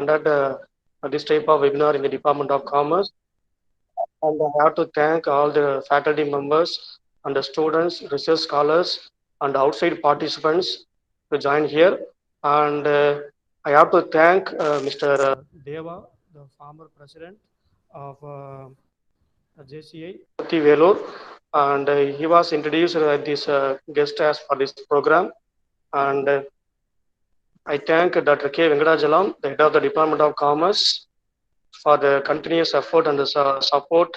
conduct this type of webinar in the Department of Commerce. And I have to thank all the faculty members and the students, research scholars, and outside participants to join here. And I have to thank Mr. Deva, the former president of JCI, Murthy Velur, and he was introduced as this guest as for this program. And I thank Dr. K. Venkatachalam, the head of the Department of Commerce, for the continuous effort and the support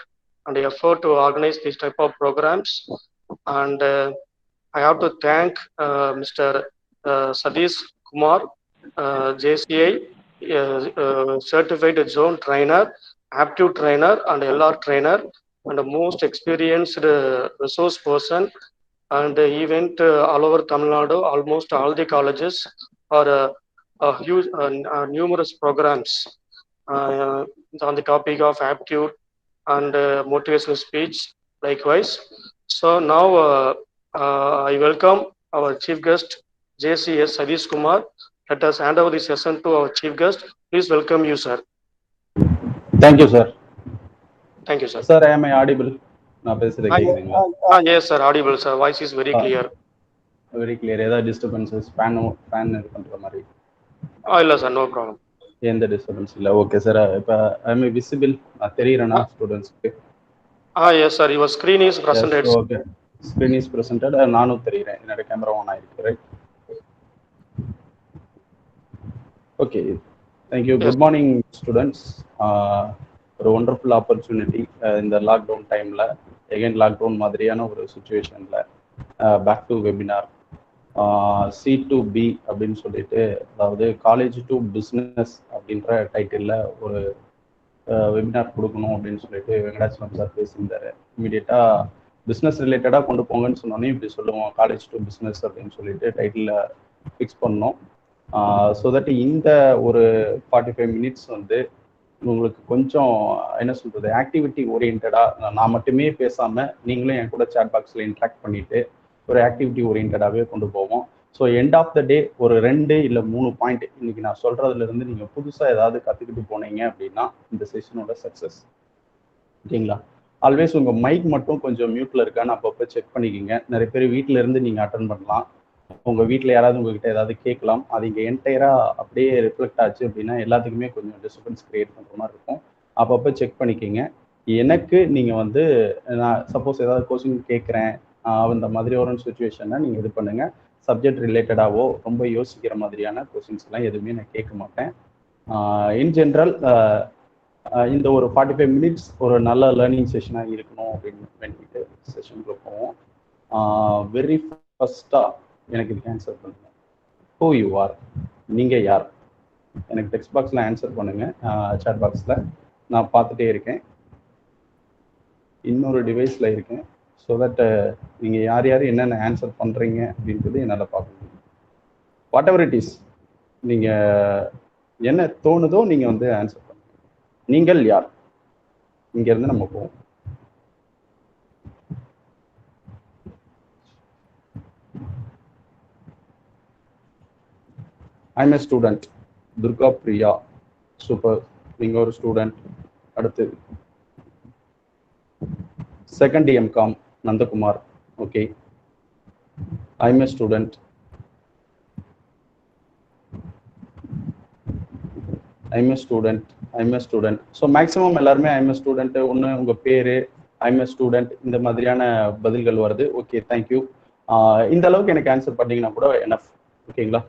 and the effort to organize these type of programs. And I have to thank Mr. Sadish Kumar, JCI, certified zone trainer, aptitude trainer, and LR trainer, and the most experienced resource person. And he went all over Tamil Nadu, almost all the colleges, for huge, numerous programs on the topic of aptitude and motivational speech, likewise. So now I welcome our chief guest, JCS Sadish Kumar. Let us hand over the session to our chief guest. Please welcome you, sir. Thank you, sir. Thank you, sir. Sir, am I audible? Yes, sir, audible, sir. Voice is very clear. Very clear. Either disturbances, fan பண்ற மாதிரி. இல்ல sir, no problem. எந்த disturbance இல்லை. Okay sir. இப்போ ஐ visible தெரியுறேனா ஸ்டூடெண்ட்ஸ்க்கு? Yes sir, your screen is presented. Okay, screen is presented. நானும் தெரியுறேன், என்னோட camera on ஆயிருக்கு. Right, okay, thank you. Good morning students. ஒரு ஒண்டர்ஃபுல் ஆப்பர்ச்சுனிட்டி இந்த லாக்டவுன் டைமில், எகைன் லாக்டவுன் மாதிரியான ஒரு சுச்சுவேஷனில் பேக் டு வெபினார் C2B அப்படின்னு சொல்லிட்டு, அதாவது காலேஜ் டு பிஸ்னஸ் அப்படின்ற டைட்டிலில் ஒரு வெபினார் கொடுக்கணும் அப்படின்னு சொல்லிட்டு வெங்கடாச்சலம் சார் பேசியிருந்தாரு. இமீடியட்டாக பிஸ்னஸ் ரிலேட்டடாக கொண்டு போங்கன்னு சொன்னோன்னே இப்படி சொல்லுவோம், காலேஜ் டு பிஸ்னஸ் அப்படின்னு சொல்லிட்டு டைட்டிலில் ஃபிக்ஸ் பண்ணோம். ஸோ தட் இந்த ஒரு 45 மினிட்ஸ் வந்து உங்களுக்கு கொஞ்சம் என்ன சொல்கிறது, ஆக்டிவிட்டி ஓரியன்டாக, நான் மட்டுமே பேசாமல் நீங்களும் என் கூட சேட் பாக்ஸில் இன்ட்ராக்ட் பண்ணிவிட்டு ஒரு ஆக்டிவிட்டி ஓரியன்டாகவே கொண்டு போவோம். ஸோ எண்ட் ஆஃப் த டே ஒரு 2 இல்லை 3 பாயிண்ட் இன்னைக்கு நான் சொல்கிறதுலேருந்து நீங்கள் புதுசாக ஏதாவது கற்றுக்கிட்டு போனீங்க அப்படின்னா இந்த செஷனோட சக்ஸஸ். ஓகேங்களா? ஆல்வேஸ் உங்கள் மைக் மட்டும் கொஞ்சம் மியூட்டில் இருக்கான்னு அப்பப்போ செக் பண்ணிக்கிங்க. நிறைய பேர் வீட்டில் இருந்து நீங்கள் அட்டன் பண்ணலாம், உங்கள் வீட்டில் யாராவது உங்ககிட்ட ஏதாவது கேட்கலாம். அது இங்கே என்டையராக அப்படியே ரிஃப்ளெக்ட் ஆச்சு அப்படின்னா எல்லாத்துக்குமே கொஞ்சம் டிஸ்டர்பன்ஸ் க்ரியேட் பண்ணுற மாதிரி இருக்கும். அப்பப்போ செக் பண்ணிக்கிங்க. எனக்கு நீங்கள் வந்து நான் சப்போஸ் ஏதாவது கொஸ்டின் கேட்குறேன் அந்த மாதிரி ஒரு சுச்சுவேஷனை நீங்கள் இது பண்ணுங்கள். சப்ஜெக்ட் ரிலேட்டடாகவோ ரொம்ப யோசிக்கிற மாதிரியான கொஸ்டின்ஸ்லாம் எதுவுமே நான் கேட்க மாட்டேன். இன் ஜென்ரல் இந்த ஒரு 45 மினிட்ஸ் ஒரு நல்ல லேர்னிங் செஷனாக இருக்கணும் அப்படின்னு வேண்டிட்டு செஷனுக்குள்ள போவோம். வெரி ஃபஸ்ட்டாக எனக்கு இதுக்கு ஆன்சர் பண்ணுங்க. ஹூ யூ ஆர், நீங்கள் யார்? எனக்கு டெக்ஸ்ட் பாக்ஸில் ஆன்சர் பண்ணுங்கள், சாட் பாக்ஸில். நான் பார்த்துட்டே இருக்கேன், இன்னொரு டிவைஸில் இருக்கேன். ஸோ தட் நீங்கள் யார் யார் என்னென்ன ஆன்சர் பண்ணுறீங்க அப்படின்றது என்னால் பார்க்க முடியும். வாட் எவர் இட் இஸ், நீங்கள் என்ன தோணுதோ நீங்கள் வந்து ஆன்சர் பண்ணுங்க. நீங்கள் யார்? இங்கேருந்து நம்ம போவோம். I'm a student. Durga Priya. Super, நீங்கள் ஒரு ஸ்டூடெண்ட். அடுத்து second MCom Nandakumar. Okay, I'm a student. I'm a student, I'm a student. So maximum எல்லாருமே ஐம் ஏ ஸ்டூடெண்ட், ஒன்று உங்கள் பேர், ஐம் ஏ ஸ்டூடெண்ட், இந்த மாதிரியான பதில்கள் வருது. Okay, thank you. இந்த அளவுக்கு எனக்கு ஆன்சர் பண்ணீங்கன்னா கூட எனஃப். ஓகேங்களா?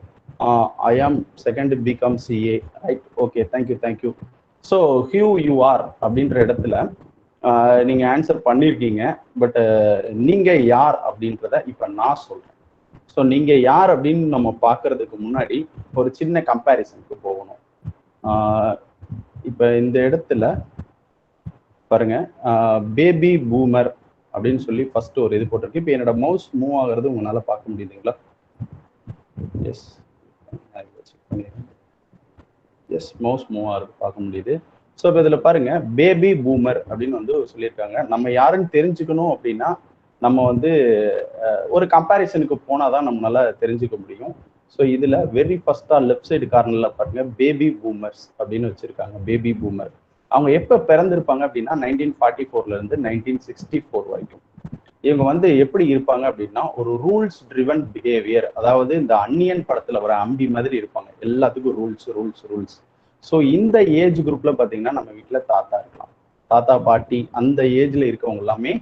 I am second BCom CA. Right, okay, thank you thank you. So who you are அப்படின்ற இடத்துல நீங்கள் ஆன்சர் பண்ணியிருக்கீங்க. பட் நீங்கள் யார் அப்படின்றத இப்போ நான் சொல்கிறேன். ஸோ நீங்கள் யார் அப்படின்னு நம்ம பார்க்கறதுக்கு முன்னாடி ஒரு சின்ன கம்பேரிசனுக்கு போகணும். இப்போ இந்த இடத்துல பாருங்க, பேபி பூமர் அப்படின்னு சொல்லி ஃபர்ஸ்ட் ஒரு இது போட்டிருக்கு. இப்போ என்னோட மவுஸ் மூவ் ஆகிறது உங்களால் பார்க்க முடியுதுங்களா? எஸ், எஸ், மவுஸ் மூவ் ஆகிறது பார்க்க முடியுது. ஸோ இப்போ இதில் பாருங்க, பேபி பூமர் அப்படின்னு வந்து சொல்லியிருக்காங்க. நம்ம யாருன்னு தெரிஞ்சுக்கணும் அப்படின்னா நம்ம வந்து ஒரு கம்பேரிசனுக்கு போனால் தான் நம்மளால தெரிஞ்சுக்க முடியும். ஸோ இதுல வெரி ஃபர்ஸ்டா லெஃப்ட் சைடு கார்னர்ல பாருங்க பேபி பூமர்ஸ் அப்படின்னு வச்சிருக்காங்க. பேபி பூமர் அவங்க எப்ப பிறந்திருப்பாங்க அப்படின்னா 1944 இருந்து 1964 வரைக்கும். இவங்க வந்து எப்படி இருப்பாங்க அப்படின்னா ஒரு ரூல்ஸ் ட்ரிவன் பிஹேவியர், அதாவது இந்த அன்னியன் படத்துல வர அம்பி மாதிரி இருப்பாங்க, எல்லாத்துக்கும் ரூல்ஸ் ரூல்ஸ் ரூல்ஸ். ஸோ இந்த ஏஜ் குரூப்ல பாத்தீங்கன்னா நம்ம வீட்டுல தாத்தா இருக்கலாம், தாத்தா பாட்டி அந்த ஏஜ்ல இருக்கவங்க எல்லாமே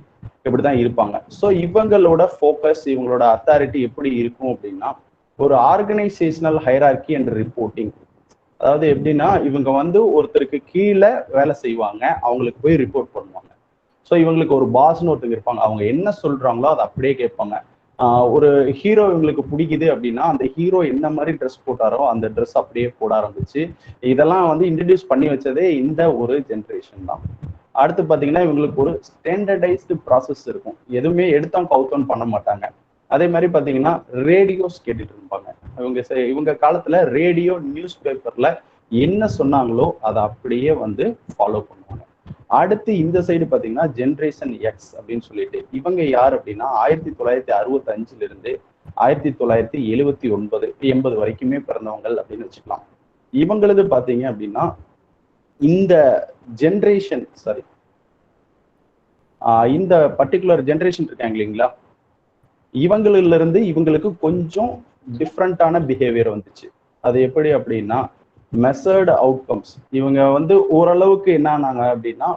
இப்படிதான் இருப்பாங்க. ஸோ இவங்களோட ஃபோக்கஸ், இவங்களோட அத்தாரிட்டி எப்படி இருக்கும் அப்படின்னா ஒரு ஆர்கனைசேஷனல் ஹைரார்கி அண்ட் ரிப்போர்ட்டிங். அதாவது எப்படின்னா இவங்க வந்து ஒருத்தருக்கு கீழே வேலை செய்வாங்க, அவங்களுக்கு போய் ரிப்போர்ட் பண்ணுவாங்க. ஸோ இவங்களுக்கு ஒரு பாஸ்ன்னு ஒருத்தங்க இருப்பாங்க, அவங்க என்ன சொல்றாங்களோ அதை அப்படியே கேட்பாங்க. ஒரு ஹீரோ இவங்களுக்கு பிடிக்குது அப்படின்னா அந்த ஹீரோ என்ன மாதிரி ட்ரெஸ் போட்டாரோ அந்த ட்ரெஸ் அப்படியே போட ஆரம்பிச்சு இதெல்லாம் வந்து இன்ட்ரடியூஸ் பண்ணி வச்சதே இந்த ஒரு ஜென்ரேஷன் தான். அடுத்து பாத்தீங்கன்னா இவங்களுக்கு ஒரு ஸ்டாண்டர்டைஸ்டு ப்ராசஸ் இருக்கும், எதுவுமே எடுத்தோம் கவுத்தோன்னு பண்ண மாட்டாங்க. அதே மாதிரி பாத்தீங்கன்னா ரேடியோஸ் கேட்டுட்டு இருப்பாங்க. இவங்க காலத்துல ரேடியோ நியூஸ் பேப்பர்ல என்ன சொன்னாங்களோ அதை அப்படியே வந்து ஃபாலோ பண்ணுவாங்க. அடுத்து இந்த சைடு பாத்தீங்கன்னா ஜென்ரேஷன் எக்ஸ் அப்படின்னு சொல்லிட்டு இவங்க யார் அப்படின்னா 1965 இருந்து 1979 வரைக்குமே பிறந்தவங்க அப்படின்னு வச்சுக்கலாம். இவங்களது பாத்தீங்க அப்படின்னா இந்த ஜென்ரேஷன் சாரி இந்த பர்டிகுலர் ஜென்ரேஷன் இருக்காங்க இல்லைங்களா, இவங்களில இருந்து இவங்களுக்கு கொஞ்சம் டிஃப்ரெண்டான பிஹேவியர் வந்துச்சு. அது எப்படி அப்படின்னா மெசர்டு அவுட்கம்ஸ். இவங்க வந்து ஓரளவுக்கு என்ன ஆனாங்க அப்படின்னா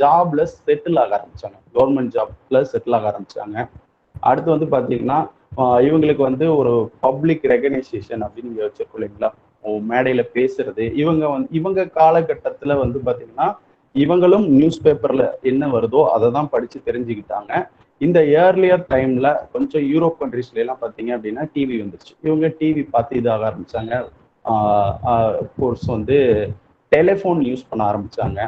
ஜாப்ல செட்டில் ஆக ஆரம்பிச்சாங்க, கவர்மெண்ட் ஜாப்ல செட்டில் ஆக ஆரம்பிச்சாங்க. அடுத்து வந்து பாத்தீங்கன்னா இவங்களுக்கு வந்து ஒரு பப்ளிக் ரெகனைசேஷன் அப்படின்னு இங்க வச்சிருக்கோம் இல்லைங்களா, மேடையில பேசுறது. இவங்க காலகட்டத்துல வந்து பாத்தீங்கன்னா இவங்களும் நியூஸ் பேப்பர்ல என்ன வருதோ அதை தான் படிச்சு தெரிஞ்சுக்கிட்டாங்க. இந்த ஏர்லியர் டைம்ல கொஞ்சம் யூரோப் கண்ட்ரீஸ்ல எல்லாம் பாத்தீங்க அப்படின்னா டிவி வந்துருச்சு, இவங்க டிவி பார்த்து இதாக ஆரம்பிச்சாங்க. கோர்ஸ் வந்து டெலிஃபோன் யூஸ் பண்ண ஆரம்பிச்சாங்க.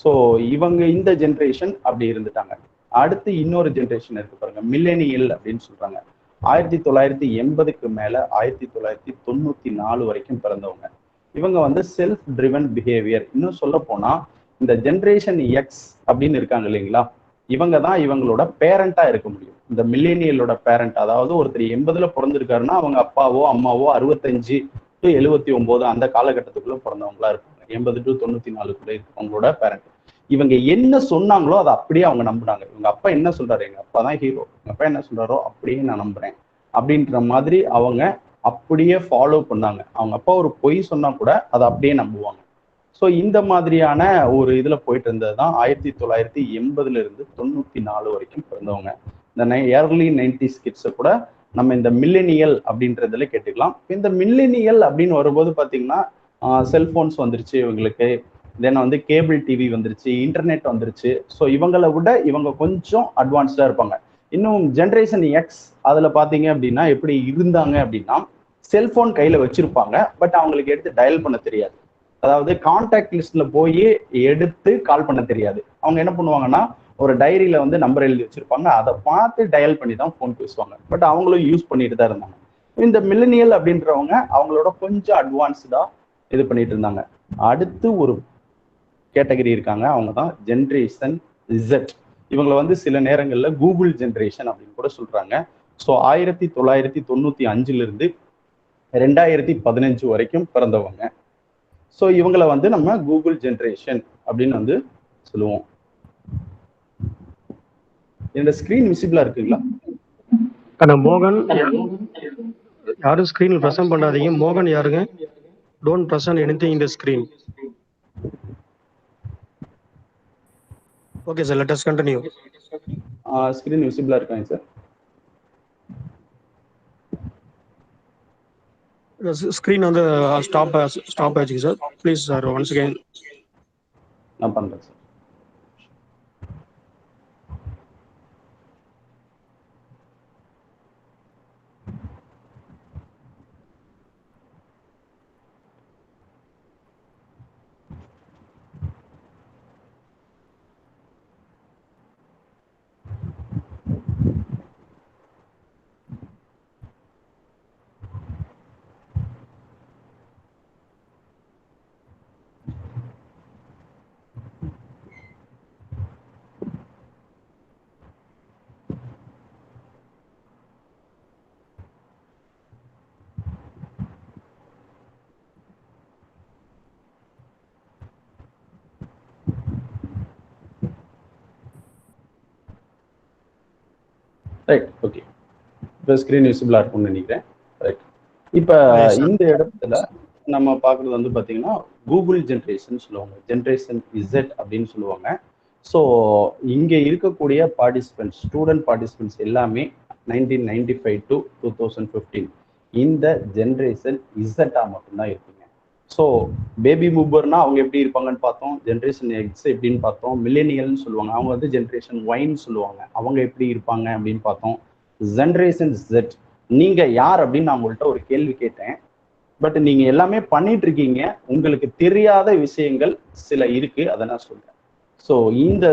ஸோ இவங்க இந்த ஜென்ரேஷன் அப்படி இருந்துட்டாங்க. அடுத்து இன்னொரு ஜென்ரேஷன் இருக்கு பாருங்க, மில்லேனியல் அப்படின்னு சொல்றாங்க. 1980க்கு மேல 1994 வரைக்கும் பிறந்தவங்க. இவங்க வந்து செல்ஃப் ட்ரிவன் பிஹேவியர். இன்னும் சொல்ல போனா இந்த ஜென்ரேஷன் எக்ஸ் அப்படின்னு இருக்காங்க இல்லைங்களா, இவங்க தான் இவங்களோட பேரண்டா இருக்க முடியும். இந்த மில்லேனியலோட பேரண்ட், அதாவது ஒருத்தர் 80ல பிறந்திருக்காருன்னா அவங்க அப்பாவோ அம்மாவோ 65 to 79 அந்த காலகட்டத்துக்குள்ள பிறந்தவங்களா இருப்பாங்க. 80 to 94 இருக்கவங்களோட பேரண்ட். இவங்க என்ன சொன்னாங்களோ அதை அப்படியே அவங்க நம்புனாங்க. இவங்க அப்பா என்ன சொல்றாரு, எங்க அப்பா தான் ஹீரோ, எங்க அப்பா என்ன சொல்றாரோ அப்படியே நான் நம்புறேன் அப்படின்ற மாதிரி அவங்க அப்படியே ஃபாலோ பண்ணாங்க. அவங்க அப்பா ஒரு பொய் சொன்னா கூட அதை அப்படியே நம்புவாங்க. ஸோ இந்த மாதிரியான ஒரு இதுல போயிட்டு இருந்தது தான் 1980ல இருந்து 94 வரைக்கும் பிறந்தவங்க. இந்த ஏர்லி 90s கிட்ஸை கூட நம்ம இந்த மில்லேனியல் அப்படின்றதுல கேட்டுக்கலாம். இந்த மில்லேனியல் அப்படின்னு வரும்போது பாத்தீங்கன்னா செல்போன்ஸ் வந்துருச்சு இவங்களுக்கு, தென் வந்து கேபிள் டிவி வந்துருச்சு, இன்டர்நெட் வந்துருச்சு. ஸோ இவங்களை விட இவங்க கொஞ்சம் அட்வான்ஸ்டா இருப்பாங்க. இன்னும் ஜென்ரேஷன் எக்ஸ் அதுல பாத்தீங்க அப்படின்னா எப்படி இருந்தாங்க அப்படின்னா செல்போன் கையில வச்சிருப்பாங்க, பட் அவங்களுக்கு எடுத்து டயல் பண்ண தெரியாது. அதாவது கான்டாக்ட் லிஸ்ட்ல போய் எடுத்து கால் பண்ண தெரியாது. அவங்க என்ன பண்ணுவாங்கன்னா ஒரு டைரியில வந்து நம்பர் எழுதி வச்சிருப்பாங்க, அதை பார்த்து டயல் பண்ணி தான் போன் பேசுவாங்க. பட் அவங்களும் யூஸ் பண்ணிட்டு தான் இருந்தாங்க. இந்த மில்லேனியல் அப்படின்றவங்க அவங்களோட கொஞ்சம் அட்வான்ஸ்டா இது பண்ணிட்டு இருந்தாங்க. அடுத்து ஒரு கேட்டகரி இருக்காங்க, அவங்க தான் ஜென்ரேஷன் இசட். இவங்களை வந்து சில நேரங்கள்ல கூகுள் ஜென்ரேஷன் அப்படின்னு கூட சொல்றாங்க. ஸோ 1995 இருந்து 2015 வரைக்கும் பிறந்தவங்க. ஸோ இவங்களை வந்து நம்ம கூகுள் ஜென்ரேஷன் அப்படின்னு வந்து சொல்லுவோம். இந்த ஸ்கிரீன் விசிபிளா இருக்குங்களா? மோகன் யாரும் ஸ்கிரீன்ல பிரசன்ட் பண்ணாதீங்க. மோகன் யாருங்க? Don't present anything in the screen. Okay sir, let us continue. Screen விசிபிளா இருக்காங்க சார்? ஸ்கிரீன் வந்து ஸ்டாப் ஆயிடுச்சு சார். ப்ளீஸ் சார் ஒன்ஸ் அகைன் நான் பண்றேன் சார். Right, okay. இப்போ ஸ்க்ரீன் விசிபிளாக இருக்கும்னு நினைக்கிறேன். ரைட். இப்போ இந்த இடத்துல நம்ம பார்க்குறது வந்து பார்த்தீங்கன்னா கூகுள் ஜென்ரேஷன் சொல்லுவாங்க, ஜென்ரேஷன் இசட் அப்படின்னு சொல்லுவாங்க. ஸோ இங்கே இருக்கக்கூடிய பார்ட்டிசிபென்ட்ஸ், ஸ்டூடெண்ட் பார்ட்டிசிபென்ட்ஸ் எல்லாமே 1995 to 2015 இந்த ஜென்ரேஷன் இசட்டாக மட்டும்தான் இருப்பீங்க. ஸோ பேபி மூவர்னா அவங்க எப்படி இருப்பாங்கன்னு பார்த்தோம், ஜென்ரேஷன் எக்ஸ் எப்படின்னு பார்த்தோம், மில்லேனியல்னு சொல்லுவாங்க, அவங்க வந்து ஜென்ரேஷன் ஒய்ன்னு சொல்லுவாங்க, அவங்க எப்படி இருப்பாங்க அப்படின்னு பார்த்தோம். ஜென்ரேஷன் ஜெட் நீங்க யார் அப்படின்னு நான் உங்கள்கிட்ட ஒரு கேள்வி கேட்டேன். பட் நீங்க எல்லாமே பண்ணிட்டு இருக்கீங்க, உங்களுக்கு தெரியாத விஷயங்கள் சில இருக்கு, அதை நான் சொல்றேன். ஸோ இந்த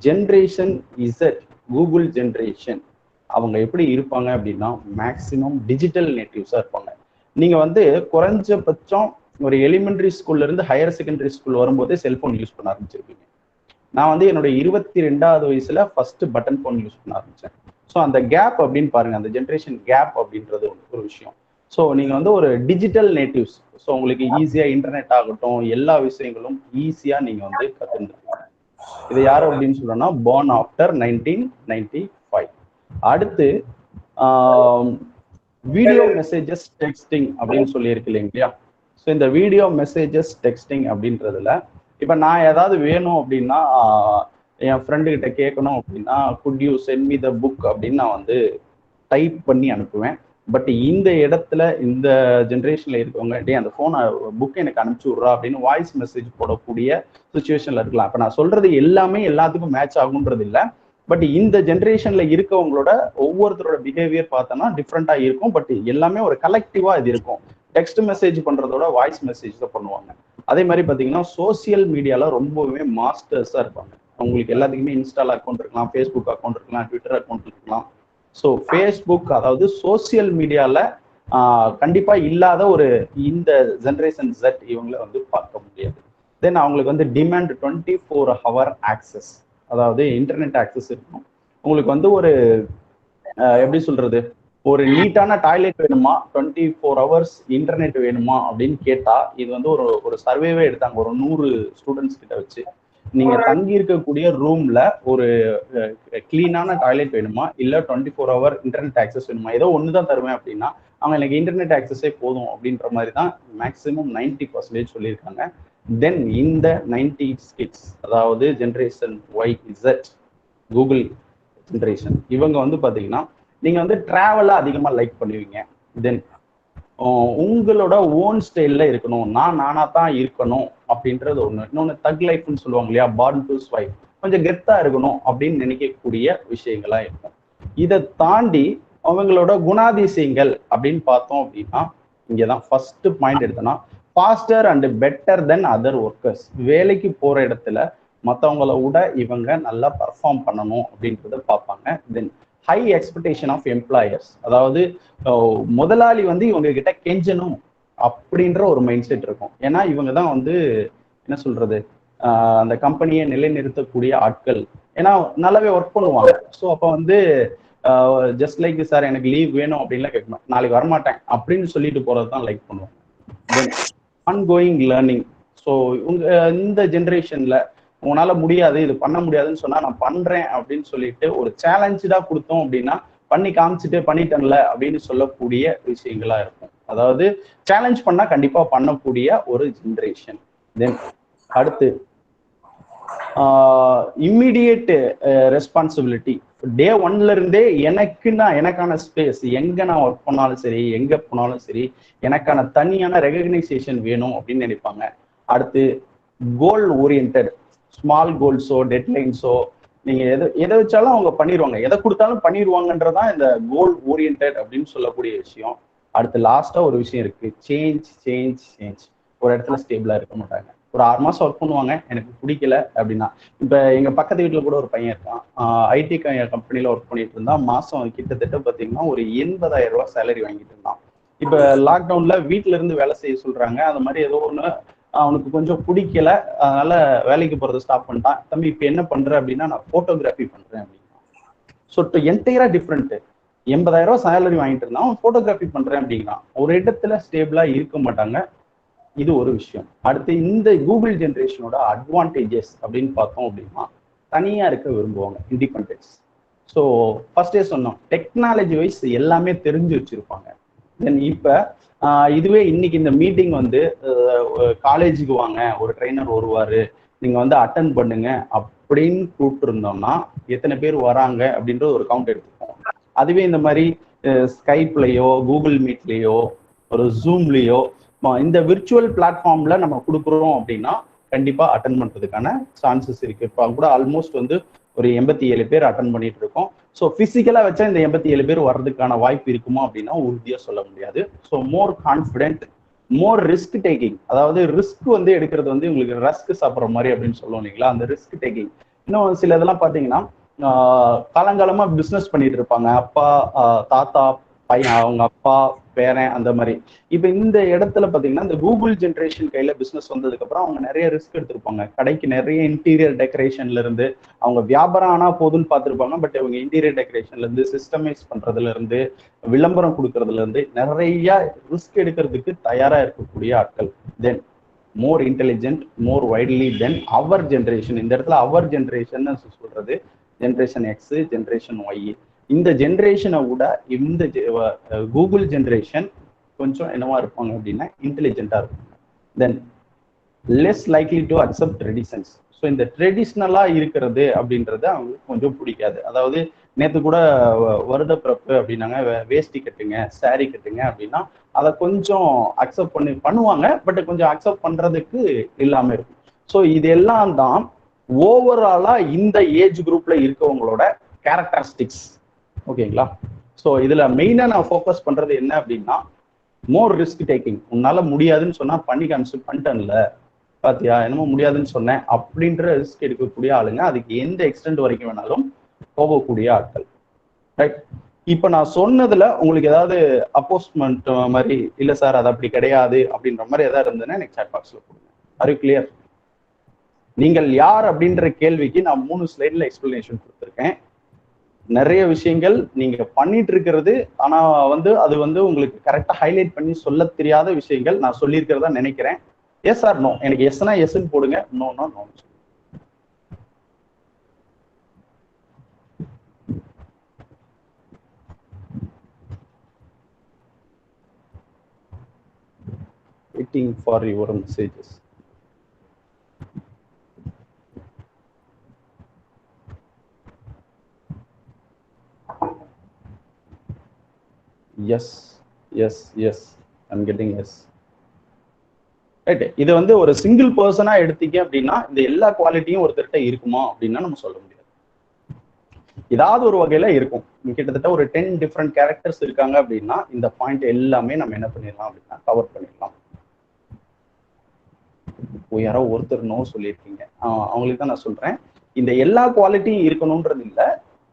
ஜென்ரேஷன் இசட் கூகுள் ஜென்ரேஷன் அவங்க எப்படி இருப்பாங்க அப்படின்னா மேக்சிமம் டிஜிட்டல் நேட்டிவ்ஸா இருப்பாங்க. நீங்க வந்து குறைஞ்சபட்சம் ஒரு எலிமெண்டரி ஸ்கூல்ல இருந்து ஹையர் செகண்டரி ஸ்கூல் வரும்போதே செல்போன் யூஸ் பண்ண ஆரம்பிச்சிருப்பீங்க. நான் வந்து என்னுடைய 22வது வயசுல ஃபர்ஸ்ட் பட்டன் போன் யூஸ் பண்ண ஆரம்பிச்சேன். ஸோ அந்த கேப் அப்படின்னு பாருங்க, அந்த ஜென்ரேஷன் கேப் அப்படின்றது ஒரு விஷயம். ஸோ நீங்க வந்து ஒரு டிஜிட்டல் நேட்டிவ்ஸ். ஸோ உங்களுக்கு ஈஸியா இன்டர்நெட் ஆகட்டும், எல்லா விஷயங்களும் ஈஸியா நீங்க வந்து கத்துருக்கீங்க. இது யாரு அப்படின்னு சொல்லணும்னா born after 1995. அடுத்து வீடியோ மெசேஜஸ் டெக்ஸ்டிங் அப்படின்னு சொல்லி இருக்கு இல்லைங்களா? ஸோ இந்த வீடியோ மெசேஜஸ் டெக்ஸ்டிங் அப்படின்றதுல இப்போ நான் ஏதாவது வேணும் அப்படின்னா என் ஃப்ரெண்டு கிட்ட கேட்கணும் அப்படின்னா could you send me the book அப்படின்னு நான் வந்து டைப் பண்ணி அனுப்புவேன். பட் இந்த இடத்துல இந்த ஜென்ரேஷன்ல இருக்கவங்க டே அந்த ஃபோனை புக் எனக்கு அனுப்பிச்சு விட்றா அப்படின்னு வாய்ஸ் மெசேஜ் போடக்கூடிய சுச்சுவேஷன்ல இருக்கலாம். இப்போ நான் சொல்றது எல்லாமே எல்லாத்துக்கும் மேட்ச் ஆகுன்றது இல்லை. பட் இந்த ஜென்ரேஷன்ல இருக்கவங்களோட ஒவ்வொருத்தரோட பிஹேவியர் பார்த்தோம்னா டிஃப்ரெண்டா இருக்கும். பட் எல்லாமே ஒரு கலெக்டிவா இது இருக்கும். டெக்ஸ்ட் மெசேஜ் பண்றதோட வாய்ஸ் மெசேஜ் தான் பண்ணுவாங்க. அதே மாதிரி பாத்தீங்கன்னா சோசியல் மீடியால ரொம்பவே மாஸ்டர்ஸா இருப்பாங்க. உங்களுக்கு எல்லாத்துக்குமே இன்ஸ்டால அக்கௌண்ட் இருக்கலாம், ஃபேஸ்புக் அக்கௌண்ட் இருக்கலாம், ட்விட்டர் அக்கௌண்ட் இருக்கலாம். ஸோ ஃபேஸ்புக் அதாவது சோசியல் மீடியால கண்டிப்பா இல்லாத ஒரு இந்த ஜென்ரேஷன் ஜெட் இவங்களை வந்து பார்க்க முடியாது. தென் அவங்களுக்கு வந்து டிமாண்ட் 24 hour ஆக்சஸ், அதாவது இன்டர்நெட் ஆக்சஸ் இருக்கணும். உங்களுக்கு வந்து ஒரு எப்படி சொல்றது, ஒரு நீட்டான டாய்லெட் வேணுமா, 24 hours இன்டர்நெட் வேணுமா அப்படின்னு கேட்டா இது வந்து ஒரு சர்வேவே எடுத்தாங்க ஒரு 100 ஸ்டூடெண்ட்ஸ் கிட்ட வச்சு. நீங்க தங்கி இருக்கக்கூடிய ரூம்ல ஒரு கிளீனான டாய்லெட் வேணுமா இல்ல 24 hour இன்டர்நெட் ஆக்சஸ் வேணுமா, ஏதோ ஒண்ணுதான் தருவேன் அப்படின்னா அவங்க எனக்கு இன்டர்நெட் ஆக்சஸே போதும் அப்படின்ற மாதிரி தான் மேக்சிமம் 90% சொல்லியிருக்காங்க. தென் இந்த 90s கிட்ஸ், அதாவது generation Y Z Google generation, இவங்க வந்து பாத்தீங்கன்னா நீங்க வந்து டிராவலா அதிகமா லைக் பண்ணுவீங்க. தென் உங்களோட ஓன் ஸ்டைல்ல இருக்கணும், நானா தான் இருக்கணும் அப்படின்றது ஒண்ணு. இன்னொன்னு தக் லைஃப்னு சொல்லுவாங்க இல்லையா, பார்ன் டு ஸ்வைப், கொஞ்சம் கெத்தா இருக்கணும் அப்படின்னு நினைக்கக்கூடிய விஷயங்களா இருக்கும். இதை தாண்டி அவங்களோட குணாதிசயங்கள் அப்படின்னு பார்த்தோம் அப்படின்னா இங்கதான் ஃபர்ஸ்ட் பாயிண்ட் எடுத்தோம்னா pastor and better then other workers. வேலைக்கு போற இடத்துல மற்றவங்கள விட இவங்க நல்லா பர்ஃபார்ம் பண்ணணும் அப்படின்றத பார்ப்பாங்க. Then high expectation of employers, அதாவது முதலாளி வந்து இவங்க கிட்ட கெஞ்சணும் அப்படின்ற ஒரு மைண்ட் செட் இருக்கும். ஏன்னா இவங்க தான் வந்து என்ன சொல்றது, அந்த கம்பெனியை நிலைநிறுத்தக்கூடிய ஆட்கள். ஏன்னா நல்லாவே ஒர்க் பண்ணுவாங்க. ஸோ அப்போ வந்து ஜஸ்ட் லைக் சார் எனக்கு லீவ் வேணும் அப்படின்லாம் கேட்கணும், நாளைக்கு வரமாட்டேன் அப்படின்னு சொல்லிட்டு போறது தான் லைக் பண்ணுவாங்க. தென் ஆன்கோயிங் லேர்னிங். ஸோ இந்த ஜென்ரேஷன்ல உங்களால முடியாது, இது பண்ண முடியாதுன்னு சொன்னா நான் பண்றேன் அப்படின்னு சொல்லிட்டு ஒரு சேலஞ்சா கொடுத்தோம் அப்படின்னா பண்ணி காமிச்சுட்டு பண்ணிட்டேன்ல அப்படின்னு சொல்லக்கூடிய விஷயங்களா இருக்கும். அதாவது சேலஞ்ச் பண்ணா கண்டிப்பா பண்ணக்கூடிய ஒரு ஜென்ரேஷன். தென் அடுத்து இம்மிடியேட் ரெஸ்பான்சிபிலிட்டி. டே ஒன்ல இருந்தே எனக்கான ஸ்பேஸ், எங்க நான் ஒர்க் பண்ணாலும் சரி, எங்க போனாலும் சரி, எனக்கான தனியான ரெகக்னைசேஷன் வேணும் அப்படின்னு நினைப்பாங்க. அடுத்து கோல் ஓரியன்டட், ஸ்மால் கோல்ஸோ டெட்லைன்ஸோ நீங்க எதை வச்சாலும் அவங்க பண்ணிடுவாங்க, எதை கொடுத்தாலும் பண்ணிடுவாங்கன்றதான் இந்த கோல் ஓரியன்டட் அப்படின்னு சொல்லக்கூடிய விஷயம். அடுத்து லாஸ்டா ஒரு விஷயம் இருக்கு, சேஞ்ச் சேஞ்ச் சேஞ்ச். ஒரு இடத்துல ஸ்டேபிளா இருக்க மாட்டாங்க. ஒரு 6 மாசம் ஒர்க் பண்ணுவாங்க, எனக்கு பிடிக்கல அப்படின்னா. இப்ப எங்க பக்கத்து வீட்டுல கூட ஒரு பையன் இருக்கான், ஐடி கம்பெனில ஒர்க் பண்ணிட்டு இருந்தான். மாசம் கிட்டத்தட்ட பாத்தீங்கன்னா ஒரு 80,000 ரூபாய் சேலரி வாங்கிட்டு இருந்தான். இப்ப லாக்டவுன்ல வீட்டுல இருந்து வேலை செய்ய சொல்றாங்க, அந்த மாதிரி ஏதோ ஒண்ணு அவனுக்கு கொஞ்சம் பிடிக்கல, அதனால வேலைக்கு போறதை ஸ்டாப் பண்ணிட்டான். தம்பி இப்ப என்ன பண்ற அப்படின்னா நான் போட்டோகிராஃபி பண்றேன் அப்படின்னா. So என்டையரா different. 80,000 ரூபாய் சேலரி வாங்கிட்டு இருந்தான், அவன் போட்டோகிராஃபி பண்றேன் அப்படிங்கிறான். ஒரு இடத்துல ஸ்டேபிளா இருக்க மாட்டாங்க. இது ஒரு விஷயம். அடுத்து இந்த கூகுள் ஜென்ரேஷனோட அட்வான்டேஜஸ் அப்படின்னு பார்த்தோம் அப்படின்னா தனியா இருக்க விரும்புவாங்க, இண்டிபெண்டன்ஸ். ஸோ ஃபர்ஸ்டே சொன்னோம், டெக்னாலஜி வைஸ் எல்லாமே தெரிஞ்சு வச்சிருப்பாங்க. தென் இப்போ இதுவே இன்னைக்கு இந்த மீட்டிங் வந்து காலேஜுக்கு வாங்க, ஒரு ட்ரெயினர் வருவார், நீங்கள் வந்து அட்டன் பண்ணுங்க அப்படின்னு கூப்பிட்டுருந்தோம்னா எத்தனை பேர் வராங்க அப்படின்ற ஒரு கவுண்ட் எடுத்துப்போம். அதுவே இந்த மாதிரி ஸ்கைப்லேயோ கூகுள் மீட்லேயோ ஒரு ஜூம்லேயோ இந்த விர்ச்சுவல் பிளாட்ஃபார்ம்ல நம்ம கொடுக்குறோம் அப்படின்னா கண்டிப்பாக அட்டன் பண்ணுறதுக்கான சான்சஸ் இருக்கு. இப்போ கூட ஆல்மோஸ்ட் வந்து ஒரு 87 பேர் அட்டன் பண்ணிட்டு இருக்கோம். ஸோ பிசிக்கலா வச்சா இந்த 87 பேர் வர்றதுக்கான வாய்ப்பு இருக்குமா அப்படின்னா உறுதியா சொல்ல முடியாது. ஸோ மோர் கான்ஃபிடென்ட், மோர் ரிஸ்க் டேக்கிங். அதாவது ரிஸ்க் வந்து எடுக்கிறது வந்து உங்களுக்கு ரஸ்க் சாப்பிட்ற மாதிரி அப்படின்னு சொல்லுவோம் இல்லைங்களா, அந்த ரிஸ்க் டேக்கிங். இன்னும் சில இதெல்லாம் பார்த்தீங்கன்னா காலங்காலமா பிஸ்னஸ் பண்ணிட்டு இருப்பாங்க, அப்பா தாத்தா பையன், அவங்க அப்பா பேரன், அந்த மாதிரி. இப்போ இந்த இடத்துல பார்த்தீங்கன்னா இந்த கூகுள் ஜென்ரேஷன் கையில பிஸ்னஸ் வந்ததுக்கு அப்புறம் அவங்க நிறைய ரிஸ்க் எடுத்திருப்பாங்க. கடைக்கு நிறைய இன்டீரியர் டெக்கரேஷன்ல இருந்து, அவங்க வியாபாரம் ஆனா போதுன்னு பார்த்துருப்பாங்க, பட் இவங்க இன்டீரியர் டெக்கரேஷன்ல இருந்து, சிஸ்டமைஸ் பண்றதுல இருந்து, விளம்பரம் கொடுக்கறதுல இருந்து நிறைய ரிஸ்க் எடுக்கிறதுக்கு தயாரா இருக்கக்கூடிய ஆட்கள். தென் மோர் இன்டெலிஜென்ட், மோர் வைட்லி தென் அவர் ஜென்ரேஷன். இந்த இடத்துல அவர் ஜென்ரேஷன் சொல்றது ஜென்ரேஷன் எக்ஸ், ஜென்ரேஷன் ஒய். இந்த ஜென்ரேஷனை விட இந்த கூகுள் ஜென்ரேஷன் கொஞ்சம் என்னவா இருப்பாங்க அப்படின்னா இன்டெலிஜென்ட்டா இருப்பாங்க. Then less likely to accept traditions. So இந்த ட்ரெடிஷ்னலா இருக்கிறது அப்படின்றது அவங்களுக்கு கொஞ்சம் பிடிக்காது. அதாவது நேற்று கூட வருட பிறப்பு அப்படின்னாங்க, வேஷ்டி கட்டுங்க, சாரி கட்டுங்க அப்படின்னா அதை கொஞ்சம் அக்செப்ட் பண்ணுவாங்க, பட் கொஞ்சம் அக்செப்ட் பண்றதுக்கு இல்லாம இருக்கும். ஸோ இதெல்லாம் தான் ஓவராலா இந்த ஏஜ் குரூப்ல இருக்கவங்களோட கேரக்டரிஸ்டிக்ஸ். ஓகேங்களா? ஸோ இதுல மெயினா நான் ஃபோக்கஸ் பண்றது என்ன அப்படின்னா மோர் ரிஸ்க் டேக்கிங். உன்னால முடியாதுன்னு சொன்னா பண்ணி காமிச்சு பண்ணிட்டேன்ல, பாத்தியா என்னமோ முடியாதுன்னு சொன்னேன் அப்படின்ற ரிஸ்க் எடுக்கக்கூடிய ஆளுங்க, அதுக்கு எந்த எக்ஸ்டென்ட் வரைக்கும் வேணாலும் போகக்கூடிய ஆட்கள். ரைட்? இப்ப நான் சொன்னதுல உங்களுக்கு ஏதாவது அப்போஸ்மெண்ட் மாதிரி, இல்ல சார் அது அப்படி கிடையாது அப்படின்ற மாதிரி ஏதாவது இருந்ததுன்னா எனக்கு சாட் பாக்ஸ்ல கொடுங்க. Are you clear? நீங்கள் யார் அப்படின்ற கேள்விக்கு நான் 3 ஸ்லைட்ல எக்ஸ்பிளனேஷன் கொடுத்துருக்கேன். நிறைய விஷயங்கள் நீங்க பண்ணிட்டு இருக்கிறது, ஆனா வந்து அது வந்து உங்களுக்கு கரெக்டா ஹைலைட் பண்ணி சொல்ல தெரியாத விஷயங்கள் நான் சொல்லியிருக்கிறதா நினைக்கிறேன். Yes or no? எனக்கு எஸ்னா எஸ்ன்னு போடுங்க, நோனா no. Waiting for your messages. Yes, yes, yes. I'm getting yes. Right. இது வந்து ஒரு சிங்கிள் பர்சனா எடுத்தீங்க அப்படின்னா இந்த எல்லா குவாலிட்டியும் ஒருத்தர்கிட்ட இருக்குமா அப்படின்னா நம்ம சொல்ல முடியாது. ஏதாவது ஒரு வகையில இருக்கும். கிட்டத்தட்ட ஒரு 10 டிஃப்ரெண்ட் கேரக்டர்ஸ் இருக்காங்க அப்படின்னா இந்த பாயிண்ட் எல்லாமே நம்ம என்ன பண்ணிடலாம் அப்படின்னா கவர் பண்ணிடலாம். யாரோ ஒருத்தர் நோ சொல்லியிருக்கீங்க, அவங்களுக்கு தான் நான் சொல்றேன், இந்த எல்லா குவாலிட்டியும் இருக்கணும்ன்றது இல்லை,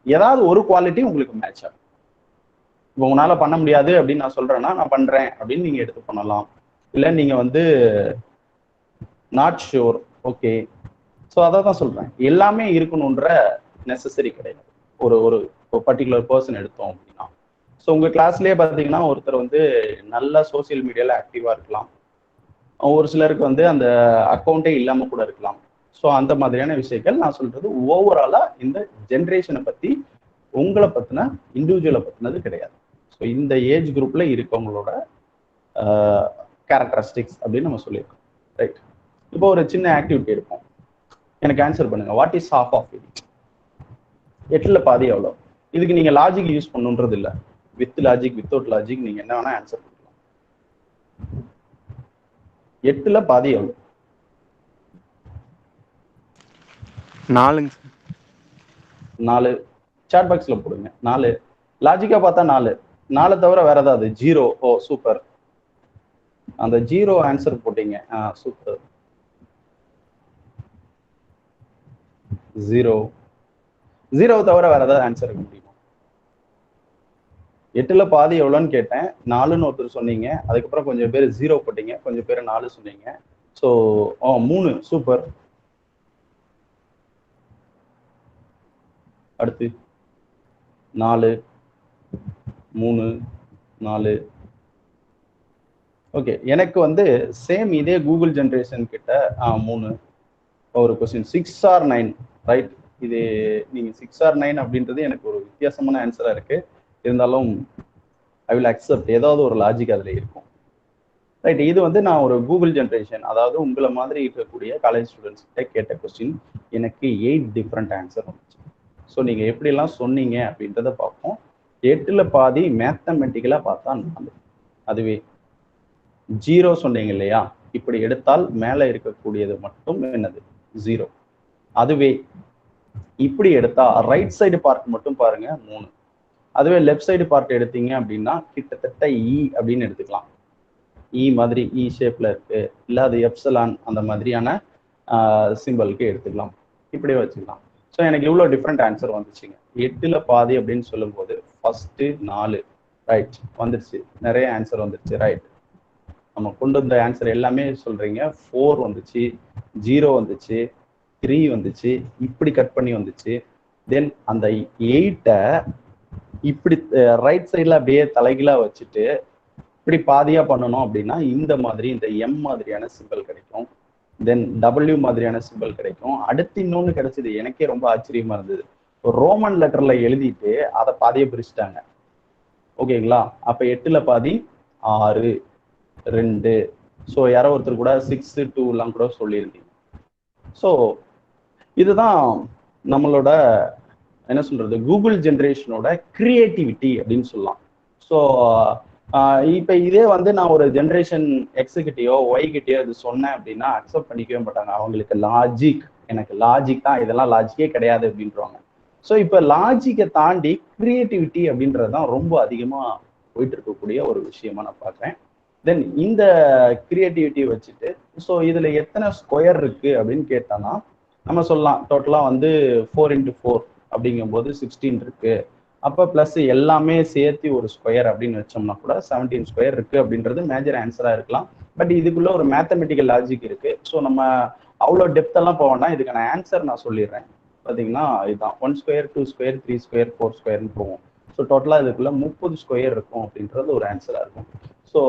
ஏதாவது ஒரு குவாலிட்டி உங்களுக்கு மேட்ச் ஆகும். இப்போ உங்களால பண்ண முடியாது அப்படின்னு நான் சொல்றேன்னா நான் பண்றேன் அப்படின்னு நீங்க எடுத்து பண்ணலாம். இல்லை நீங்க வந்து நாட் ஷூர், ஓகே. ஸோ அதை தான் சொல்றேன், எல்லாமே இருக்கணுன்ற நெசசரி கிடையாது. ஒரு ஒரு பர்டிகுலர் பர்சன் எடுத்தோம் அப்படின்னா, ஸோ உங்க கிளாஸ்லயே பார்த்தீங்கன்னா ஒருத்தர் வந்து நல்ல சோசியல் மீடியால ஆக்டிவா இருக்கலாம், ஒரு சிலருக்கு வந்து அந்த அக்கௌண்ட்டே இல்லாம கூட இருக்கலாம். ஸோ அந்த மாதிரியான விஷயங்கள் நான் சொல்றது ஓவராலா இந்த ஜென்ரேஷனை பத்தி, உங்களை பத்தின இண்டிவிஜுவலை பத்தினது கிடையாது. ஸோ இந்த ஏஜ் குரூப்ல இருக்கவங்களோட கேரக்டரிஸ்டிக்ஸ் அப்படின்னு நம்ம சொல்லியிருக்கோம். ரைட்? இப்போ ஒரு சின்ன ஆக்டிவிட்டி எடுப்போம், எனக்கு ஆன்சர் பண்ணுங்க. What is half of 8? 8ல் பாதி எவ்வளோ? இதுக்கு நீங்க லாஜிக் யூஸ் பண்ணுன்றது இல்லை, வித் லாஜிக் வித்தவுட் லாஜிக் நீங்க என்ன வேணா ஆன்சர் பண்ணலாம். 8ல் பாதி எவ்வளோ? 4. 4. சாட் பாக்ஸ்ல போடுங்க. 4. லாஜிக்கா பார்த்தா 4. 4 தவிர வேற ஏதாவது? 0. ஓ சூப்பர், அந்த 0 ஆன்சர் போட்டீங்க. சூப்பர். 0. 0 தவிர வேற ஏதாவது ஆன்சர் இருக்க முடியுமா? 8ல் பாதி எவ்வளோன்னு கேட்டேன், 4ன்னு ஒருத்தர் சொன்னீங்க, அதுக்கப்புறம் கொஞ்சம் பேர் 0 போட்டீங்க, கொஞ்சம் பேர் 4 சொன்னீங்க. ஸோ 3. சூப்பர். அடுத்து 4, 3, 4. ஓகே, எனக்கு வந்து சேம் இதே கூகுள் ஜென்ரேஷன் கிட்ட 3 ஒரு கொஸ்டின் 6 or 9, ரைட்? இது நீங்க 6 or 9 அப்படின்றது எனக்கு ஒரு வித்தியாசமான ஆன்சரா இருக்கு. இருந்தாலும் ஐ வில் அக்செப்ட், ஏதாவது ஒரு லாஜிக் அதுல இருக்கும். ரைட், இது வந்து நான் ஒரு கூகுள் ஜென்ரேஷன், அதாவது உங்களை மாதிரி இருக்கக்கூடிய காலேஜ் ஸ்டூடெண்ட்ஸ் கிட்ட கேட்ட கொஸ்டின். எனக்கு 8 டிஃப்ரெண்ட் ஆன்சர் வந்துச்சு. ஸோ நீங்க எப்படிலாம் சொன்னீங்க அப்படின்றத பார்ப்போம். 8ல் பாதி மேத்தமெட்டிக்கலா பார்த்தா 4. அதுவே 0 சொன்னீங்க இல்லையா, இப்படி எடுத்தால் மேல இருக்கக்கூடியது மட்டும் என்னது 0. அதுவே இப்படி எடுத்தா ரைட் சைடு பார்ட் மட்டும் பாருங்க 3. அதுவே லெஃப்ட் சைடு பார்ட் எடுத்தீங்க அப்படின்னா கிட்டத்தட்ட இ அப்படின்னு எடுத்துக்கலாம். இ மாதிரி இ ஷேப்ல இருக்கு, இல்ல அது எப்சலான் அந்த மாதிரியான சிம்பிளுக்கு எடுத்துக்கலாம், இப்படியே வச்சுக்கலாம். ஸோ எனக்கு இவ்வளோ டிஃப்ரெண்ட் ஆன்சர் வந்துச்சுங்க. 8ல் பாதி அப்படின்னு சொல்லும்போது ஃபர்ஸ்ட் 4 ரைட் வந்துருச்சு, நிறைய ஆன்சர் வந்துருச்சு. ரைட், நம்ம கொண்டு வந்த ஆன்சர் எல்லாமே சொல்றீங்க. 4 வந்துச்சு, 0 வந்துச்சு, 3 வந்துச்சு, இப்படி கட் பண்ணி வந்துச்சு. தென் அந்த 8-ஐ இப்படி ரைட் சைட்ல அப்படியே தலைகீழா வச்சுட்டு இப்படி பாதியா பண்ணணும் அப்படின்னா இந்த மாதிரி இந்த எம் மாதிரியான சிம்பிள் கிடைக்கும். தென் டபிள்யூ மாதிரியான சிம்பிள் கிடைக்கும். அடுத்து இன்னொன்னு கிடைச்சது, எனக்கே ரொம்ப ஆச்சரியமா இருந்தது. ரோமன் லெட்டர்ல எழுதிட்டு அதை பாதியை பிரிச்சுட்டாங்க. ஓகேங்களா, அப்ப 8ல் பாதி 6, 2. ஸோ யாரோ ஒருத்தர் கூட 6, 2 எல்லாம் கூட சொல்லியிருந்தீங்க. ஸோ இதுதான் நம்மளோட என்ன சொல்றது, கூகுள் ஜென்ரேஷனோட கிரியேட்டிவிட்டி அப்படின்னு சொல்லலாம். ஸோ இப்போ இதே வந்து நான் ஒரு ஜென்ரேஷன் எக்ஸுக்கிட்டயோ ஒய்கிட்டயோ இது சொன்னேன் அப்படின்னா அக்செப்ட் பண்ணிக்கவே மாட்டாங்க. அவங்களுக்கு லாஜிக், எனக்கு லாஜிக் தான், இதெல்லாம் லாஜிக்கே கிடையாது அப்படின்றவாங்க. ஸோ இப்போ லாஜிக்கை தாண்டி கிரியேட்டிவிட்டி அப்படின்றது தான் ரொம்ப அதிகமாக போயிட்டு இருக்கக்கூடிய ஒரு விஷயமா நான் பார்க்குறேன். தென் இந்த கிரியேட்டிவிட்டியை வச்சுட்டு ஸோ இதில் எத்தனை ஸ்கொயர் இருக்கு அப்படின்னு கேட்டானா நம்ம சொல்லலாம் டோட்டலாக வந்து 4 × 4 அப்படிங்கும்போது 16 இருக்கு. அப்போ ப்ளஸ் எல்லாமே சேர்த்து ஒரு ஸ்கொயர் அப்படின்னு வச்சோம்னா கூட 17 ஸ்கொயர் இருக்கு அப்படின்றது மேஜர் ஆன்சராக இருக்கலாம். பட் இதுக்குள்ள ஒரு மேத்தமெட்டிக்கல் லாஜிக் இருக்கு. ஸோ நம்ம அவ்வளோ டெப்த்தெல்லாம் போவோம்னா இதுக்கான ஆன்சர் நான் சொல்லிடுறேன். பார்த்தீங்கன்னா இதுதான் 1 ஸ்கொயர், 2 ஸ்கொயர், 3 ஸ்கொயர், 4 ஸ்கொயர்னு போவோம். ஸோ டோட்டலாக இதுக்குள்ள 30 ஸ்கொயர் இருக்கும் அப்படின்றது ஒரு ஆன்சராக இருக்கும். ஸோ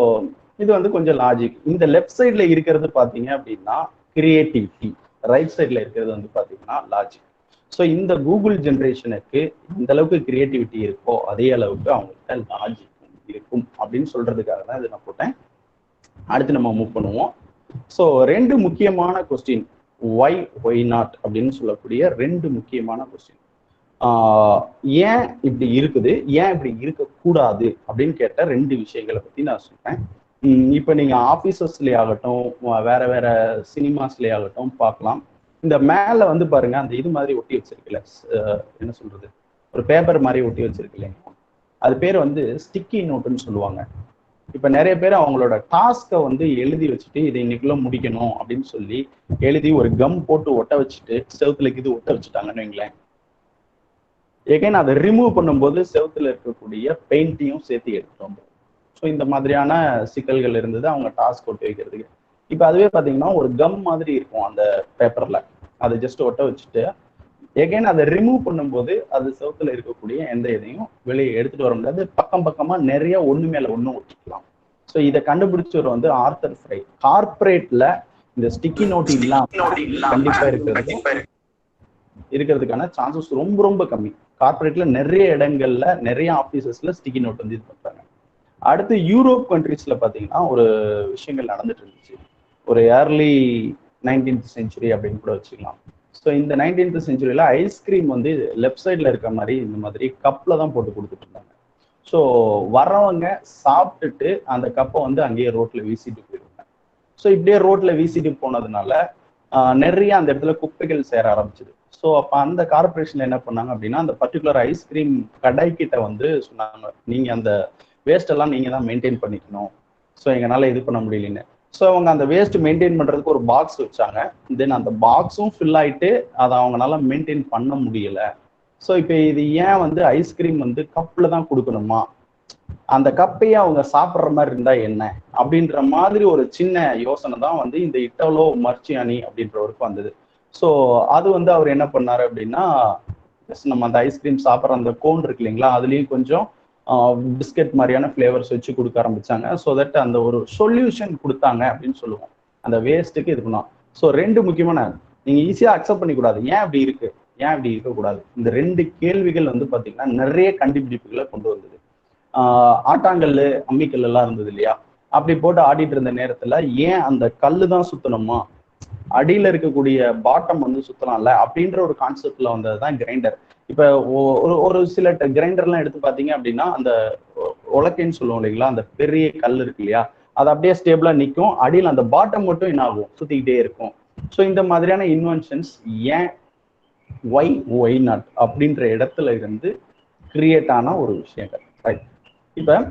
இது வந்து கொஞ்சம் லாஜிக். இந்த லெஃப்ட் சைட்ல இருக்கிறது பார்த்தீங்க அப்படின்னா கிரியேட்டிவிட்டி, ரைட் சைட்ல இருக்கிறது வந்து பார்த்தீங்கன்னா லாஜிக். ஸோ இந்த கூகுள் ஜென்ரேஷனுக்கு இந்த அளவுக்கு கிரியேட்டிவிட்டி இருக்கோ அதே அளவுக்கு அவங்கள்ட்ட லாஜிக் இருக்கும் அப்படின்னு சொல்றதுக்காக தான் இதை நான் போட்டேன். அடுத்து நம்ம மூவ் பண்ணுவோம். ஸோ 2 முக்கியமான கொஸ்டின், ஒய் நாட் அப்படின்னு சொல்லக்கூடிய 2 முக்கியமான கொஸ்டின். ஏன் இப்படி இருக்குது, ஏன் இப்படி இருக்கக்கூடாது அப்படின்னு கேட்ட 2 விஷயங்களை பத்தி நான் சொல்றேன். இப்போ நீங்க ஆபீசஸ்லயே ஆகட்டும், வேற வேற சினிமாஸ்லயே ஆகட்டும் பார்க்கலாம். இந்த மேல வந்து பாருங்க அந்த இது மாதிரி ஒட்டி வச்சிருக்குல்ல, என்ன சொல்றது, ஒரு பேப்பர் மாதிரி ஒட்டி வச்சிருக்குல்ல, அது பேர் வந்து ஸ்டிக்கி நோட்டுன்னு சொல்லுவாங்க. இப்ப நிறைய பேர் அவங்களோட டாஸ்கை வந்து எழுதி வச்சுட்டு இதை இன்னைக்குள்ள முடிக்கணும் அப்படின்னு சொல்லி எழுதி ஒரு கம் போட்டு ஒட்ட வச்சுட்டு செவுத்துல இது ஒட்ட வச்சுட்டாங்கன்னு வைங்களேன். எகைன் அதை ரிமூவ் பண்ணும்போது செவுத்துல இருக்கக்கூடிய பெயிண்டையும் சேர்த்து எடுத்துட்டோம். ஸோ இந்த மாதிரியான சிக்கல்கள் இருந்தது அவங்க டாஸ்க் ஒட்டி வைக்கிறதுக்கு. இப்போ அதுவே பார்த்தீங்கன்னா ஒரு கம் மாதிரி இருக்கும் அந்த பேப்பர்ல, அதை ஜஸ்ட் ஒட்ட வச்சுட்டு எகைன் அதை ரிமூவ் பண்ணும்போது அது செவுத்துல இருக்கக்கூடிய எந்த இதையும் வெளியே எடுத்துட்டு வர முடியாது. பக்கம் பக்கமா நிறைய ஒண்ணு மேல ஒண்ணு ஒட்டிக்கலாம். ஸோ இதை கண்டுபிடிச்சவர் வந்து ஆர்தர் ஃப்ரை. கார்பரேட்ல இந்த ஸ்டிக்கி நோட் கண்டிப்பா இருக்கிறதுக்கான சான்சஸ் ரொம்ப ரொம்ப கம்மி. கார்பரேட்ல நிறைய இடங்கள்ல நிறைய ஆபீசஸ்ல ஸ்டிக்கி நோட் வந்து இது பண்றாங்க. அடுத்து யூரோப் கண்ட்ரீஸ்ல பாத்தீங்கன்னா ஒரு விஷயங்கள் நடந்துட்டு இருந்துச்சு, ஒரு ஏர்லி 19th செஞ்சுரி அப்படின்னு கூட வச்சுக்கலாம். ஸோ இந்த 19th செஞ்சுரியில ஐஸ்கிரீம் வந்து லெஃப்ட் சைட்ல இருக்க மாதிரி இந்த மாதிரி கப்ல தான் போட்டு கொடுத்துட்டு இருந்தாங்க. ஸோ வர்றவங்க சாப்பிட்டுட்டு அந்த கப்பை வந்து அங்கேயே ரோட்ல வீசிட்டு போயிருவாங்க. ஸோ இப்படியே ரோட்ல வீசிட்டு போனதுனால நிறைய அந்த இடத்துல குப்பைகள் சேர ஆரம்பிச்சுது. ஸோ அப்போ அந்த கார்பரேஷன்ல என்ன பண்ணாங்க அப்படின்னா அந்த பர்டிகுலர் ஐஸ்கிரீம் கடைக்கிட்ட வந்து சொன்னாங்க, நீங்க அந்த வேஸ்ட் எல்லாம் நீங்க தான் மெயின்டைன் பண்ணிக்கணும், ஸோ எங்களால இது பண்ண முடியலன்னு. ஸோ அவங்க அந்த வேஸ்ட் மெயின்டைன் பண்றதுக்கு ஒரு பாக்ஸ் வச்சாங்க. தென் அந்த பாக்ஸும் ஃபில் ஆயிட்டு அதை அவங்களால மெயின்டைன் பண்ண முடியல. ஸோ இப்போ இது ஏன் வந்து ஐஸ்கிரீம் வந்து கப்ல தான் கொடுக்கணுமா, அந்த கப்பையே அவங்க சாப்பிட்ற மாதிரி இருந்தா என்ன அப்படின்ற மாதிரி ஒரு சின்ன யோசனை தான் வந்து இந்த இட்டாலோ மர்ச்சியானி அப்படின்றவருக்கு வந்தது. ஸோ அது வந்து அவர் என்ன பண்ணாரு அப்படின்னா நம்ம அந்த ஐஸ்கிரீம் சாப்பிட்ற அந்த கோன் இருக்கு இல்லைங்களா, அதுலேயும் கொஞ்சம் பிஸ்கெட் மாதிரியான ஃப்ளேவர்ஸ் வச்சு கொடுக்க ஆரம்பிச்சாங்க. ஸோ தட் அந்த ஒரு சொல்யூஷன் கொடுத்தாங்க அப்படின்னு சொல்லுவோம் அந்த வேஸ்ட்டுக்கு இது பண்ணோம். ஸோ 2 முக்கியமான, நீங்க ஈஸியா அக்செப்ட் பண்ணிக்கூடாது ஏன் அப்படி இருக்கு, ஏன் அப்படி இருக்கக்கூடாது? இந்த 2 கேள்விகள் வந்து பாத்தீங்கன்னா நிறைய கண்டுபிடிப்புகளை கொண்டு வந்தது. ஆட்டாங்கல்லு, அம்மிக்கல் எல்லாம் இருந்தது இல்லையா? அப்படி போட்டு ஆடிட்டு இருந்த நேரத்துல ஏன் அந்த கல்லு தான் சுத்தணுமா, அடியில இருக்கக்கூடிய பாட்டம் வந்து சுத்தலாம்ல அப்படின்ற ஒரு கான்செப்ட்ல வந்ததுதான் கிரைண்டர். இப்ப ஒரு சில கிரைண்டர்லாம் எடுத்து பாத்தீங்க அப்படின்னா அந்த உலக்கைன்னு சொல்லுவோம் இல்லைங்களா, அந்த பெரிய கல் இருக்கு இல்லையா, அது அப்படியே ஸ்டேபிளா நிற்கும், அடியில் அந்த பாட்டம் மட்டும் என்ன ஆகும், சுத்திக்கிட்டே இருக்கும். ஸோ இந்த மாதிரியான இன்வென்ஷன்ஸ் ஏன், ஒய் நாட் அப்படின்ற இடத்துல இருந்து கிரியேட் ஆன ஒரு விஷயங்கள். ரைட். இப்ப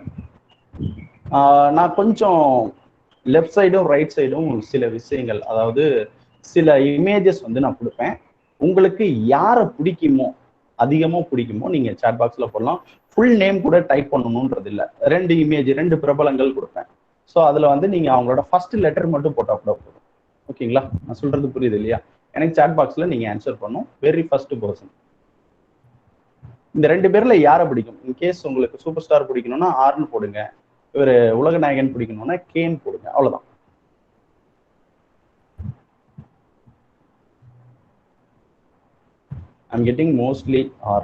நான் கொஞ்சம் லெஃப்ட் சைடும் ரைட் சைடும் சில விஷயங்கள், அதாவது சில இமேஜஸ் வந்து நான் கொடுப்பேன். உங்களுக்கு யாரை பிடிக்குமோ, அதிகமாக பிடிக்குமோ நீங்க சாட் பாக்ஸ்ல போடலாம். ஃபுல் நேம் கூட டைப் பண்ணணும்ன்றது இல்லை. 2 இமேஜ், 2 பிரபலங்கள் கொடுப்பேன். ஸோ அதுல வந்து நீங்க அவங்களோட ஃபர்ஸ்ட் லெட்டர் மட்டும் போட்டா கூட போதும். ஓகேங்களா? நான் சொல்றது புரியுது இல்லையா? எனக்கு சாட் பாக்ஸ்ல நீங்க ஆன்சர் பண்ணும். Very first person. இந்த 2 பேர்ல யாரை பிடிக்கும்? இன்கேஸ் உங்களுக்கு சூப்பர் ஸ்டார் பிடிக்கணும்னா ஆர்னு போடுங்க, இவர் உலக நாயகன் பிடிக்கணும்னா கேன்னு போடுங்க. அவ்வளவுதான். I'm getting mostly R.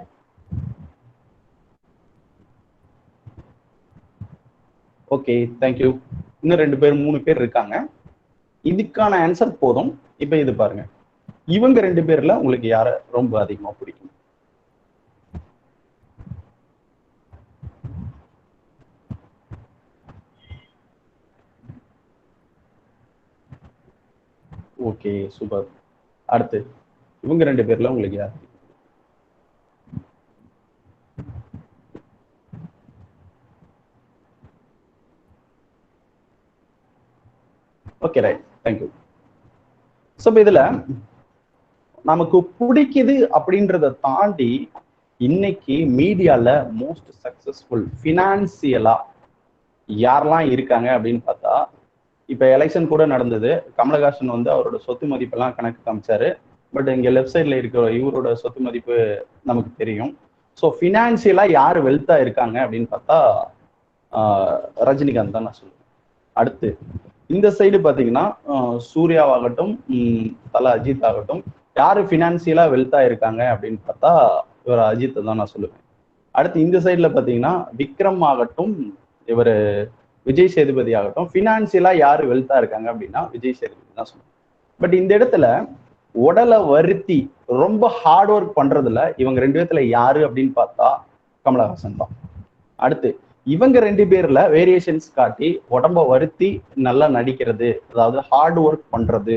Okay, thank you. இன்னும் 2 பேர் 3 பேர் இருக்காங்க. இதுக்கான ஆன்சர் போதும். இப்ப இது பாருங்க, இவங்க 2 பேர்ல உங்களுக்கு யார ரொம்ப அதிகமா பிடிக்கும்? Okay, super. அடுத்து இவங்க 2 பேர்ல உங்களுக்கு யார்? Okay, right, thank you. ஸோ இதுல நமக்கு பிடிக்குது அப்படின்றத தாண்டி இன்னைக்கு மீடியால மோஸ்ட் சக்சஸ்ஃபுல் ஃபினான்சியலா யாரெல்லாம் இருக்காங்க அப்படின்னு பார்த்தா, இப்ப எலெக்ஷன் கூட நடந்தது. கமலஹாசன் வந்து அவரோட சொத்து மதிப்பெல்லாம் கணக்கு காமிச்சாரு. பட் இங்க லெஃப்ட் சைட்ல இருக்கிற இவரோட சொத்து மதிப்பு நமக்கு தெரியும். ஸோ ஃபினான்சியலா யார் வெல்த்தா இருக்காங்க அப்படின்னு பார்த்தா ரஜினிகாந்த் தான் நான் சொல்லுவேன். அடுத்து இந்த சைடு பாத்தீங்கன்னா சூர்யாவாகட்டும், தல அஜித் ஆகட்டும், யாரு ஃபினான்சியலா வெல்த்தா இருக்காங்க அப்படின்னு பார்த்தா இவர் அஜித்தை தான் நான் சொல்லுவேன். அடுத்து இந்த சைட்ல பாத்தீங்கன்னா விக்ரம் ஆகட்டும், இவர் விஜய் சேதுபதி ஆகட்டும், ஃபினான்சியலா யாரு வெல்த்தா இருக்காங்க அப்படின்னா விஜய் சேதுபதி தான் சொல்லுவேன். பட் இந்த இடத்துல உடலை வருத்தி ரொம்ப ஹார்ட் ஒர்க் பண்றதுல இவங்க 2 பேர்த்துல யாரு அப்படின்னு பார்த்தா கமலஹாசன் தான். அடுத்து இவங்க 2 பேர்ல வேரியேஷன்ஸ் காட்டி உடம்ப வருத்தி நல்லா நடிக்கிறது, அதாவது ஹார்ட் ஒர்க் பண்றது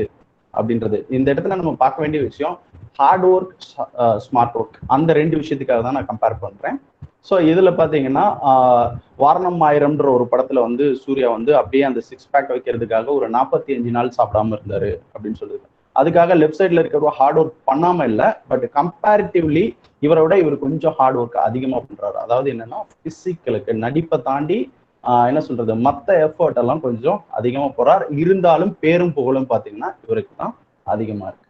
அப்படின்றது இந்த இடத்துல நம்ம பார்க்க வேண்டிய விஷயம். ஹார்ட் ஒர்க், ஸ்மார்ட் ஒர்க், அந்த 2 விஷயத்துக்காக தான் நான் கம்பேர் பண்றேன். ஸோ இதுல பாத்தீங்கன்னா வாரணம் ஆயிரம்ன்ற ஒரு படத்துல வந்து சூர்யா வந்து அப்படியே அந்த 6 பேக் வைக்கிறதுக்காக ஒரு 45 நாள் சாப்பிடாம இருந்தாரு அப்படின்னு சொல்லுது. அதுக்காக லெஃப்ட் சைட்ல இருக்கிற ஹார்ட் ஒர்க் பண்ணாம இல்லை, பட் கம்பேரிட்டிவ்லி இவரோட இவர் கொஞ்சம் ஹார்ட் ஒர்க் அதிகமா பண்றாரு. அதாவது என்னன்னா பிசிக்கலுக்கு நடிப்பை தாண்டி என்ன சொல்றது, மற்ற எஃபர்ட் எல்லாம் கொஞ்சம் அதிகமா போறார். இருந்தாலும் பேரும் புகழும் பாத்தீங்கன்னா இவருக்கு தான் அதிகமா இருக்கு.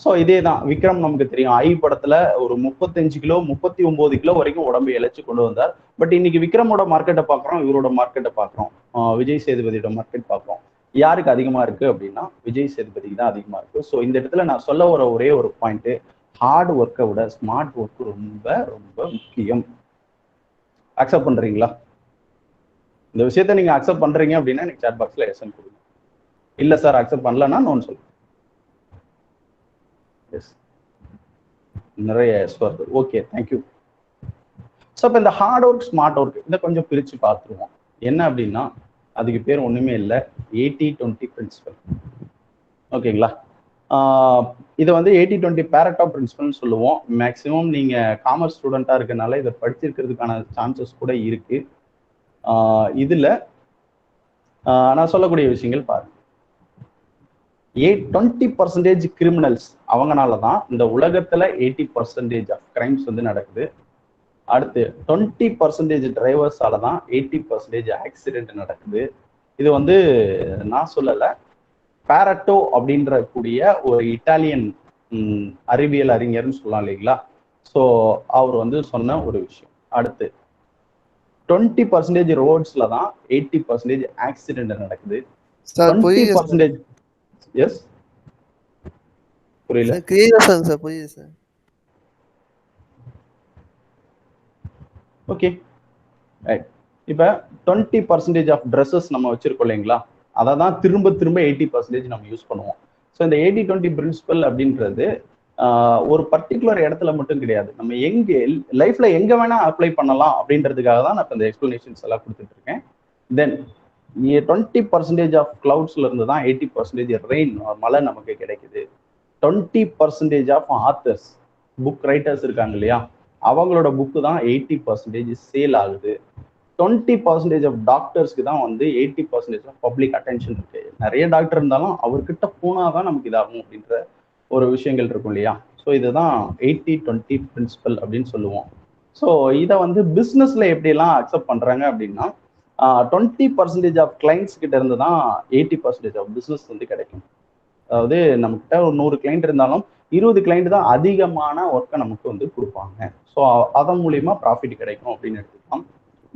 ஸோ இதே தான் விக்ரம் நமக்கு தெரியும். ஐ படத்துல ஒரு 35 கிலோ 39 கிலோ வரைக்கும் உடம்பு இழைச்சு கொண்டு வந்தார். பட் இன்னைக்கு விக்ரமோட மார்க்கெட்டை பார்க்குறோம், இவரோட மார்க்கெட்டை பார்க்குறோம், விஜய் சேதுபதியோட மார்க்கெட் பார்க்குறோம். யாருக்கு அதிகமா இருக்கு அப்படின்னா விஜய் சேதுபதிக்கு தான் அதிகமா இருக்கு. ஸோ இந்த இடத்துல நான் சொல்ல வர ஒரே ஒரு பாயிண்ட், ஹார்ட் ஒர்க்கை விட ஸ்மார்ட் ஒர்க் ரொம்ப ரொம்ப முக்கியம். அக்செப்ட் பண்றீங்களா? இந்த விஷயத்த நீங்க அக்செப்ட் பண்றீங்க அப்படின்னா எனக்கு சாட் பாக்ஸ்ல எஸ்என் கொடுங்க. இல்ல சார் அக்செப்ட் பண்ணலன்னா நோன்னு சொல்லுங்க. நிறைய எஸ் வருது. Okay, thank you. ஸோ இப்போ இந்த ஹார்ட் ஒர்க், ஸ்மார்ட் ஒர்க் இதை கொஞ்சம் பிரிச்சு பார்த்துருவோம். என்ன அப்படின்னா அதுக்கு பேர் ஒண்ணுமே இல்லை, 80-20 பிரின்சிபல். ஓகேங்களா? இதை வந்து 80-20 பேரட்டோ பிரின்சிபல்னு சொல்லுவோம். மேக்சிமம் நீங்க காமர்ஸ் ஸ்டூடெண்டா இருக்கனால இதை படிச்சிருக்கிறதுக்கான சான்சஸ் கூட இருக்கு. இதுல நான் சொல்லக்கூடிய விஷயங்கள் பாருங்க. 20% கிரிமினல்ஸ் அவங்கனால தான் இந்த உலகத்துல 80% ஆஃப் கிரைம்ஸ் வந்து நடக்குது. அடுத்து 20% டிரைவர்ஸால தான் 80% ஆக்சிடென்ட் நடக்குது. இது வந்து நான் சொல்லல, பாரட்டோ அப்படின்ற கூடிய ஒரு இட்டாலியன் அறிவியல் அறிஞர்னு சொல்லலாம் இல்லைங்களா? ஸோ அவர் வந்து சொன்ன ஒரு விஷயம். அடுத்து 20% ரோட்ஸ்ல தான் 80% ஆக்சிடென்ட் நடக்குது. 20% எஸ் புரியல. கிளியரா சொல்லுங்க சார். புரியுது சார். Okay right. இப்போ 20% ஆஃப் ட்ரெஸ்ஸஸ் நம்ம வச்சிருக்கோம் இல்லைங்களா, அதை தான் திரும்ப திரும்ப 80% நம்ம யூஸ் பண்ணுவோம். ஸோ இந்த 80-20 பிரின்சிபல் அப்படின்றது ஒரு பர்டிகுலர் இடத்துல மட்டும் கிடையாது, நம்ம எங்கே லைஃப்ல எங்க வேணா அப்ளை பண்ணலாம் அப்படின்றதுக்காக தான் நான் இப்போ இந்த எக்ஸ்பிளனேஷன்ஸ் எல்லாம் கொடுத்துட்டு இருக்கேன். தென் 20% ஆஃப் கிளவுட்ஸ்ல இருந்து தான் 80% ரெயின் மழை நமக்கு கிடைக்குது. 20% ஆஃப் ஆத்தர்ஸ் புக் ரைட்டர்ஸ் இருக்காங்க இல்லையா, அவங்களோட புக்கு தான் 80% சேல் ஆகுது. 20% ஆஃப் டாக்டர்ஸ்க்கு தான் வந்து 80% ஆஃப் பப்ளிக் அட்டென்ஷன் இருக்கு. நிறைய டாக்டர் இருந்தாலும் அவர்கிட்ட போனாதான் நமக்கு இதாகும் அப்படின்ற ஒரு விஷயங்கள் இருக்கும் இல்லையா. ஸோ இதுதான் 80-20 பிரின்சிபல் அப்படின்னு சொல்லுவோம். ஸோ இதை வந்து பிஸ்னஸ்ல எப்படிலாம் அக்செப்ட் பண்றாங்க அப்படின்னா 20% ஆஃப் கிளைண்ட்ஸ் கிட்ட இருந்து தான் 80% ஆஃப் பிஸ்னஸ் வந்து கிடைக்கும். அதாவது நம்மகிட்ட ஒரு 100 கிளைண்ட் இருந்தாலும் 20 கிளைண்ட் தான் அதிகமான ஒர்க்கை நமக்கு வந்து கொடுப்பாங்க. ஸோ அதன் மூலியமா ப்ராஃபிட் கிடைக்கும் அப்படின்னு எடுத்துக்கலாம்.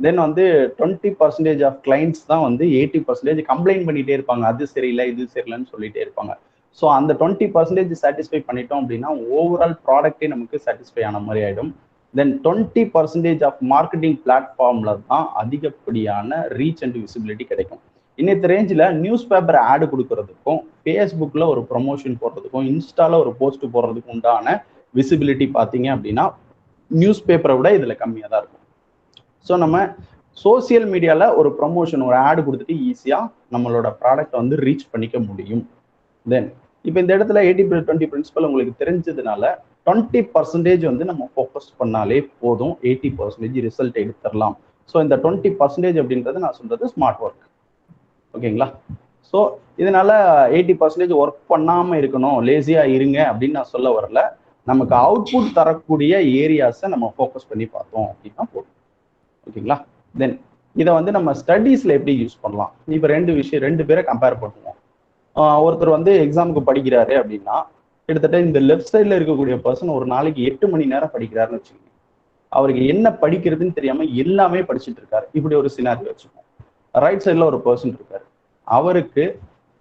தென் வந்து 20% ஆஃப் கிளைண்ட்ஸ் தான் வந்து 80% கம்ப்ளைண்ட் பண்ணிட்டே இருப்பாங்க, அது சரியில்லை இது சரியில்லைன்னு சொல்லிட்டே இருப்பாங்க. ஸோ அந்த 20% சாட்டிஸ்ஃபை பண்ணிட்டோம் அப்படின்னா ஓவரால் ப்ராடக்டே நமக்கு சாட்டிஸ்ஃபை ஆன மாதிரி ஆயிடும். தென் 20% ஆஃப் மார்க்கெட்டிங் பிளாட்ஃபார்ம்ல தான் அதிகப்படியான ரீச் அண்ட் விசிபிலிட்டி கிடைக்கும். இன்னைக்கு ரேஞ்சில் நியூஸ் பேப்பர் ஆடு கொடுக்கறதுக்கும், ஃபேஸ்புக்கில் ஒரு ப்ரொமோஷன் போடுறதுக்கும், இன்ஸ்டால ஒரு போஸ்ட் போடுறதுக்கும் உண்டான விசிபிலிட்டி பார்த்தீங்க அப்படின்னா நியூஸ் பேப்பரை விட இதில் கம்மியாக தான் இருக்கும். ஸோ நம்ம சோசியல் மீடியாவில் ஒரு ப்ரொமோஷன் ஒரு ஆடு கொடுத்துட்டு ஈஸியாக நம்மளோட ப்ராடக்டை வந்து ரீச் பண்ணிக்க முடியும். தென் இப்போ இந்த இடத்துல 80-20 பிரின்சிபல் உங்களுக்கு தெரிஞ்சதுனால 20% வந்து நம்ம ஃபோக்கஸ் பண்ணாலே போதும், 80% ரிசல்ட் எடுத்துடலாம். ஸோ இந்த 20% அப்படின்றது நான் சொல்றது ஸ்மார்ட் ஒர்க். ஓகேங்களா. ஸோ இதனால 80% ஒர்க் பண்ணாமல் இருக்கணும், லேசியா இருங்க அப்படின்னு நான் சொல்ல வரல. நமக்கு அவுட்புட் தரக்கூடிய ஏரியாஸை நம்ம ஃபோக்கஸ் பண்ணி பார்த்தோம் அப்படின்னா போதும். ஓகேங்களா. தென் இதை வந்து நம்ம ஸ்டடீஸ்ல எப்படி யூஸ் பண்ணலாம். இப்போ ரெண்டு பேரை கம்பேர் பண்ணுவோம். ஒருத்தர் வந்து எக்ஸாமுக்கு படிக்கிறாரு அப்படின்னா கிட்டத்தட்ட இந்த லெஃப்ட் சைட்ல இருக்கக்கூடிய பர்சன் ஒரு நாளைக்கு 8 மணி நேரம் படிக்கிறாருன்னு வச்சுக்கோங்க. அவருக்கு என்ன படிக்கிறதுன்னு தெரியாம எல்லாமே படிச்சுட்டு இருக்காரு. இப்படி ஒரு சினாரியோ வச்சுக்கோம். ரைட் சைட்ல ஒரு பர்சன் இருக்காரு, அவருக்கு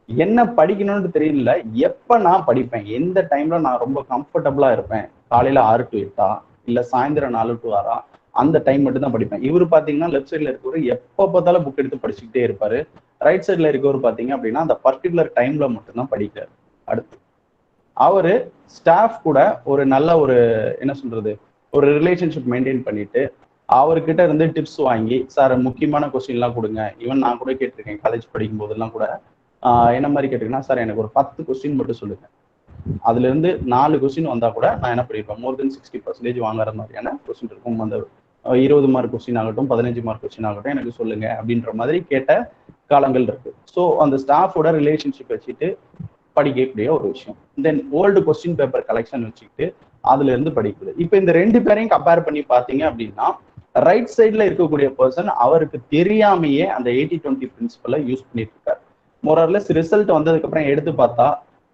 என்ன படிக்கணும்னு தெரியல, எப்ப நான் படிப்பேன், எந்த டைம்ல நான் ரொம்ப கம்ஃபர்டபுளா இருப்பேன், காலையில 6 to 8 இல்ல சாயந்தரம் 4 to 6 அந்த டைம் மட்டும் தான் படிப்பேன். இவர் பாத்தீங்கன்னா லெஃப்ட் சைட்ல இருக்கவர் எப்ப பார்த்தாலும் புக் எடுத்து படிச்சுக்கிட்டே இருப்பாரு. ரைட் சைட்ல இருக்கவர் பாத்தீங்க அப்படின்னா அந்த பர்டிகுலர் டைம்ல மட்டும்தான் படிக்கிறாரு. அடுத்து அவரு ஸ்டாஃப் கூட ஒரு நல்ல ஒரு என்ன சொல்றது ஒரு ரிலேஷன்ஷிப் மெயின்டைன் பண்ணிட்டு அவர்கிட்ட இருந்து டிப்ஸ் வாங்கி, சார் முக்கியமான கொஸ்டின்லாம் கொடுங்க. ஈவன் நான் கூட கேட்டிருக்கேன் காலேஜ் படிக்கும் போதெல்லாம் கூட என்ன மாதிரி கேட்டிருக்கேன்னா, சார் எனக்கு ஒரு 10 கொஸ்டின் மட்டும் சொல்லுங்க, அதுல இருந்து 4 கொஸ்டின் வந்தா கூட நான் என்ன பண்ணிருப்பேன், மோர் தென் 60% வாங்குற மாதிரியான கொஸ்டின் இருக்கும். அந்த 20 மார்க் கொஸ்டின் ஆகட்டும் 15 மார்க் கொஸ்டின் ஆகட்டும் எனக்கு சொல்லுங்க அப்படின்ற மாதிரி கேட்ட காலங்கள் இருக்கு. ஸோ அந்த ஸ்டாஃபோட ரிலேஷன்ஷிப் வச்சுட்டு படிக்கக்கூடிய ஒரு விஷயம். தென் ஓல்டு கொஸ்டின் பேப்பர் கலெக்ஷன் வச்சுக்கிட்டு அதுல இருந்து படிக்கிறது. இப்போ இந்த ரெண்டு பேரையும் கம்பேர் பண்ணி பார்த்தீங்க அப்படின்னா ரைட் சைட்ல இருக்கக்கூடிய பர்சன் அவருக்கு தெரியாமையே அந்த 80-20 பிரின்சிபலை யூஸ் பண்ணிட்டு இருக்காரு. மோரர்லெஸ் ரிசல்ட் வந்ததுக்கு அப்புறம் எடுத்து பார்த்தா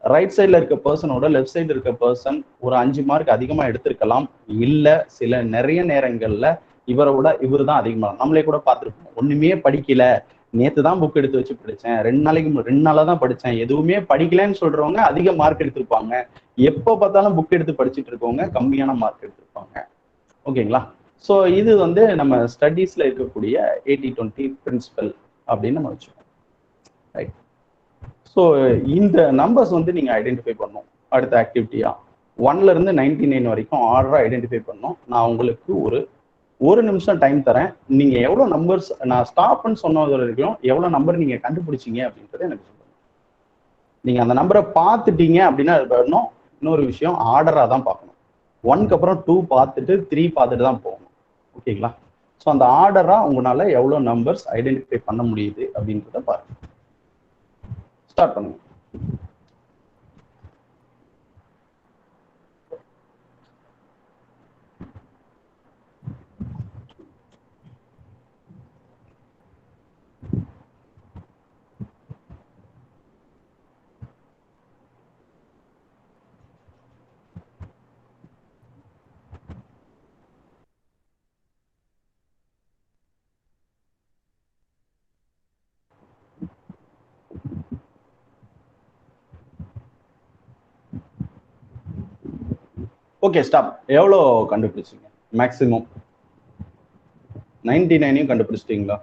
ரைட் சைட்ல இருக்க பர்சனோட லெஃப்ட் சைடு இருக்க பர்சன் ஒரு 5 மார்க் அதிகமா எடுத்திருக்கலாம். இல்ல சில நிறைய நேரங்கள்ல இவரை விட இவர் தான் அதிகமா. நம்மளே கூட பார்த்துருப்போம், ஒண்ணுமே படிக்கல, நேத்து தான் புக் எடுத்து வச்சு படிச்சேன், 2 நாளா தான் படிச்சேன், எதுவுமே படிக்கலன்னு சொல்றவங்க அதிக மார்க் எடுத்திருப்பாங்க. எப்போ பார்த்தாலும் புக் எடுத்து படிச்சுட்டு இருக்கவங்க கம்மியான மார்க் எடுத்திருப்பாங்க. ஓகேங்களா. ஸோ இது வந்து நம்ம ஸ்டடீஸ்ல இருக்கக்கூடிய 80-20 பிரின்சிபல் அப்படின்னு நம்ம வச்சுக்கோம். ரைட். ஸோ இந்த நம்பர்ஸ் வந்து நீங்க ஐடென்டிஃபை பண்ணணும். அடுத்த ஆக்டிவிட்டியா 1ல இருந்து 99 வரைக்கும் ஆர்டரா ஐடென்டிஃபை பண்ணணும். நான் உங்களுக்கு ஒரு நிமிஷம் டைம் தரேன். நீங்க எவ்வளவு நம்பர்ஸ் நான் ஸ்டாப்னு சொன்னது வரைக்கும் எவ்வளவு நம்பர் நீங்க கண்டுபிடிச்சீங்க அப்படின்றத எனக்கு சொல்லுங்க. நீங்க அந்த நம்பரை பார்த்துட்டீங்க அப்படின்னா இன்னொரு விஷயம் ஆர்டரா தான் பார்க்கணும். 1க்கு அப்புறம் 2 பார்த்துட்டு 3 பார்த்துட்டு தான் போகணும். ஓகேங்களா. ஸோ அந்த ஆர்டரா உங்களால எவ்வளவு நம்பர்ஸ் ஐடென்டிஃபை பண்ண முடியுது அப்படின்றத பாருங்க. ஸ்டார்ட் பண்ணுங்க. Okay stop. எவ்வளோ கண்டுபிடிச்சிங்க மேக்ஸிமம்? 99 கண்டுபிடிச்சிட்டீங்களா?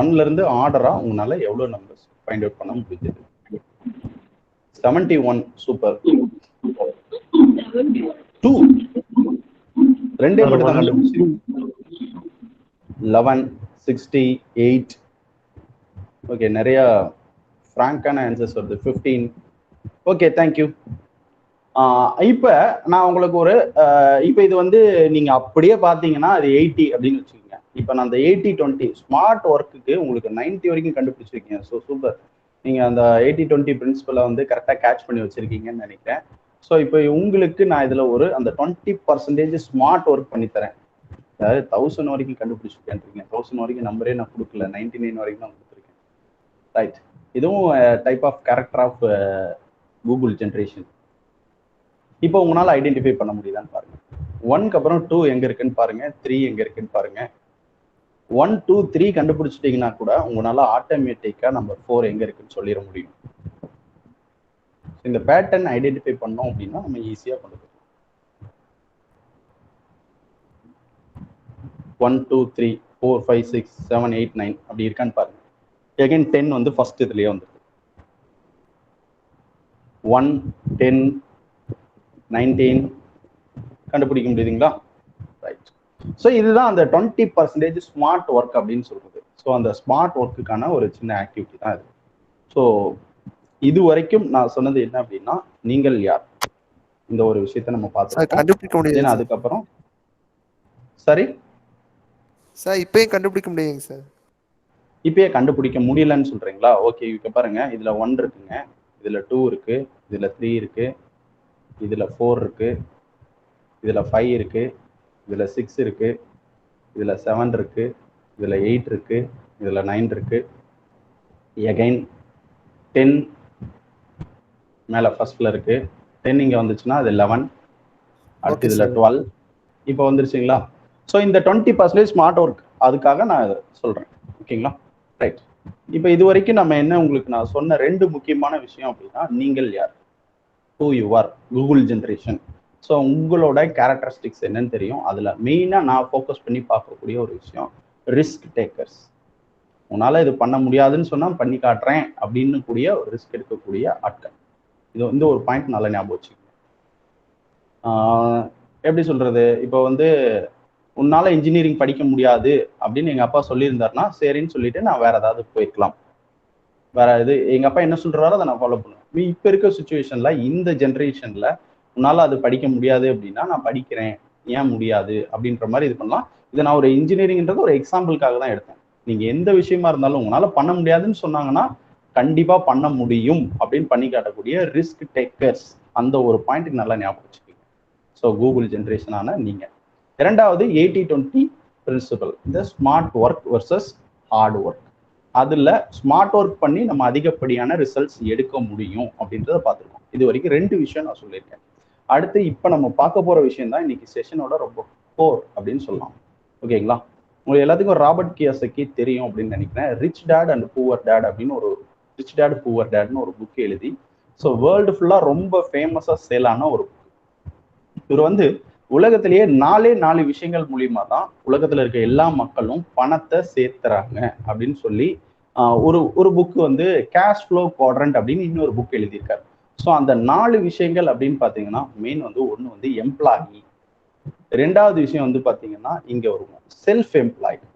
ஒன்ல இருந்து ஆர்டரா உங்களால எவ்வளவு நம்பர்ஸ் ஃபைண்ட் அவுட் பண்ண முடிஞ்சது? 71. சூப்பர். 2 ரெண்டே மட்டும் தான் கண்டுபிடிச்சிருக்கீங்க. 11, 68. ஓகே, நிறைய ஃப்ராங்கான ஆன்சர்ஸ் வருது. 15. Okay, thank you. இப்ப நான் உங்களுக்கு ஒரு இப்ப இது வந்து நீங்க அப்படியே பாத்தீங்கன்னா அது 80 அப்படின்னு வச்சுக்கோங்க. இப்ப நான் அந்த 80-20 ஸ்மார்ட் ஒர்க்குக்கு உங்களுக்கு 90 வரைக்கும் கண்டுபிடிச்சிருக்கீங்க. So super. நீங்க அந்த 80-20 பிரின்சிபலை வந்து கரெக்டா கேட்ச் பண்ணி வச்சிருக்கீங்கன்னு நினைக்கிறேன். ஸோ இப்போ உங்களுக்கு நான் இதுல ஒரு அந்த 20% ஸ்மார்ட் ஒர்க் பண்ணி தரேன். அதாவது 1000 வரைக்கும் கண்டுபிடிச்சிருக்கேன். 1000 வரைக்கும் நம்பரே நான் கொடுக்கல, 99 வரைக்கும் நான் கொடுத்துருக்கேன். ரைட், இதுவும் type of character of Google generation. இப்போ உங்களால ஐடென்டிஃபை பண்ண முடியுதான்னு பாருங்க. 1க்கு அப்புறம் 2 எங்க இருக்குன்னு பாருங்க, 3 எங்க இருக்குன்னு பாருங்க. 1, 2, 3 கண்டுபிடிச்சிட்டீங்கன்னா கூட உங்களால ஆட்டோமேட்டிக்கா நம்பர் 4 எங்க இருக்குன்னு சொல்லிட முடியும். இந்த பேட்டர்ன் ஐடென்டிஃபை பண்ணோம் அப்படின்னா நம்ம ஈஸியா கொண்டு போகலாம். 1, 2, 3, 4, 5, 6, 7, 8, 9 அப்படி இருக்கான்னு பாருங்க. அகைன் 10 வந்து ஃபர்ஸ்ட் இதுலயே வந்துருக்கு. 1, 10, 19 கண்டுபிடிக்க முடியுதுங்களா? ரைட். ஸோ இதுதான் அந்த 20% ஸ்மார்ட் ஒர்க் அப்படின்னு சொல்றது. ஸோ அந்த ஸ்மார்ட் ஒர்க்குக்கான ஒரு சின்ன ஆக்டிவிட்டி தான் இது. ஸோ இது வரைக்கும் நான் சொன்னது என்ன அப்படின்னா, நீங்கள் யார் இந்த ஒரு விஷயத்த நம்ம பார்த்துருக்கோம். அதுக்கப்புறம் சரி சார் இப்பயே கண்டுபிடிக்க முடியுங்க சார். இப்பயே கண்டுபிடிக்க முடியலன்னு சொல்றீங்களா? ஓகே, இங்க பாருங்க, இதுல 1 இருக்குங்க, இதுல 2 இருக்கு, இதுல 3 இருக்கு, இதுல 4 இருக்கு, இதுல 5 இருக்கு, இதுல 6 இருக்கு, இதுல 7 இருக்கு, இதுல 8 இருக்கு, இதுல 9 இருக்கு. அகைன் 10 மேல ஃபர்ஸ்ட்ல இருக்கு. 10 இங்க வந்துச்சுன்னா அது 11. அடுத்து இதுல 12. இப்போ வந்துருச்சுங்களா? ஸோ இந்த 20% ஸ்மார்ட் ஒர்க் அதுக்காக நான் சொல்றேன். ஓகேங்களா? ரைட். இப்போ இது வரைக்கும் நம்ம என்ன உங்களுக்கு நான் சொன்ன 2 முக்கியமான விஷயம் அப்படின்னா, நீங்கள் யார், who you are, Google generation. So உங்களோட கேரக்டரிஸ்டிக்ஸ் என்னன்னு தெரியும். அதில் மெயினாக நான் ஃபோக்கஸ் பண்ணி பார்க்கக்கூடிய ஒரு விஷயம் ரிஸ்க் டேக்கர்ஸ். உன்னால் இது பண்ண முடியாதுன்னு சொன்னால் பண்ணி காட்டுறேன் அப்படின்னு கூடிய ஒரு ரிஸ்க் எடுக்கக்கூடிய ஆட்கள். இது வந்து ஒரு பாயிண்ட் நல்லா ஞாபகம் வச்சுக்கோங்க. எப்படி சொல்றது, இப்போ வந்து உன்னால இன்ஜினியரிங் படிக்க முடியாது அப்படின்னு எங்கள் அப்பா சொல்லியிருந்தாருன்னா சரின்னு சொல்லிட்டு நான் வேற ஏதாவது போயிருக்கலாம். வேற இது எங்கள் அப்பா என்ன சொல்றாரோ அதை நான் ஃபாலோ பண்ணுவேன். இப்போ இருக்க சுச்சுவேஷன்ல இந்த ஜென்ரேஷன்ல உன்னால அது படிக்க முடியாது அப்படின்னா நான் படிக்கிறேன், ஏன் முடியாது அப்படின்ற மாதிரி இது பண்ணலாம். இதை நான் ஒரு இன்ஜினியரிங்ன்றது ஒரு எக்ஸாம்பிளுக்காக தான் எடுத்தேன். நீங்க எந்த விஷயமா இருந்தாலும் உங்களால பண்ண முடியாதுன்னு சொன்னாங்கன்னா கண்டிப்பா பண்ண முடியும் அப்படின்னு பண்ணி காட்டக்கூடிய ரிஸ்க் டேக்கர்ஸ். அந்த ஒரு பாயிண்ட்டுக்கு நல்லா ஞாபகம் வச்சுக்கோங்க. ஸோ கூகுள் ஜென்ரேஷனான நீங்க. இரண்டாவது 80-20 பிரின்சிபல், இந்த smart work versus hard work. அதுல ஸ்மார்ட் ஒர்க் பண்ணி நம்ம அதிகப்படியான ரிசல்ட்ஸ் எடுக்க முடியும் அப்படின்றத பார்த்துருக்கோம். இது வரைக்கும் 2 விஷயம் நான் சொல்லியிருக்கேன். அடுத்து இப்போ நம்ம பார்க்க போற விஷயம் தான் இன்னைக்கு செஷனோட ரொம்ப கோர் அப்படின்னு சொல்லலாம். ஓகேங்களா? உங்களுக்கு எல்லாத்துக்கும் ராபர்ட் கியோசாகி தெரியும் அப்படின்னு நினைக்கிறேன். Rich dad and poor dad அப்படின்னு ஒரு ரிச் டேட் புவர் டேட்னு ஒரு புக் எழுதி ஸோ வேர்ல்டு ஃபுல்லா ரொம்ப ஃபேமஸா சேலான ஒரு புக். இவர் வந்து உலகத்திலேயே 4 விஷயங்கள் மூலியமா தான் உலகத்துல இருக்க எல்லா மக்களும் பணத்தை சேர்த்துறாங்க அப்படின்னு சொல்லி ஒரு புக் வந்து கேஷ் ஃப்ளோ குவாட்ரண்ட் அப்படின்னு இன்னொரு புக் எழுதியிருக்காரு. ஸோ அந்த 4 விஷயங்கள் அப்படின்னு பாத்தீங்கன்னா மெயின் வந்து ஒன்று வந்து எம்ப்ளாயி, ரெண்டாவது விஷயம் வந்து பாத்தீங்கன்னா இங்க வருவோம் செல்ஃப் எம்ப்ளாய்டு.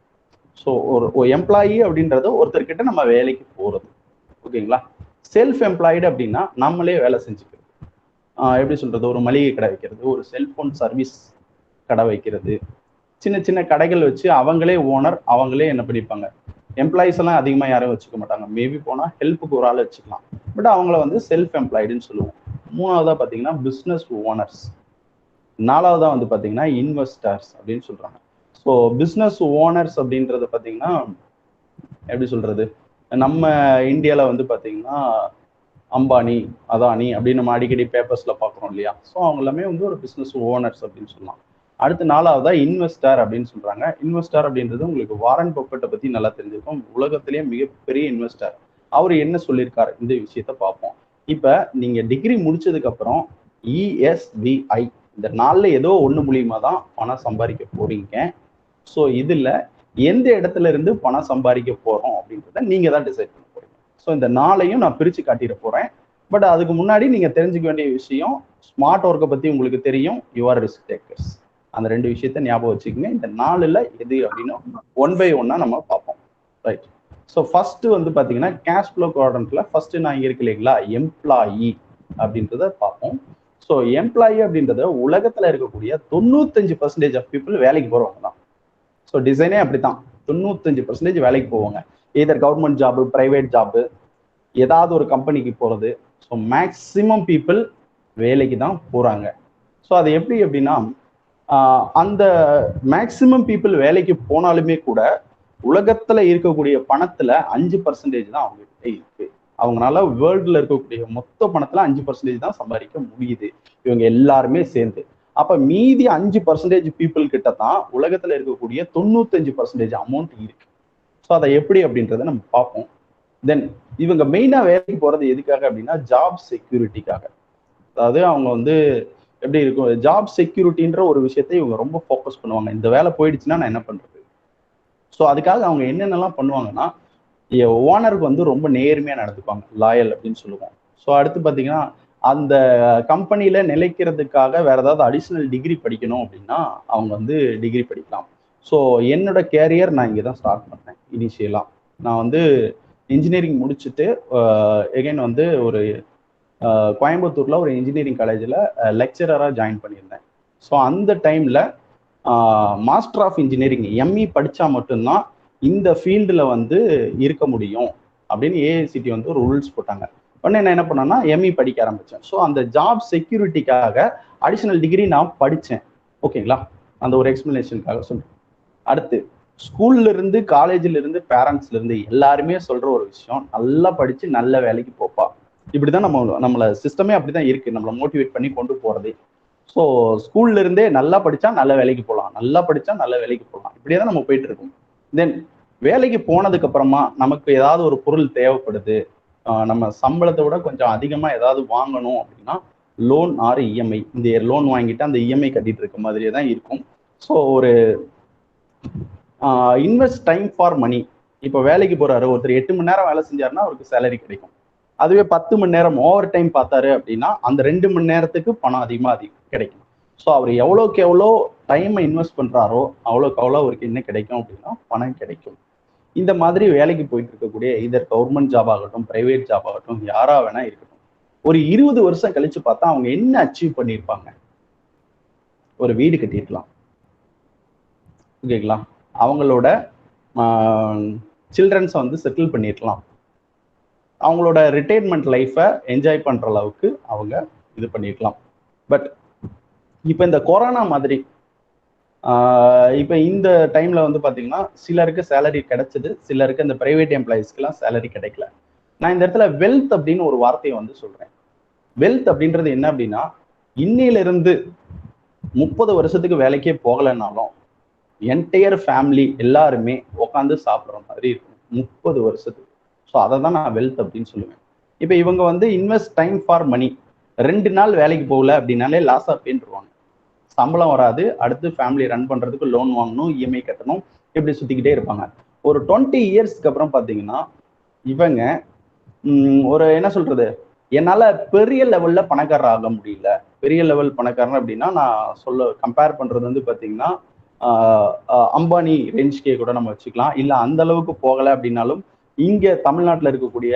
ஸோ ஒரு எம்ப்ளாயி அப்படின்றது ஒருத்தர்கிட்ட நம்ம வேலைக்கு போறது. ஓகேங்களா? செல்ஃப் எம்ப்ளாய்டு அப்படின்னா நம்மளே வேலை செஞ்சுக்கிறது. எப்படி சொல்றது, ஒரு மளிகை கடை வைக்கிறது, ஒரு செல்போன் சர்வீஸ் கடை வைக்கிறது, சின்ன சின்ன கடைகள் வச்சு அவங்களே ஓனர், அவங்களே என்ன பண்ணிப்பாங்க, எம்ப்ளாயிஸ் எல்லாம் அதிகமாக யாரும் வச்சுக்க மாட்டாங்க. மேபி போனால் ஹெல்ப்புக்கு ஒரு ஆள் வச்சுக்கலாம், பட் அவங்கள வந்து செல்ஃப் எம்ப்ளாய்டுன்னு சொல்லுவோம். மூணாவதா பார்த்தீங்கன்னா பிஸ்னஸ் ஓனர்ஸ். நாலாவதா வந்து பார்த்தீங்கன்னா இன்வெஸ்டர்ஸ் அப்படின்னு சொல்றாங்க. ஸோ பிஸ்னஸ் ஓனர்ஸ் அப்படின்றத பார்த்தீங்கன்னா எப்படி சொல்றது, நம்ம இந்தியாவில் வந்து பார்த்தீங்கன்னா அம்பானி, அதானி அப்படின்னு நம்ம அடிக்கடி பேப்பர்ஸ்ல பார்க்குறோம் இல்லையா? ஸோ அவங்க எல்லாமே வந்து ஒரு பிஸ்னஸ் ஓனர்ஸ் அப்படின்னு சொல்லலாம். அடுத்து நாலாவதா இன்வெஸ்டர் அப்படின்னு சொல்றாங்க. இன்வெஸ்டர் அப்படின்றது உங்களுக்கு வாரன் பஃபெட்டை பத்தி நல்லா தெரிஞ்சிருக்கும். உலகத்திலேயே மிகப்பெரிய இன்வெஸ்டர். அவர் என்ன சொல்லியிருக்காரு இந்த விஷயத்த பார்ப்போம். இப்ப நீங்க டிகிரி முடிச்சதுக்கு அப்புறம் ESBI இந்த நாளில் ஏதோ ஒன்று மூலியமாக தான் பணம் சம்பாதிக்க போறீங்க. ஸோ இதில் எந்த இடத்துல இருந்து பணம் சம்பாதிக்க போகிறோம் அப்படின்றத நீங்கள் தான் டிசைட் பண்ண போறீங்க. ஸோ இந்த நாளையும் நான் பிரித்து காட்டிட போகிறேன். பட் அதுக்கு முன்னாடி நீங்கள் தெரிஞ்சுக்க வேண்டிய விஷயம், ஸ்மார்ட் ஒர்க்கை பற்றி உங்களுக்கு தெரியும், யூஆர் ரிஸ்க் டேக்கர்ஸ். அந்த 2 விஷயத்த ஞாபகம் வச்சுக்கோங்க. இந்த 4ல் எது அப்படின்னு 1 by 1 நம்ம பார்ப்போம். ரைட். ஸோ ஃபர்ஸ்ட் வந்து பார்த்தீங்கன்னா கேஷ் ஃப்ளோ குவாட்ரண்ட்ல ஃபர்ஸ்ட் நான் இங்கே இருக்கு இல்லைங்களா, எம்ப்ளாயி அப்படின்றத பார்ப்போம். ஸோ எம்ப்ளாயி அப்படின்றத உலகத்தில் இருக்கக்கூடிய 95% ஆஃப் பீப்புள் வேலைக்கு போகிறவங்க தான். ஸோ டிசைனே அப்படித்தான், 95% வேலைக்கு போவாங்க. எதர் கவர்மெண்ட் ஜாபு, பிரைவேட் ஜாபு, ஏதாவது ஒரு கம்பெனிக்கு போகிறது. ஸோ மேக்சிமம் பீப்புள் வேலைக்கு தான் போகிறாங்க. ஸோ அது எப்படி அப்படின்னா, அந்த மேக்சிமம் பீப்புள் வேலைக்கு போனாலுமே கூட உலகத்துல இருக்கக்கூடிய பணத்துல 5% தான் அவங்க கிட்ட இருக்கு. அவங்களால வேர்ல்டுல இருக்கக்கூடிய மொத்த பணத்துல 5% தான் சம்பாதிக்க முடியுது, இவங்க எல்லாருமே சேர்ந்து. அப்ப மீதி 5% பீப்புள் கிட்ட தான் உலகத்துல இருக்கக்கூடிய 95% அமௌண்ட் இருக்கு. ஸோ அதை எப்படி அப்படின்றத நம்ம பார்ப்போம். தென் இவங்க மெயினா வேலைக்கு போறது எதுக்காக அப்படின்னா, ஜாப் செக்யூரிட்டிக்காக. அதாவது அவங்க வந்து எப்படி இருக்கும், ஜாப் செக்யூரிட்டின்ற ஒரு விஷயத்தை இவங்க ரொம்ப ஃபோக்கஸ் பண்ணுவாங்க. இந்த வேலை போயிடுச்சுன்னா நான் என்ன பண்றது. ஸோ அதுக்காக அவங்க என்னென்னலாம் பண்ணுவாங்கன்னா, ஓனருக்கு வந்து ரொம்ப நேர்மையாக நடந்துக்குவாங்க, லாயல் அப்படின்னு சொல்லுவோம். ஸோ அடுத்து பார்த்தீங்கன்னா, அந்த கம்பெனியில நிலைக்கிறதுக்காக வேற ஏதாவது அடிஷ்னல் டிகிரி படிக்கணும் அப்படின்னா அவங்க வந்து டிகிரி படிக்கலாம். ஸோ என்னோட கேரியர் நான் இங்கே தான் ஸ்டார்ட் பண்ணேன். இனிஷியலாக நான் வந்து இன்ஜினியரிங் முடிச்சுட்டு எகைன் வந்து ஒரு கோயம்புத்தூர்ல ஒரு இன்ஜினியரிங் காலேஜில் லெக்சரராக ஜாயின் பண்ணியிருந்தேன். ஸோ அந்த டைம்ல மாஸ்டர் ஆஃப் இன்ஜினியரிங் எம்இ படித்தா மட்டும்தான் இந்த ஃபீல்டில் வந்து இருக்க முடியும் அப்படின்னு ஏஐசிடி வந்து ஒரு ரூல்ஸ் போட்டாங்க. உடனே நான் என்ன பண்ணேன்னா எம்இ படிக்க ஆரம்பித்தேன். ஸோ அந்த ஜாப் செக்யூரிட்டிக்காக அடிஷ்னல் டிகிரி நான் படித்தேன். ஓகேங்களா, அந்த ஒரு எக்ஸ்பிளனேஷனுக்காக சொல்றேன். அடுத்து ஸ்கூல்ல இருந்து காலேஜ்ல இருந்து பேரண்ட்ஸ்ல இருந்து எல்லாருமே சொல்ற ஒரு விஷயம், நல்லா படிச்சு நல்ல வேலைக்கு போப்பா. இப்படிதான் நம்மள சிஸ்டமே அப்படிதான் இருக்கு, நம்மளை மோட்டிவேட் பண்ணி கொண்டு போறதே. ஸோ ஸ்கூல்ல இருந்தே நல்லா படிச்சா நல்ல வேலைக்கு போகலாம், நல்லா படிச்சா நல்ல வேலைக்கு போகலாம், இப்படியே தான் நம்ம போயிட்டு இருக்கோம். தென் வேலைக்கு போனதுக்கு அப்புறமா நமக்கு ஏதாவது ஒரு பொருள் தேவைப்படுது, நம்ம சம்பளத்தை விட கொஞ்சம் அதிகமா ஏதாவது வாங்கணும் அப்படின்னா லோன் ஆர் இஎம்ஐ, இந்த லோன் வாங்கிட்டு அந்த இஎம்ஐ கட்டிட்டு இருக்க மாதிரியே தான் இருக்கும். ஸோ ஒரு இன்வெஸ்ட் டைம் ஃபார் மணி. இப்போ வேலைக்கு போறாரு ஒருத்தர், 8 மணி நேரம் வேலை செஞ்சாருன்னா அவருக்கு சேலரி கிடைக்கும். அதுவே 10 மணி நேரம் ஓவர் டைம் பார்த்தாரு அப்படின்னா அந்த 2 மணி நேரத்துக்கு பணம் அதிகமாக கிடைக்கும். ஸோ அவர் எவ்வளோக்கு எவ்வளோ டைமை இன்வெஸ்ட் பண்றாரோ அவ்வளோக்கு அவ்வளோ அவருக்கு என்ன கிடைக்கும் அப்படின்னா பணம் கிடைக்கும். இந்த மாதிரி வேலைக்கு போயிட்டு இருக்கக்கூடிய இதர் கவர்மெண்ட் ஜாப் ஆகட்டும், பிரைவேட் ஜாப் ஆகட்டும், யாரா வேணா இருக்கட்டும், ஒரு 20 வருஷம் கழிச்சு பார்த்தா அவங்க என்ன அச்சீவ் பண்ணியிருப்பாங்க. ஒரு வீடு கட்டியிருக்கலாம், ஓகேங்களா, அவங்களோட சில்ட்ரன்ஸை வந்து செட்டில் பண்ணியிருக்கலாம், அவங்களோட ரிட்டையர்மெண்ட் லைஃப்பை என்ஜாய் பண்ற அளவுக்கு அவங்க இது பண்ணிருக்கலாம். பட் இப்போ இந்த கொரோனா மாதிரி இப்போ இந்த டைம்ல வந்து பாத்தீங்கன்னா சிலருக்கு சேலரி கிடைச்சது, சிலருக்கு இந்த பிரைவேட் எம்ப்ளாயிஸ்க்குலாம் சேலரி கிடைக்கல. நான் இந்த இடத்துல வெல்த் அப்படின்னு ஒரு வார்த்தையை வந்து சொல்றேன். வெல்த் அப்படின்றது என்ன அப்படின்னா, இன்னையில இருந்து 30 வருஷத்துக்கு வேலைக்கே போகலைன்னாலும் என்டையர் ஃபேமிலி எல்லாருமே உட்காந்து சாப்பிட்ற மாதிரி இருக்கும் 30 வருஷத்துக்கு. ஸோ அதை தான் நான் வெல்த் அப்படின்னு சொல்லுவேன். இப்போ இவங்க வந்து இன்வெஸ்ட் டைம் ஃபார் மணி, 2 நாள் வேலைக்கு போகல அப்படின்னாலே லாஸ் ஆஃப் பேன்ருவாங்க. சம்பளம் வராது, அடுத்து ஃபேமிலி ரன் பண்றதுக்கு லோன் வாங்கணும், இஎம்ஐ கட்டணும், இப்படி சுத்திக்கிட்டே இருப்பாங்க. ஒரு 20 இயர்ஸ்க்கு அப்புறம் பார்த்தீங்கன்னா இவங்க ஒரு என்ன சொல்றது, என்னால பெரிய லெவல்ல பணக்காரர் ஆக முடியல. பெரிய லெவல் பணக்காரன் அப்படின்னா நான் கம்பேர் பண்றது வந்து பார்த்தீங்கன்னா அம்பானி ரேஞ்ச்கே கூட நம்ம வச்சுக்கலாம். இல்லை அந்த அளவுக்கு போகலை அப்படின்னாலும் இங்க தமிழ்நாட்டில் இருக்கக்கூடிய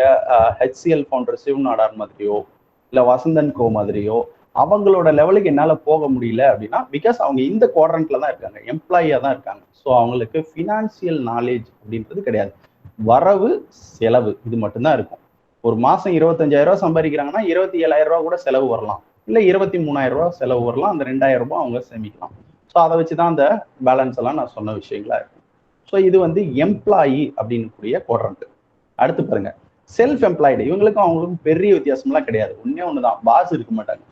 ஹெச்சிஎல் ஃபவுண்டர் சிவநாடார் மாதிரியோ இல்லை வசந்தன் கோ மாதிரியோ அவங்களோட லெவலுக்கு என்னால் போக முடியல அப்படின்னா பிகாஸ் அவங்க இந்த குவாட்ரண்ட்ல தான் இருக்காங்க, எம்ப்ளாயியா தான் இருக்காங்க. ஸோ அவங்களுக்கு ஃபினான்சியல் நாலேஜ் அப்படின்றது கிடையாது. வரவு செலவு இது மட்டும்தான் இருக்கும். ஒரு மாசம் 25,000 ரூபாய் சம்பாதிக்கிறாங்கன்னா 27,000 ரூபாய் கூட செலவு வரலாம், இல்லை 23,000 ரூபாய் செலவு வரலாம், அந்த 2,000 ரூபாய் அவங்க சேமிக்கலாம். ஸோ அதை வச்சுதான் அந்த பேலன்ஸ் எல்லாம் நான் சொன்ன விஷயங்களா இருக்கும். ஸோ இது வந்து எம்ப்ளாயி அப்படின்னு கூடிய குவாட்ரண்ட். அடுத்து பாருங்க செல்ஃப் எம்ப்ளாய்டு. இவங்களுக்கும் அவங்களுக்கும் பெரிய வித்தியாசம்லாம் கிடையாது, ஒன்னே ஒண்ணுதான், பாஸ் இருக்க மாட்டாங்க.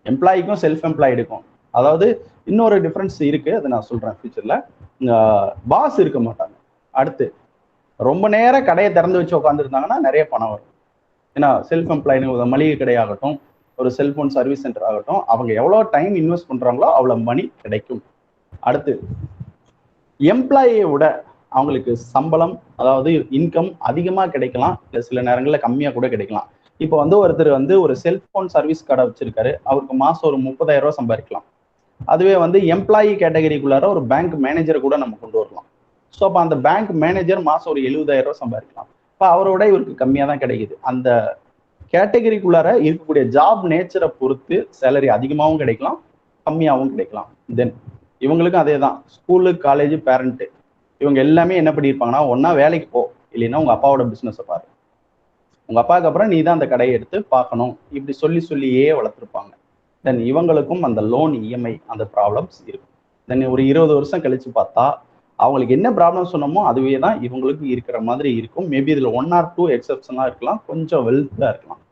எம்ப்ளாய்க்கும் செல்ஃப் எம்ப்ளாய்டுக்கும் அதாவது இன்னொரு டிஃபரன்ஸ் இருக்கு, அதை நான் சொல்றேன் ஃபியூச்சர்ல. பாஸ் இருக்க மாட்டாங்க. அடுத்து ரொம்ப நேரம் கடையை திறந்து வச்சு உட்காந்துருந்தாங்கன்னா நிறைய பணம் வரும். ஏன்னா செல்ஃப் எம்ப்ளாய்டு மளிகை கடையாகட்டும், ஒரு செல்போன் சர்வீஸ் சென்டர் ஆகட்டும், அவங்க எவ்வளோ டைம் இன்வெஸ்ட் பண்றாங்களோ அவ்வளோ மணி கிடைக்கும். அடுத்து எம்ப்ளாயியை விட அவங்களுக்கு சம்பளம், அதாவது இன்கம் அதிகமாக கிடைக்கலாம், இல்லை சில நேரங்களில் கம்மியாக கூட கிடைக்கலாம். இப்போ வந்து ஒருத்தர் வந்து ஒரு செல்போன் சர்வீஸ் கடை வச்சிருக்காரு, அவருக்கு மாசம் ஒரு 30,000 ரூபாய் சம்பாதிக்கலாம். அதுவே வந்து எம்ப்ளாயி கேட்டகரிக்குள்ளார ஒரு பேங்க் மேனேஜரை கூட நம்ம கொண்டு வரலாம். ஸோ அப்போ அந்த பேங்க் மேனேஜர் மாசம் ஒரு 70,000 ரூபாய் சம்பாதிக்கலாம். இப்போ அவரோட இவருக்கு கம்மியாக தான் கிடைக்குது. அந்த கேட்டகரிக்குள்ளார இருக்கக்கூடிய ஜாப் நேச்சரை பொறுத்து சேலரி அதிகமாகவும் கிடைக்கலாம், கம்மியாகவும் கிடைக்கலாம். தென் இவங்களுக்கும் அதே தான். ஸ்கூலு, காலேஜ், பேரண்ட்டு இவங்க எல்லாமே என்ன பண்ணியிருப்பாங்கன்னா, ஒன்னா வேலைக்கு போ, இல்லைன்னா உங்க அப்பாவோட பிசினஸை பாரு, உங்க அப்பாவுக்கு அப்புறம் நீ தான் அந்த கடையை எடுத்து பார்க்கணும், இப்படி சொல்லியே வளர்த்துருப்பாங்க. தென் இவங்களுக்கும் அந்த லோன் இஎம்ஐ அந்த ப்ராப்ளம்ஸ் இருக்கும். தென் ஒரு 20 வருஷம் கழிச்சு பார்த்தா அவங்களுக்கு என்ன ப்ராப்ளம் சொன்னோமோ அதுவே தான் இவங்களுக்கு இருக்கிற மாதிரி இருக்கும். மேபி இதில் 1 or 2 எக்ஸப்ஷனாக இருக்கலாம், கொஞ்சம் வெல்த்தாக இருக்கலாம்.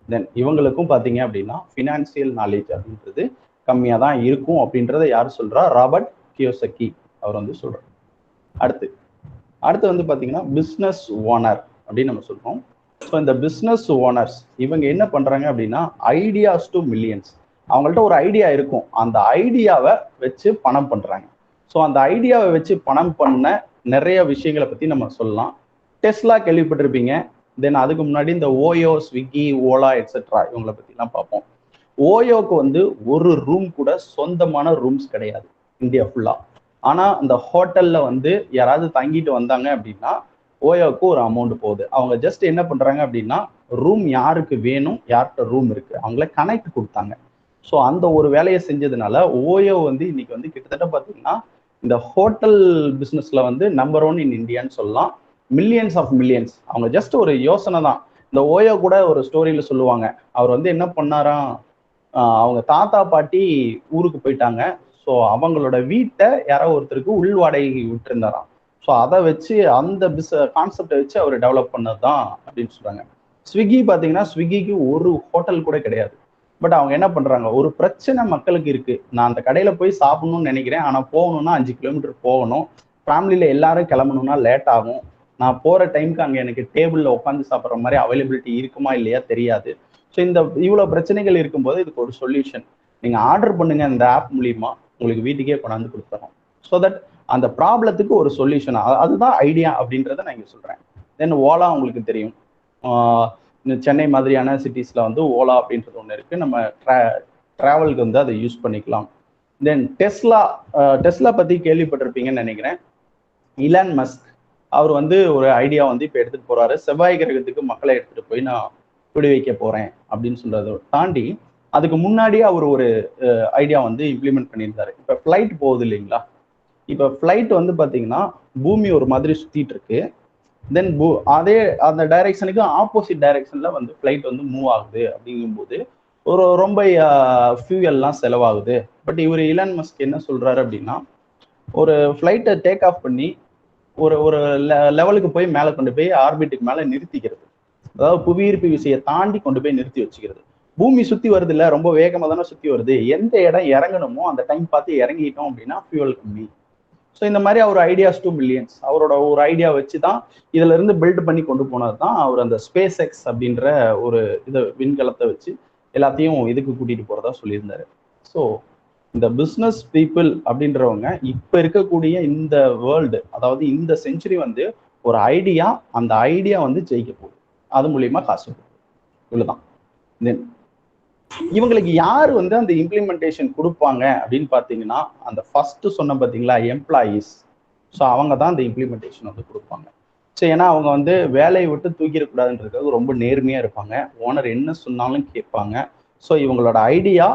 தென் இவங்களுக்கும் பார்த்தீங்க அப்படின்னா ஃபினான்சியல் நாலேஜ் அப்படின்றது கம்மியாக தான் இருக்கும் அப்படின்றத யார் சொல்றா? ராபர்ட் கியோசக்கி அவர் வந்து சொல்றார். அடுத்து வந்து பார்த்தீங்கன்னா பிஸ்னஸ் ஓனர் அப்படின்னு நம்ம சொல்றோம். ஸோ இந்த பிஸ்னஸ் ஓனர்ஸ் இவங்க என்ன பண்றாங்க அப்படின்னா, ஐடியாஸ் டு மில்லியன்ஸ். அவங்கள்ட்ட ஒரு ஐடியா இருக்கும், அந்த ஐடியாவை வச்சு பணம் பண்றாங்க. ஸோ அந்த ஐடியாவை வச்சு பணம் பண்ண நிறைய விஷயங்களை பத்தி நம்ம சொல்லலாம். டெஸ்லா கேள்விப்பட்டிருப்பீங்க. தென் அதுக்கு முன்னாடி இந்த ஓயோ, ஸ்விக்கி, ஓலா எட்ஸெட்ரா இவங்களை பத்திலாம் பார்ப்போம். ஓயோக்கு வந்து ஒரு ரூம் கூட சொந்தமான ரூம்ஸ் கிடையாது இந்தியா ஃபுல்லா. ஆனா இந்த ஹோட்டல்ல வந்து யாராவது தங்கிட்டு வந்தாங்க அப்படின்னா ஓயோக்கு ஒரு அமௌண்ட் போகுது. அவங்க ஜஸ்ட் என்ன பண்றாங்க அப்படின்னா, ரூம் யாருக்கு வேணும், யார்கிட்ட ரூம் இருக்கு, அவங்கள கனெக்ட் கொடுத்தாங்க. ஸோ அந்த ஒரு வேலையை செஞ்சதுனால ஓயோ வந்து இன்னைக்கு வந்து கிட்டத்தட்ட பார்த்தீங்கன்னா இந்த ஹோட்டல் பிஸ்னஸ்ல வந்து நம்பர் 1 இன் இந்தியான்னு சொல்லலாம். Millions of millions. அவங்க ஜஸ்ட் ஒரு யோசனை தான். இந்த ஓயோ கூட ஒரு ஸ்டோரியில சொல்லுவாங்க, அவர் வந்து என்ன பண்ணாராம், அவங்க தாத்தா பாட்டி ஊருக்கு போயிட்டாங்க. ஸோ அவங்களோட வீட்டை யாரோ ஒருத்தருக்கு உள் வாடகை விட்டு இருந்தாராம். ஸோ அதை வச்சு அந்த கான்செப்டை வச்சு அவர் டெவலப் பண்ணது தான் அப்படின்னு சொல்றாங்க. ஸ்விக்கி பார்த்தீங்கன்னா ஸ்விக்கிக்கு ஒரு ஹோட்டல் கூட கிடையாது. பட் அவங்க என்ன பண்றாங்க, ஒரு பிரச்சனை மக்களுக்கு இருக்கு, நான் அந்த கடையில போய் சாப்பிடணும்னு நினைக்கிறேன், ஆனா போகணும்னா 5 கிலோமீட்டர் போகணும், ஃபேமிலியில எல்லாரும் கிளம்பணும்னா லேட் ஆகும், நான் போற டைமுக்கு அங்க எனக்கு டேபிள்ல உட்காந்து சாப்பிட்ற மாதிரி அவைலபிலிட்டி இருக்குமா இல்லையா தெரியாது. ஸோ இந்த இவ்வளவு பிரச்சனைகள் இருக்கும்போது இதுக்கு ஒரு சொல்யூஷன், நீங்க ஆர்டர் பண்ணுங்க இந்த ஆப் மூலியமா, உங்களுக்கு வீட்டுக்கே கொண்டாந்து கொடுத்துறோம். ஸோ தட் அந்த ப்ராப்ளத்துக்கு ஒரு சொல்யூஷன், அதுதான் ஐடியா அப்படின்றத நான் இங்க சொல்றேன். தென் ஓலா உங்களுக்கு தெரியும், சென்னை மாதிரியான சிட்டிஸ்ல வந்து ஓலா அப்படின்றது ஒன்று இருக்கு, நம்ம டிராவலுக்கு வந்து அதை யூஸ் பண்ணிக்கலாம். தென் டெஸ்லா பத்தி கேள்விப்பட்டிருப்பீங்கன்னு நினைக்கிறேன். இலான் மஸ்க் அவர் வந்து ஒரு ஐடியா வந்து இப்போ எடுத்துட்டு போறாரு, செவ்வாய் கிரகத்துக்கு மக்களை எடுத்துட்டு போய் நான் குடி வைக்க போறேன் அப்படின்னு சொல்றதை தாண்டி அதுக்கு முன்னாடியே அவர் ஒரு ஐடியா வந்து இம்ப்ளிமெண்ட் பண்ணியிருந்தாரு. இப்போ ஃப்ளைட் போகுது இல்லைங்களா, இப்போ ஃப்ளைட் வந்து பார்த்தீங்கன்னா பூமி ஒரு மாதிரி சுத்திட்டு இருக்கு, தென் அதே அந்த டைரக்ஷனுக்கு ஆப்போசிட் டைரக்ஷன்ல வந்து ஃப்ளைட் வந்து மூவ் ஆகுது. அப்படிங்கும்போது ரொம்ப ஃபியூயல்லாம் செலவாகுது. பட் இவர் இலான் மஸ்க் என்ன சொல்றாரு அப்படின்னா, ஒரு ஃப்ளைட்டை டேக் ஆஃப் பண்ணி ஒரு லெவலுக்கு போய் மேலே கொண்டு போய் ஆர்பிட்டுக்கு மேலே நிறுத்திக்கிறது, அதாவது புவியீர்ப்பு விசையை தாண்டி கொண்டு போய் நிறுத்தி வச்சுக்கிறது. பூமி சுத்தி வருது இல்லை, ரொம்ப வேகமாக தானே சுத்தி வருது, எந்த இடம் இறங்கணுமோ அந்த டைம் பார்த்து இறங்கிட்டோம் அப்படின்னா ஃபியூவல் கம்மி. ஸோ இந்த மாதிரி அவர் ஐடியாஸ் டு மில்லியன்ஸ், அவரோட ஒரு ஐடியா வச்சு தான் இதுல இருந்து பில்ட் பண்ணி கொண்டு போனது தான் அவர் அந்த ஸ்பேஸ் எக்ஸ் அப்படின்ற ஒரு இது விண்கலத்தை வச்சு எல்லாத்தையும் இதுக்கு கூட்டிட்டு போறதா சொல்லியிருந்தாரு. ஸோ இந்த பிஸ்னஸ் பீப்புள் அப்படின்றவங்க இப்ப இருக்கக்கூடிய இந்த வேர்ல்டு, அதாவது இந்த செஞ்சுரி வந்து ஒரு ஐடியா, அந்த ஐடியா வந்து ஜெயிக்க போகுது, அது மூலியமா காசு போகுது, இவ்வளவுதான். தென் இவங்களுக்கு யார் வந்து அந்த இம்ப்ளிமெண்டேஷன் கொடுப்பாங்க அப்படின்னு பார்த்தீங்கன்னா, அந்த ஃபர்ஸ்ட் சொன்ன பார்த்தீங்களா எம்ப்ளாயீஸ், ஸோ அவங்க தான் அந்த இம்ப்ளிமெண்டேஷன் வந்து கொடுப்பாங்க. ஸோ ஏன்னா அவங்க வந்து வேலையை விட்டு தூக்கிடக்கூடாதுன்றது ரொம்ப நேர்மையாக இருப்பாங்க, ஓனர் என்ன சொன்னாலும் கேட்பாங்க. ஸோ இவங்களோட ஐடியா,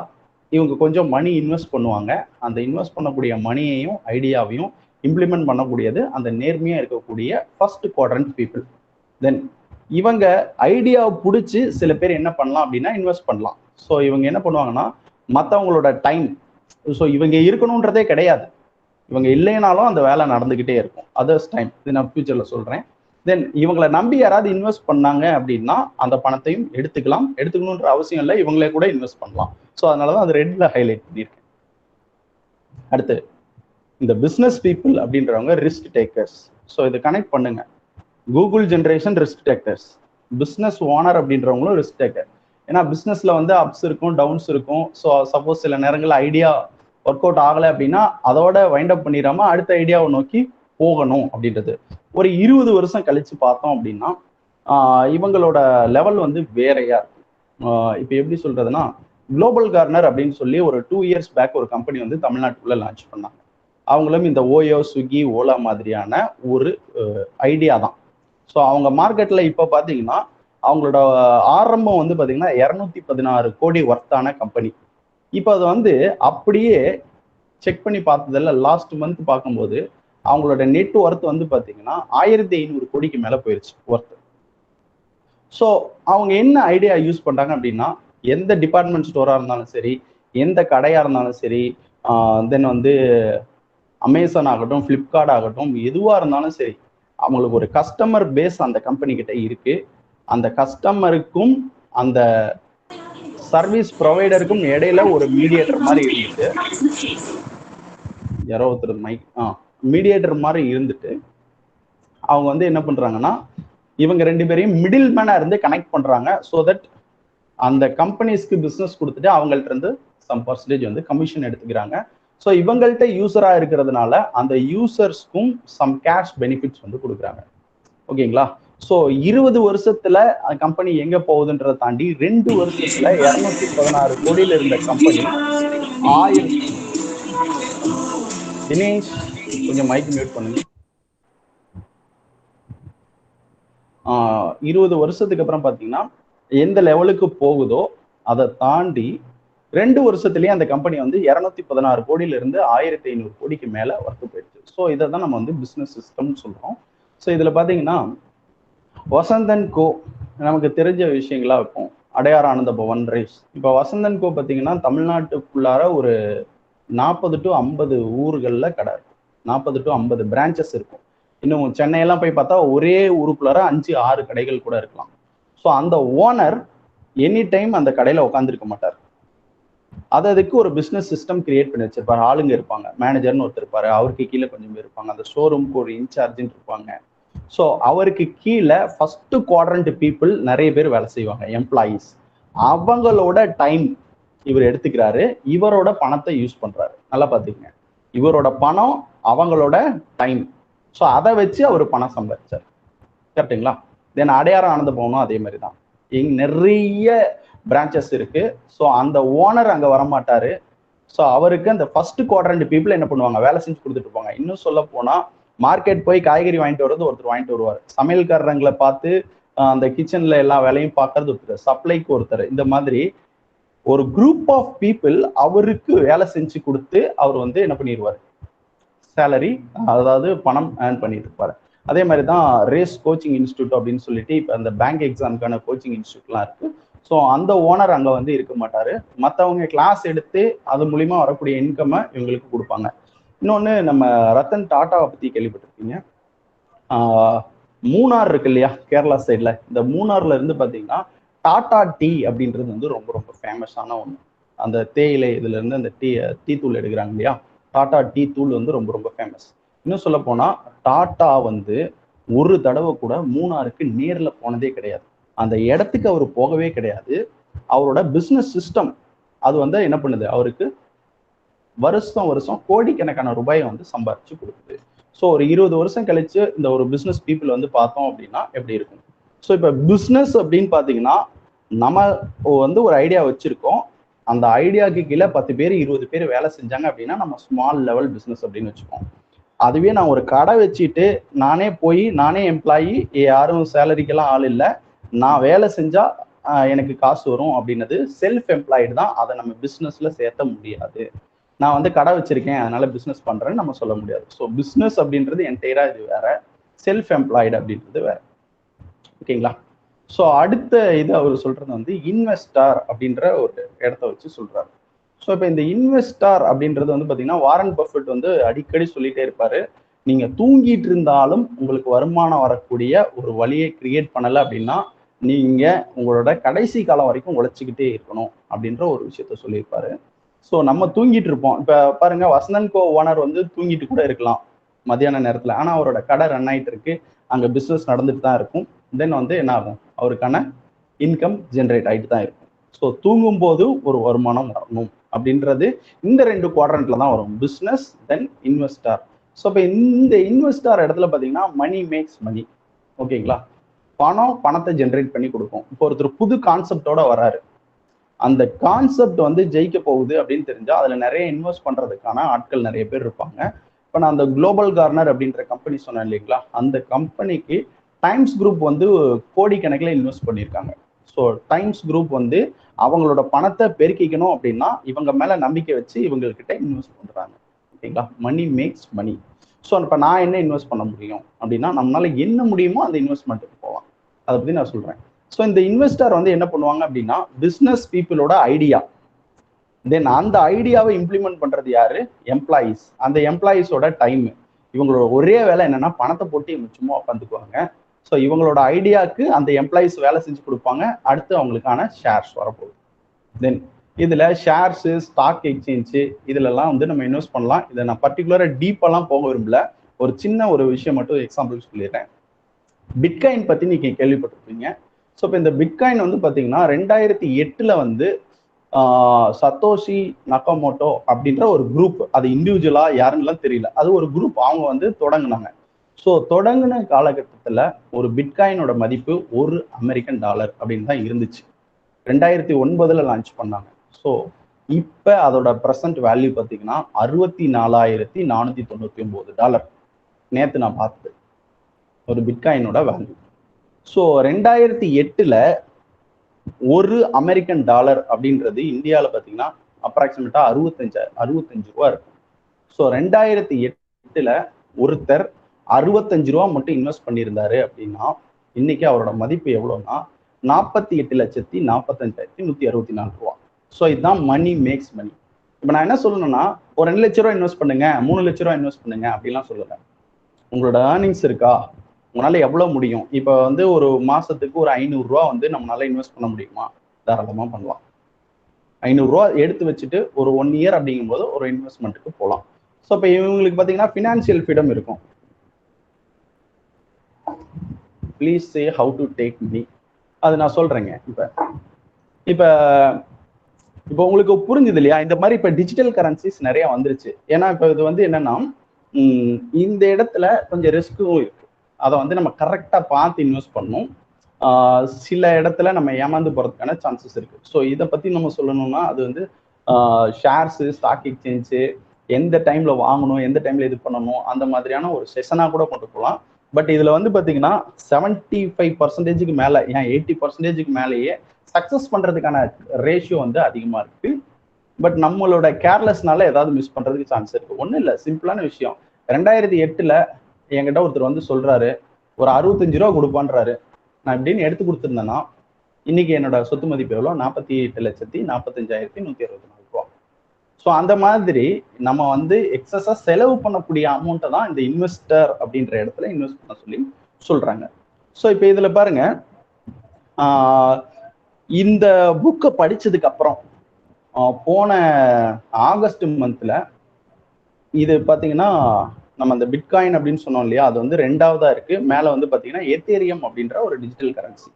இவங்க கொஞ்சம் மணி இன்வெஸ்ட் பண்ணுவாங்க, அந்த இன்வெஸ்ட் பண்ணக்கூடிய மணியையும் ஐடியாவையும் இம்ப்ளிமெண்ட் பண்ணக்கூடியது அந்த நேர்மையாக இருக்கக்கூடிய ஃபர்ஸ்ட் குவாட்ரண்ட் பீப்புள். தென் இவங்க ஐடியாவை பிடிச்சி சில பேர் என்ன பண்ணலாம் அப்படின்னா இன்வெஸ்ட் பண்ணலாம். ஸோ இவங்க என்ன பண்ணுவாங்கன்னா மற்றவங்களோட டைம், ஸோ இவங்க இருக்கணுன்றதே கிடையாது, இவங்க இல்லைனாலும் அந்த வேலை நடந்துகிட்டே இருக்கும், அதர்ஸ் டைம், இது நான் ஃபியூச்சர்ல சொல்றேன். தென் இவங்களை நம்பி யாராவது இன்வெஸ்ட் பண்ணாங்க அப்படின்னா அந்த பணத்தையும் எடுத்துக்கணுன்ற அவசியம் இல்லை, இவங்களே கூட இன்வெஸ்ட் பண்ணலாம். ஸோ அதனாலதான் அது ரெட்ல ஹைலைட் பண்ணியிருக்கேன். அடுத்து இந்த பிஸ்னஸ் பீப்புள் அப்படின்றவங்க ரிஸ்க் டேக்கர்ஸ். ஸோ இதை கனெக்ட் பண்ணுங்க, Google generation risk takers, business owner அப்படின்றவங்களும் ரிஸ்க் டேக்கர். ஏன்னா பிஸ்னஸ்ல வந்து அப்ஸ் இருக்கும், டவுன்ஸ் இருக்கும். ஸோ சப்போஸ் சில நேரங்களில் ஐடியா ஒர்க் அவுட் ஆகலை அப்படின்னா அதோட வைண்ட் அப் பண்ணிடாம அடுத்த ஐடியாவை நோக்கி போகணும் அப்படின்றது. ஒரு 20 வருஷம் கழிச்சு பார்த்தோம் அப்படின்னா இவங்களோட லெவல் வந்து வேறையா இருக்கும். இப்போ எப்படி சொல்றதுன்னா, குளோபல் கார்னர் அப்படின்னு சொல்லி ஒரு 2 இயர்ஸ் பேக் ஒரு கம்பெனி வந்து தமிழ்நாட்டுக்குள்ள லான்ச் பண்ணாங்க. அவங்களும் இந்த ஓயோ, ஸ்விக்கி, ஓலா மாதிரியான ஒரு ஐடியா தான். ஸோ அவங்க மார்க்கெட்ல இப்போ பார்த்தீங்கன்னா அவங்களோட ஆரம்பம் வந்து பார்த்தீங்கன்னா 216 கோடி ஒர்த்தான கம்பெனி. இப்போ அது வந்து அப்படியே செக் பண்ணி பார்த்ததில்ல, லாஸ்ட் மந்த் பார்க்கும்போது அவங்களோட நெட் ஒர்த் வந்து பார்த்தீங்கன்னா 1500 கோடிக்கு மேலே போயிருச்சு ஒர்த். ஸோ அவங்க என்ன ஐடியா யூஸ் பண்றாங்க அப்படின்னா, எந்த டிபார்ட்மெண்ட் ஸ்டோரா இருந்தாலும் சரி, எந்த கடையா இருந்தாலும் சரி, தென் வந்து அமேசான் ஆகட்டும், ஃப்ளிப்கார்ட் ஆகட்டும், எதுவா இருந்தாலும் சரி, அவங்களுக்கு ஒரு கஸ்டமர் பேஸ் அந்த கம்பெனி கிட்ட இருக்கு. அந்த கஸ்டமருக்கும் அந்த சர்வீஸ் ப்ரொவைடருக்கும் இடையில ஒரு மீடியேட்டர் மாதிரி இருந்துட்டு, யாரோ ஒருத்தர் மீடியேட்டர் மாதிரி இருந்துட்டு அவங்க வந்து என்ன பண்றாங்கன்னா, இவங்க 2 பேரையும் மிடில் மேனா இருந்து கனெக்ட் பண்றாங்க. ஸோ தட் அந்த கம்பெனிஸ்க்கு பிஸ்னஸ் கொடுத்துட்டு அவங்கள்ட்ட இருந்து சம் பர்சன்டேஜ் வந்து கமிஷன் எடுத்துக்கிறாங்க. ஸோ இவங்கள்ட்ட யூசரா இருக்கிறதுனால அந்த யூசர்ஸ்க்கும் சம் கேஷ் பெனிஃபிட்ஸ் வந்து கொடுக்குறாங்க. ஓகேங்களா? ஸோ 20 வருஷத்துல கம்பெனி எங்க போகுதுன்றதை தாண்டி 2 வருஷத்துல 216 கோடியில இருந்த கம்பெனி 1000. தினேஷ் கொஞ்சம் மைக் மியூட் பண்ணுங்க. 20 வருஷத்துக்கு அப்புறம் பார்த்தீங்கன்னா எந்த லெவலுக்கு போகுதோ அதை தாண்டி 2 வருஷத்துலயே அந்த கம்பெனி வந்து 216 கோடியில இருந்து 1500 கோடிக்கு மேல ஒர்க் போயிடுச்சு. ஸோ இதை தான் நம்ம வந்து பிசினஸ் சிஸ்டம்னு சொல்றோம். ஸோ இதுல பாத்தீங்கன்னா வசந்தன் கோ நமக்கு தெரிஞ்ச விஷயங்களா இருக்கும். அடையார் ஆனந்த பவன் ரைஸ். இப்போ வசந்தன் கோ பார்த்தீங்கன்னா தமிழ்நாட்டுக்குள்ளார ஒரு 40 to 50 ஊர்கள்ல கடை இருக்கும். 40 to 50 பிரான்ச்சஸ் இருக்கும். இன்னும் சென்னையெல்லாம் போய் பார்த்தா ஒரே ஊருக்குள்ளார 5-6 கடைகள் கூட இருக்கலாம். ஸோ அந்த ஓனர் எனி டைம் அந்த கடையில உட்காந்துருக்க மாட்டார். அதுக்கு ஒரு பிஸ்னஸ் சிஸ்டம் கிரியேட் பண்ணி வச்சிருப்பாரு. ஆளுங்க இருப்பாங்க, மேனேஜர்னு ஒருத்தர் இருப்பாரு, அவருக்கு கீழே கொஞ்சம் பேர் இருப்பாங்க, அந்த ஷோரூம்க்கு ஒரு இன்சார்ஜ்னு இருப்பாங்க. ஸோ அவருக்கு கீழே ஃபர்ஸ்ட் குவாட்ரண்ட் பீப்புள் நிறைய பேர் வேலை செய்வாங்க, எம்ப்ளாயீஸ். அவங்களோட டைம் இவர் எடுத்துக்கிறாரு, இவரோட பணத்தை யூஸ் பண்றாரு. நல்லா பார்த்துக்கங்க, இவரோட பணம் அவங்களோட டைம். ஸோ அதை வச்சு அவர் பணம் சம்பாதிச்சார். கரெக்டுங்களா? தென் அடையாரம் ஆனந்த பவனும் அதே மாதிரி தான். இங்க நிறைய பிரான்ச்சஸ் இருக்கு. ஸோ அந்த ஓனர் அங்க வரமாட்டாரு. ஸோ அவருக்கு அந்த ஃபர்ஸ்ட் குவாட்ரண்ட் பீப்புள் என்ன பண்ணுவாங்க, வேலை செஞ்சு கொடுத்துட்டு இருப்பாங்க. இன்னும் சொல்ல போனா மார்க்கெட் போய் காய்கறி வாங்கிட்டு வர்றது ஒருத்தர் வாங்கிட்டு வருவார், சமையல்காரங்களை பார்த்து அந்த கிச்சன்ல எல்லா வேலையும் பார்க்கறது ஒருத்தர், சப்ளைக்கு ஒருத்தர். இந்த மாதிரி ஒரு குரூப் ஆஃப் பீப்புள் அவருக்கு வேலை செஞ்சு கொடுத்து அவர் வந்து என்ன பண்ணிடுவார், சேலரி, அதாவது பணம் ஏர்ன் பண்ணிட்டு இருப்பாரு. அதே மாதிரி தான் ரேஸ் கோச்சிங் இன்ஸ்டியூட் அப்படின்னு சொல்லிட்டு இப்போ அந்த பேங்க் எக்ஸாமுக்கான கோச்சிங் இன்ஸ்டியூட்லாம் இருக்கு. ஸோ அந்த ஓனர் அங்கே வந்து இருக்க மாட்டாரு, மற்றவங்க கிளாஸ் எடுத்து அது மூலியமா வரக்கூடிய இன்கம்மை இவங்களுக்கு கொடுப்பாங்க. இன்னொன்று, நம்ம ரத்தன் டாட்டாவை பற்றி கேள்விப்பட்டிருக்கீங்க. மூணார் இருக்கு இல்லையா, கேரளா சைடில், இந்த மூணார்ல இருந்து பார்த்தீங்கன்னா டாட்டா டீ அப்படின்றது வந்து ரொம்ப ரொம்ப ஃபேமஸான ஒன்று. அந்த தேயிலை இதுல இருந்து அந்த டீ தூள் எடுக்கிறாங்க இல்லையா, டாட்டா டீ தூள் வந்து ரொம்ப ரொம்ப ஃபேமஸ். இன்னும் சொல்ல போனா டாட்டா வந்து ஒரு தடவை கூட மூணாருக்கு நேர்ல போனதே கிடையாது. அந்த இடத்துக்கு அவர் போகவே கிடையாது. அவரோட பிசினஸ் சிஸ்டம் அது வந்து என்ன பண்ணுது, அவருக்கு வருஷம் கோடிக்கணக்கான ரூபாயை வந்து சம்பாதிச்சு கொடுக்குது. ஸோ ஒரு 20 வருஷம் கழிச்சு இந்த ஒரு பிசினஸ் பீப்புள் வந்து பார்த்தோம் அப்படின்னா எப்படி இருக்கும். ஸோ இப்போ பிஸ்னஸ் அப்படின்னு பார்த்தீங்கன்னா நம்ம வந்து ஒரு ஐடியா வச்சிருக்கோம், அந்த ஐடியாவுக்கு கீழே 10 பேர் 20 பேர் வேலை செஞ்சாங்க அப்படின்னா நம்ம ஸ்மால் லெவல் பிஸ்னஸ் அப்படின்னு வச்சுக்கோம். அதுவே நான் ஒரு கடை வச்சுட்டு நானே எம்ப்ளாயி, யாரும் சேலரிக்கெல்லாம் ஆள் இல்லை, நான் வேலை செஞ்சா எனக்கு காசு வரும் அப்படின்னது செல்ஃப் எம்ப்ளாய்டு தான். அதை நம்ம பிஸ்னஸ்ல சேர்த்த முடியாது. நான் வந்து கடை வச்சிருக்கேன் அதனால பிஸ்னஸ் பண்றேன்னு நம்ம சொல்ல முடியாது. ஸோ பிஸ்னஸ் அப்படின்றது என்டையரா இது வேற, செல்ஃப் எம்ப்ளாய்டு அப்படின்றது வேற. ஓகேங்களா? ஸோ அடுத்த இது அவர் சொல்றது வந்து இன்வெஸ்டார் அப்படின்ற ஒரு இடத்த வச்சு சொல்றாரு. ஸோ இப்போ இந்த இன்வெஸ்டார் அப்படின்றது வந்து பார்த்தீங்கன்னா வாரன் பஃபெட் வந்து அடிக்கடி சொல்லிட்டே இருப்பாரு, நீங்க தூங்கிட்டு இருந்தாலும் உங்களுக்கு வருமானம் வரக்கூடிய ஒரு வழியை கிரியேட் பண்ணலை அப்படின்னா நீங்க உங்களோட கடைசி காலம் வரைக்கும் உழைச்சிக்கிட்டே இருக்கணும் அப்படின்ற ஒரு விஷயத்த சொல்லியிருப்பாரு. ஸோ நம்ம தூங்கிட்டு இருப்போம். இப்போ பாருங்க, வசந்தன் கோ ஓனர் வந்து தூங்கிட்டு கூட இருக்கலாம் மத்தியான நேரத்தில், ஆனால் அவரோட கடை ரன் ஆகிட்டு இருக்கு, அங்கே பிஸ்னஸ் நடந்துட்டு தான் இருக்கும். தென் வந்து என்ன ஆகும், அவருக்கான இன்கம் ஜென்ரேட் ஆகிட்டு தான் இருக்கும். ஸோ தூங்கும்போது ஒரு வருமானம் வரணும் அப்படின்றது இந்த 2 குவாட்ரண்ட்ல தான் வரும், பிஸ்னஸ் தென் இன்வெஸ்டார். ஸோ இப்போ இந்த இன்வெஸ்டார் இடத்துல பார்த்தீங்கன்னா மணி மேக்ஸ் மணி. ஓகேங்களா, பணத்தை ஜென்ரேட் பண்ணி கொடுக்கும். இப்போ ஒருத்தர் புது கான்செப்டோட வராரு, அந்த கான்செப்ட் வந்து ஜெயிக்க போகுது அப்படின்னு தெரிஞ்சா அதுல நிறைய இன்வெஸ்ட் பண்றதுக்கான ஆட்கள் நிறைய பேர் இருப்பாங்க. இப்போ நான் அந்த குளோபல் கார்னர் அப்படின்ற கம்பெனி சொன்னேன் இல்லைங்களா, அந்த கம்பெனிக்கு டைம்ஸ் குரூப் வந்து கோடிக்கணக்கில் இன்வெஸ்ட் பண்ணியிருக்காங்க. ஸோ டைம்ஸ் குரூப் வந்து அவங்களோட பணத்தை பெருக்கிக்கணும் அப்படின்னா இவங்க மேல நம்பிக்கை வச்சு இவங்ககிட்ட இன்வெஸ்ட் பண்றாங்க. ஓகேங்களா, மணி மேக்ஸ் மணி. ஸோ இப்போ நான் என்ன இன்வெஸ்ட் பண்ண முடியும் அப்படின்னா நம்மளால என்ன முடியுமோ அந்த இன்வெஸ்ட்மெண்ட்டுக்கு போகலாம். அதை பத்தி நான் சொல்றேன். ஸோ இந்த இன்வெஸ்டர் வந்து என்ன பண்ணுவாங்க அப்படின்னா பிஸ்னஸ் பீப்புளோட ஐடியா, தென் அந்த ஐடியாவை இம்ப்ளிமெண்ட் பண்றது யாரு, எம்ப்ளாயீஸ். அந்த எம்ப்ளாயீஸோட டைம், இவங்களோட ஒரே வேலை என்னன்னா பணத்தை போட்டு இவங்க சும்மா உட்காந்துக்குவாங்க. ஸோ இவங்களோட ஐடியாவுக்கு அந்த எம்ப்ளாயீஸ் வேலை செஞ்சு கொடுப்பாங்க. அடுத்து அவங்களுக்கான ஷேர்ஸ் வரப்போகுது. தென் இதுல ஷேர்ஸ், ஸ்டாக் எக்ஸ்சேஞ்சு இதுலலாம் வந்து நம்ம இன்வெஸ்ட் பண்ணலாம். இதை நான் பர்டிகுலரா டீப்பெல்லாம் போக விரும்பல, ஒரு சின்ன ஒரு விஷயம் மட்டும் எக்ஸாம்பிள் சொல்லிடுறேன். பிட்காயின் பத்தி நீங்க கேள்விப்பட்டிருப்பீங்க. ஸோ இப்போ இந்த பிட்காயின் வந்து பார்த்தீங்கன்னா 2008 வந்து சத்தோஷி நக்கமோட்டோ அப்படின்ற ஒரு குரூப், அது இண்டிவிஜுவலா யாருன்னுலாம் தெரியல, அது ஒரு குரூப் அவங்க வந்து தொடங்கினாங்க. ஸோ தொடங்கின காலகட்டத்தில் ஒரு பிட்காயினோட மதிப்பு $1 அப்படின்னு தான் இருந்துச்சு. 2009 லான்ச் பண்ணாங்க. ஸோ இப்போ அதோட ப்ரெசன்ட் வேல்யூ பார்த்தீங்கன்னா $64,499. நேற்று நான் பார்த்தது ஒரு பிட்காயினோட வேல்யூ. ஸோ 2008 $1 அப்படின்றது இந்தியாவில் பார்த்தீங்கன்னா அப்ராக்சிமேட்டா 65 ரூபா இருக்கும். ஸோ 2008 ஒருத்தர் 65 ரூபா மட்டும் இன்வெஸ்ட் பண்ணியிருந்தாரு அப்படின்னா இன்னைக்கு அவரோட மதிப்பு எவ்வளோன்னா 48,45,164 ரூபா. ஸோ இதுதான் மணி மேக்ஸ் மணி. இப்போ நான் என்ன சொல்லணும்னா ஒரு 2 லட்ச ரூபா இன்வெஸ்ட் பண்ணுங்க, 3 லட்ச ரூபா இன்வெஸ்ட் பண்ணுங்க அப்படிலாம் சொல்லலை. உங்களோட ஏர்னிங்ஸ் இருக்கா, உங்களால எவ்வளவு முடியும். இப்போ வந்து ஒரு மாசத்துக்கு ஒரு 500 ரூபா வந்து நம்மளால இன்வெஸ்ட் பண்ண முடியுமா, தாராளமா பண்ணலாம். 500 ரூபா எடுத்து வச்சுட்டு ஒரு 1 இயர் அப்படிங்கும்போது ஒரு இன்வெஸ்ட்மெண்ட்டுக்கு போகலாம். ஸோ இப்போ இவங்களுக்கு பார்த்தீங்கன்னா ஃபினான்சியல் ஃப்ரீடம் இருக்கும். Please say how to take money, அது நான் சொல்றேங்க. இப்போ உங்களுக்கு புரிஞ்சுது இல்லையா? இந்த மாதிரி இப்போ டிஜிட்டல் கரன்சிஸ் நிறைய வந்துருச்சு. ஏன்னா இப்போ இது வந்து என்னன்னா இந்த இடத்துல கொஞ்சம் ரிஸ்க்கும் இருக்கு. அதை வந்து நம்ம கரெக்டாக பார்த்து இன்வெஸ்ட் பண்ணணும். சில இடத்துல நம்ம ஏமாந்து போகிறதுக்கான சான்சஸ் இருக்கு. ஸோ இதை பற்றி நம்ம சொல்லணும்னா அது வந்து ஷேர்ஸு, ஸ்டாக் எக்ஸ்சேஞ்சு எந்த டைம்ல வாங்கணும், எந்த டைம்ல இது பண்ணணும், அந்த மாதிரியான ஒரு செஷனாக கூட கொண்டு போகலாம். பட் இதில் வந்து பார்த்தீங்கன்னா 75% மேலே, ஏன் 80% மேலேயே சக்ஸஸ் பண்ணுறதுக்கான ரேஷியோ வந்து அதிகமாக இருக்கு. பட் நம்மளோட கேர்லெஸ்னால ஏதாவது மிஸ் பண்ணுறதுக்கு சான்ஸ் இருக்கு. ஒன்றும் இல்லை, சிம்பிளான விஷயம். 2008 என்கிட்ட ஒருத்தர் வந்து சொல்றாரு ஒரு 65 ரூபா கொடுப்பான்றாரு. நான் இப்படின்னு எடுத்து கொடுத்துருந்தேன்னா இன்னைக்கு என்னோட சொத்து மதிப்பு எவ்வளோ, 48,45,164 ரூபா. ஸோ அந்த மாதிரி நம்ம வந்து எக்ஸஸா செலவு பண்ணக்கூடிய அமௌண்ட்டை தான் இந்த இன்வெஸ்டர் அப்படின்ற இடத்துல இன்வெஸ்ட் பண்ண சொல்லி சொல்றாங்க. ஸோ இப்போ இதுல பாருங்க, இந்த புக்கை படிச்சதுக்கு அப்புறம் போன ஆகஸ்ட் மந்த்ல இது பாத்தீங்கன்னா நம்ம அந்த பிட்காயின் அப்படின்னு சொன்னோம் இல்லையா, அது வந்து 2வதா இருக்கு. மேல வந்து பாத்தீங்கன்னா எத்தேரியம் அப்படின்ற ஒரு டிஜிட்டல் கரன்சி.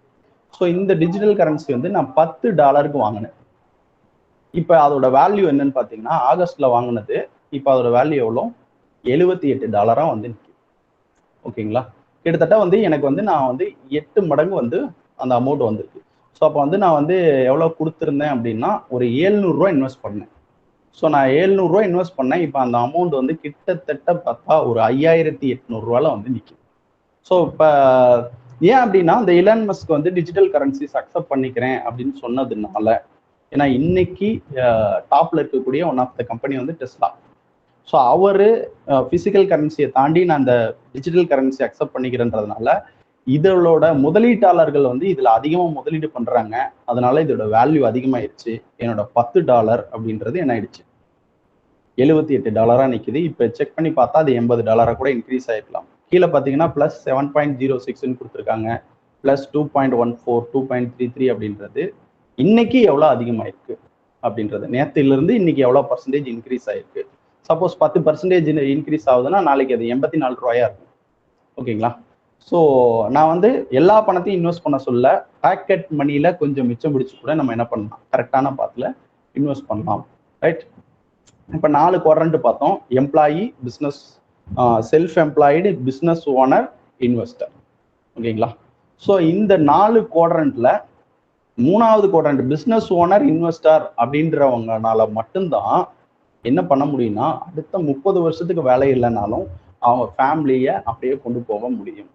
ஸோ இந்த டிஜிட்டல் கரன்சி வந்து நான் $10 வாங்கினேன். இப்ப அதோட வேல்யூ என்னன்னு பாத்தீங்கன்னா ஆகஸ்ட்ல வாங்கினது இப்ப அதோட வேல்யூ எவ்வளோ, $78 வந்து நிற்கும். ஓகேங்களா, கிட்டத்தட்ட வந்து எனக்கு வந்து நான் வந்து 8 மடங்கு வந்து அந்த அமௌண்ட் வந்திருக்கு. ஸோ அப்போ வந்து நான் வந்து எவ்வளோ கொடுத்துருந்தேன் அப்படின்னா ஒரு 700 ரூபா இன்வெஸ்ட் பண்ணேன். ஸோ நான் 700 ரூபா இன்வெஸ்ட் பண்ணேன். இப்போ அந்த அமௌண்ட் வந்து கிட்டத்தட்ட பார்த்தா ஒரு 5,800 ரூபால வந்து நிற்கும். ஸோ இப்போ ஏன் அப்படின்னா இந்த இலான் மஸ்க் வந்து டிஜிட்டல் கரன்சிஸ் அக்செப்ட் பண்ணிக்கிறேன் அப்படின்னு சொன்னதுனால, ஏன்னா இன்னைக்கு டாப்ல இருக்கக்கூடிய ஒன் ஆஃப் த கம்பெனி வந்து டெஸ்லா. ஸோ அவரு பிசிக்கல் கரன்சியை தாண்டி நான் அந்த டிஜிட்டல் கரன்சி அக்செப்ட் பண்ணிக்கிறேன்றதுனால இதோட முதலீட்டாளர்கள் வந்து இதுல அதிகமா முதலீடு பண்றாங்க. அதனால இதோட வேல்யூ அதிகமாயிருச்சு. என்னோட $10 அப்படின்றது என்ன ஆயிடுச்சு, $78 நிக்குது. இப்ப செக் பண்ணி பார்த்தா அது $80 கூட இன்க்ரீஸ் ஆயிருக்கலாம். கீழே பாத்தீங்கன்னா +7.06 கொடுத்துருக்காங்க, +2.14, 2.33 அப்படின்றது இன்னைக்கு எவ்வளவு அதிகமாயிருக்கு அப்படின்றது, நேத்துல இருந்து இன்னைக்கு எவ்வளவு % இன்க்ரீஸ் ஆயிருக்கு. சப்போஸ் 10% இன்க்ரீஸ் ஆகுதுன்னா நாளைக்கு அது 84 ரூபாயா இருக்கும். ஓகேங்களா, ஸோ நான் வந்து எல்லா பணத்தையும் இன்வெஸ்ட் பண்ண சொல்ல, பாக்கெட் மணியில கொஞ்சம் மிச்சம் பிடிச்சு கூட நம்ம என்ன பண்ணலாம், கரெக்டான பாத்துல இன்வெஸ்ட் பண்ணலாம். ரைட். இப்போ 4 குவாட்ரண்ட் பார்த்தோம். Employee, business, self employed, business owner, investor. ஓகேங்களா? ஸோ இந்த 4 குவாட்ரண்ட்ல 3வது குவாட்ரண்ட் பிஸ்னஸ் ஓனர், இன்வெஸ்டர் அப்படின்றவங்கனால மட்டும்தான் என்ன பண்ண முடியும்னா, அடுத்த 30 வருஷத்துக்கு வேலை இல்லைனாலும் அவங்க ஃபேமிலியை அப்படியே கொண்டு போக முடியும்.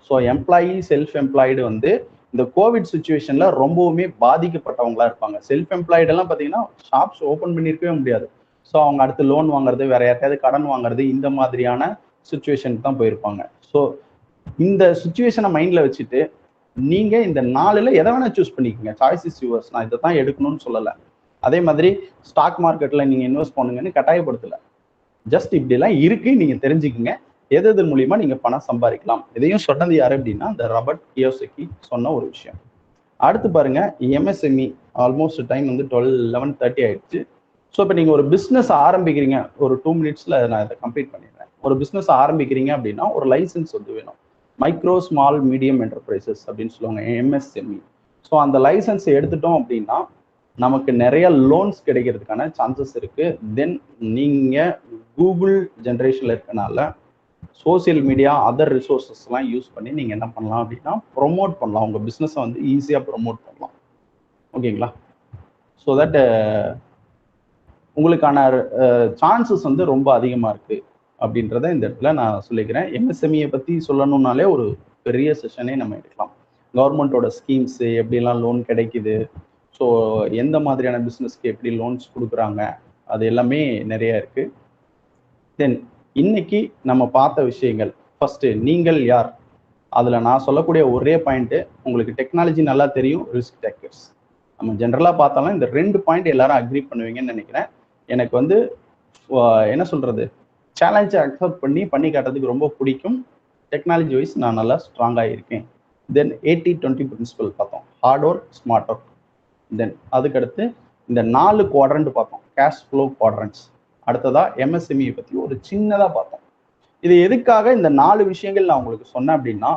ஸோ எம்ப்ளாயி, செல்ஃப் எம்ப்ளாய்டு வந்து இந்த கோவிட் சுச்சுவேஷன்ல ரொம்பவுமே பாதிக்கப்பட்டவங்களா இருப்பாங்க. செல்ஃப் எம்ப்ளாய்டு எல்லாம் பார்த்தீங்கன்னா ஷாப்ஸ் ஓப்பன் பண்ணியிருக்கவே முடியாது. ஸோ அவங்க அடுத்து லோன் வாங்குறது, வேற யார்ட்டையாவது கடன் வாங்குறது, இந்த மாதிரியான சுச்சுவேஷனுக்கு தான் போயிருப்பாங்க. ஸோ இந்த சுச்சுவேஷனை மைண்ட்ல வச்சுட்டு நீங்க இந்த 4ல எதை வேணா சூஸ் பண்ணிக்கோங்க. Choice is yours. நான் இதை தான் எடுக்கணும்னு சொல்லலை. அதே மாதிரி ஸ்டாக் மார்க்கெட்ல நீங்க இன்வெஸ்ட் பண்ணுங்கன்னு கட்டாயப்படுத்தல. ஜஸ்ட் இப்படி எல்லாம் இருக்கு, நீங்க தெரிஞ்சுக்குங்க. எது மூலியமா நீங்க பணம் சம்பாதிக்கலாம். இதையும் சொன்னது யாரு அப்படின்னா இந்த ராபர்ட் கியோசகி சொன்ன ஒரு விஷயம். அடுத்து பாருங்க, எம்எஸ்எம்இ. ஆல்மோஸ்ட் டைம் வந்து 11:30 ஆயிடுச்சு. ஸோ இப்போ நீங்க ஒரு பிஸ்னஸ் ஆரம்பிக்கிறீங்க, ஒரு 2 மினிட்ஸ்ல நான் இதை கம்ப்ளீட் பண்ணிடுறேன். ஒரு பிஸ்னஸ் ஆரம்பிக்கிறீங்க அப்படின்னா ஒரு லைசன்ஸ் வந்து வேணும். மைக்ரோ ஸ்மால் மீடியம் என்டர்பிரைசஸ் அப்படின்னு சொல்லுவாங்க, எம்எஸ்எம்இ. ஸோ அந்த லைசன்ஸ் எடுத்துட்டோம் அப்படின்னா நமக்கு நிறைய லோன்ஸ் கிடைக்கிறதுக்கான சான்சஸ் இருக்கு. தென் நீங்க கூகுள் ஜென்ரேஷன்ல இருக்கனால சோசியல் மீடியா, அதர் ரிசோர்ஸஸ் எல்லாம் யூஸ் பண்ணி நீங்க என்ன பண்ணலாம் அப்படின்னா ப்ரொமோட் பண்ணலாம். உங்க பிஸ்னஸை வந்து ஈஸியா ப்ரொமோட் பண்ணலாம். ஓகேங்களா? ஸோ தட் உங்களுக்கான சான்சஸ் வந்து ரொம்ப அதிகமா இருக்கு அப்படின்றத இந்த இடத்துல நான் சொல்லிக்கிறேன். எம்எஸ்எம்இயை பத்தி சொல்லணும்னாலே ஒரு பெரிய செஷனே நம்ம எடுக்கலாம். கவர்மெண்டோட ஸ்கீம்ஸ், எப்படிலாம் லோன் கிடைக்குது, ஸோ எந்த மாதிரியான பிஸ்னஸ்க்கு எப்படி லோன்ஸ் கொடுக்குறாங்க, அது எல்லாமே நிறைய இருக்கு. தென் இன்னைக்கு நம்ம பார்த்த விஷயங்கள், ஃபர்ஸ்ட் நீங்கள் யார், அதுல நான் சொல்லக்கூடிய ஒரே பாயிண்ட், உங்களுக்கு டெக்னாலஜி நல்லா தெரியும், ரிஸ்க் டேக்கர்ஸ். நம்ம ஜென்ரலா பார்த்தாலும் இந்த 2 பாயிண்ட் எல்லாரும் அக்ரி பண்ணுவீங்கன்னு நினைக்கிறேன். எனக்கு வந்து என்ன சொல்றது, சேலஞ்சை அக்செப்ட் பண்ணி காட்டுறதுக்கு ரொம்ப பிடிக்கும். டெக்னாலஜி வைஸ் நான் நல்லா ஸ்ட்ராங்காக இருக்கேன். தென் 80-20 பிரின்சிபல் பார்த்தோம், ஹார்ட் ஒர்க், ஸ்மார்ட் ஒர்க். தென் அதுக்கடுத்து இந்த 4 குவாட்ரண்ட் பார்த்தோம், கேஷ் ஃப்ளோ குவாட்ரண்ட்ஸ். அடுத்ததா எம்எஸ்எம்இ பற்றி ஒரு சின்னதாக பார்த்தோம். இது எதுக்காக இந்த 4 விஷயங்கள் நான் உங்களுக்கு சொன்னேன் அப்படின்னா,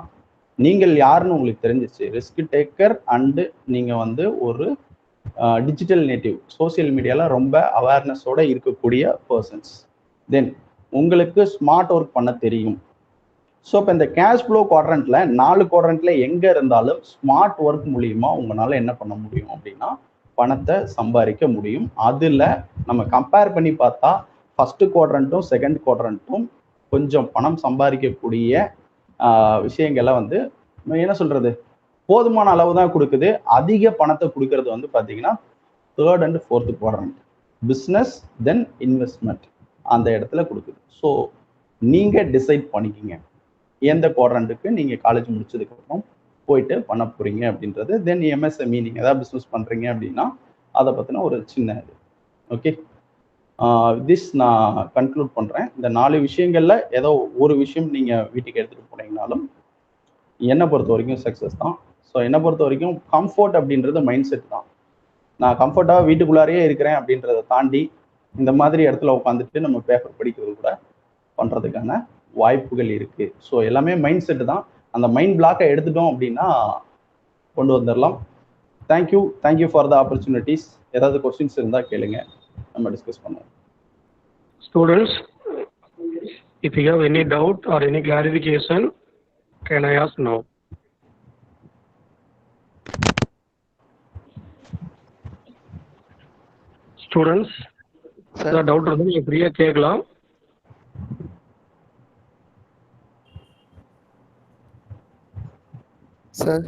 நீங்கள் யாருன்னு உங்களுக்கு தெரிஞ்சிச்சு. ரிஸ்க் டேக்கர் அண்டு நீங்கள் வந்து ஒரு டிஜிட்டல் நேட்டிவ், சோசியல் மீடியாவில் ரொம்ப அவேர்னஸோட இருக்கக்கூடிய பர்சன்ஸ். தென் உங்களுக்கு ஸ்மார்ட் ஒர்க் பண்ண தெரியும். ஸோ இப்போ இந்த கேஷ் ஃப்ளோ குவாட்ரண்ட்ல 4 குவாட்ரண்ட்ல எங்கே இருந்தாலும் ஸ்மார்ட் ஒர்க் மூலியமா உங்களால் என்ன பண்ண முடியும் அப்படின்னா பணத்தை சம்பாதிக்க முடியும். அதில் நம்ம கம்பேர் பண்ணி பார்த்தா ஃபர்ஸ்ட் குவாட்ரண்ட்டும் செகண்ட் குவாட்ரண்ட்டும் கொஞ்சம் பணம் சம்பாதிக்கக்கூடிய விஷயங்களை வந்து என்ன சொல்றது, போதுமான அளவு தான் கொடுக்குது. அதிக பணத்தை கொடுக்கறது வந்து பார்த்தீங்கன்னா 3rd and 4th quadrant, business then investment, அந்த இடத்துல கொடுக்குது. ஸோ நீங்க டிசைட் பண்ணிக்கிங்க எந்த குவாட்ரண்ட்டுக்கு நீங்க காலேஜ் முடிச்சதுக்கு அப்புறம் போயிட்டு பண்ண போறீங்க அப்படின்றது. தென் எம்எஸ்எம்இ நீங்க ஏதாவது பிஸ்னஸ் பண்றீங்க அப்படின்னா அதை பத்தின ஒரு சின்ன இது. ஓகே, திஸ் நான் கன்க்ளூட் பண்றேன். இந்த 4 விஷயங்கள்ல ஏதோ ஒரு விஷயம் நீங்க வீட்டுக்கு எடுத்துட்டு போனீங்கனாலும் என்னை பொறுத்த வரைக்கும் சக்சஸ் தான். ஸோ என்னை பொறுத்த வரைக்கும் கம்ஃபர்ட் அப்படின்றது மைண்ட் செட் தான். நான் கம்ஃபர்ட்டாக வீட்டுக்குள்ளாரையே இருக்கிறேன் அப்படின்றத தாண்டி இந்த மாதிரி இடத்துல உட்காந்துட்டு நம்ம பேப்பர் படிக்கிறது கூட பண்ணுறதுக்கான வாய்ப்புகள் இருக்குது. ஸோ எல்லாமே மைண்ட் செட்டு தான். அந்த மைண்ட் பிளாக்கை எடுத்துட்டோம் அப்படின்னா கொண்டு வந்துடலாம். Thank you for the opportunities. ஏதாவது கொஸ்டின்ஸ் இருந்தால் கேளுங்க, நம்ம டிஸ்கஸ் பண்ணுவோம். Students, if you have any doubt or any clarification, can I ask now? Students, the doubt இருந்தால் நீங்கள் ஃப்ரீயாக கேட்கலாம். சார்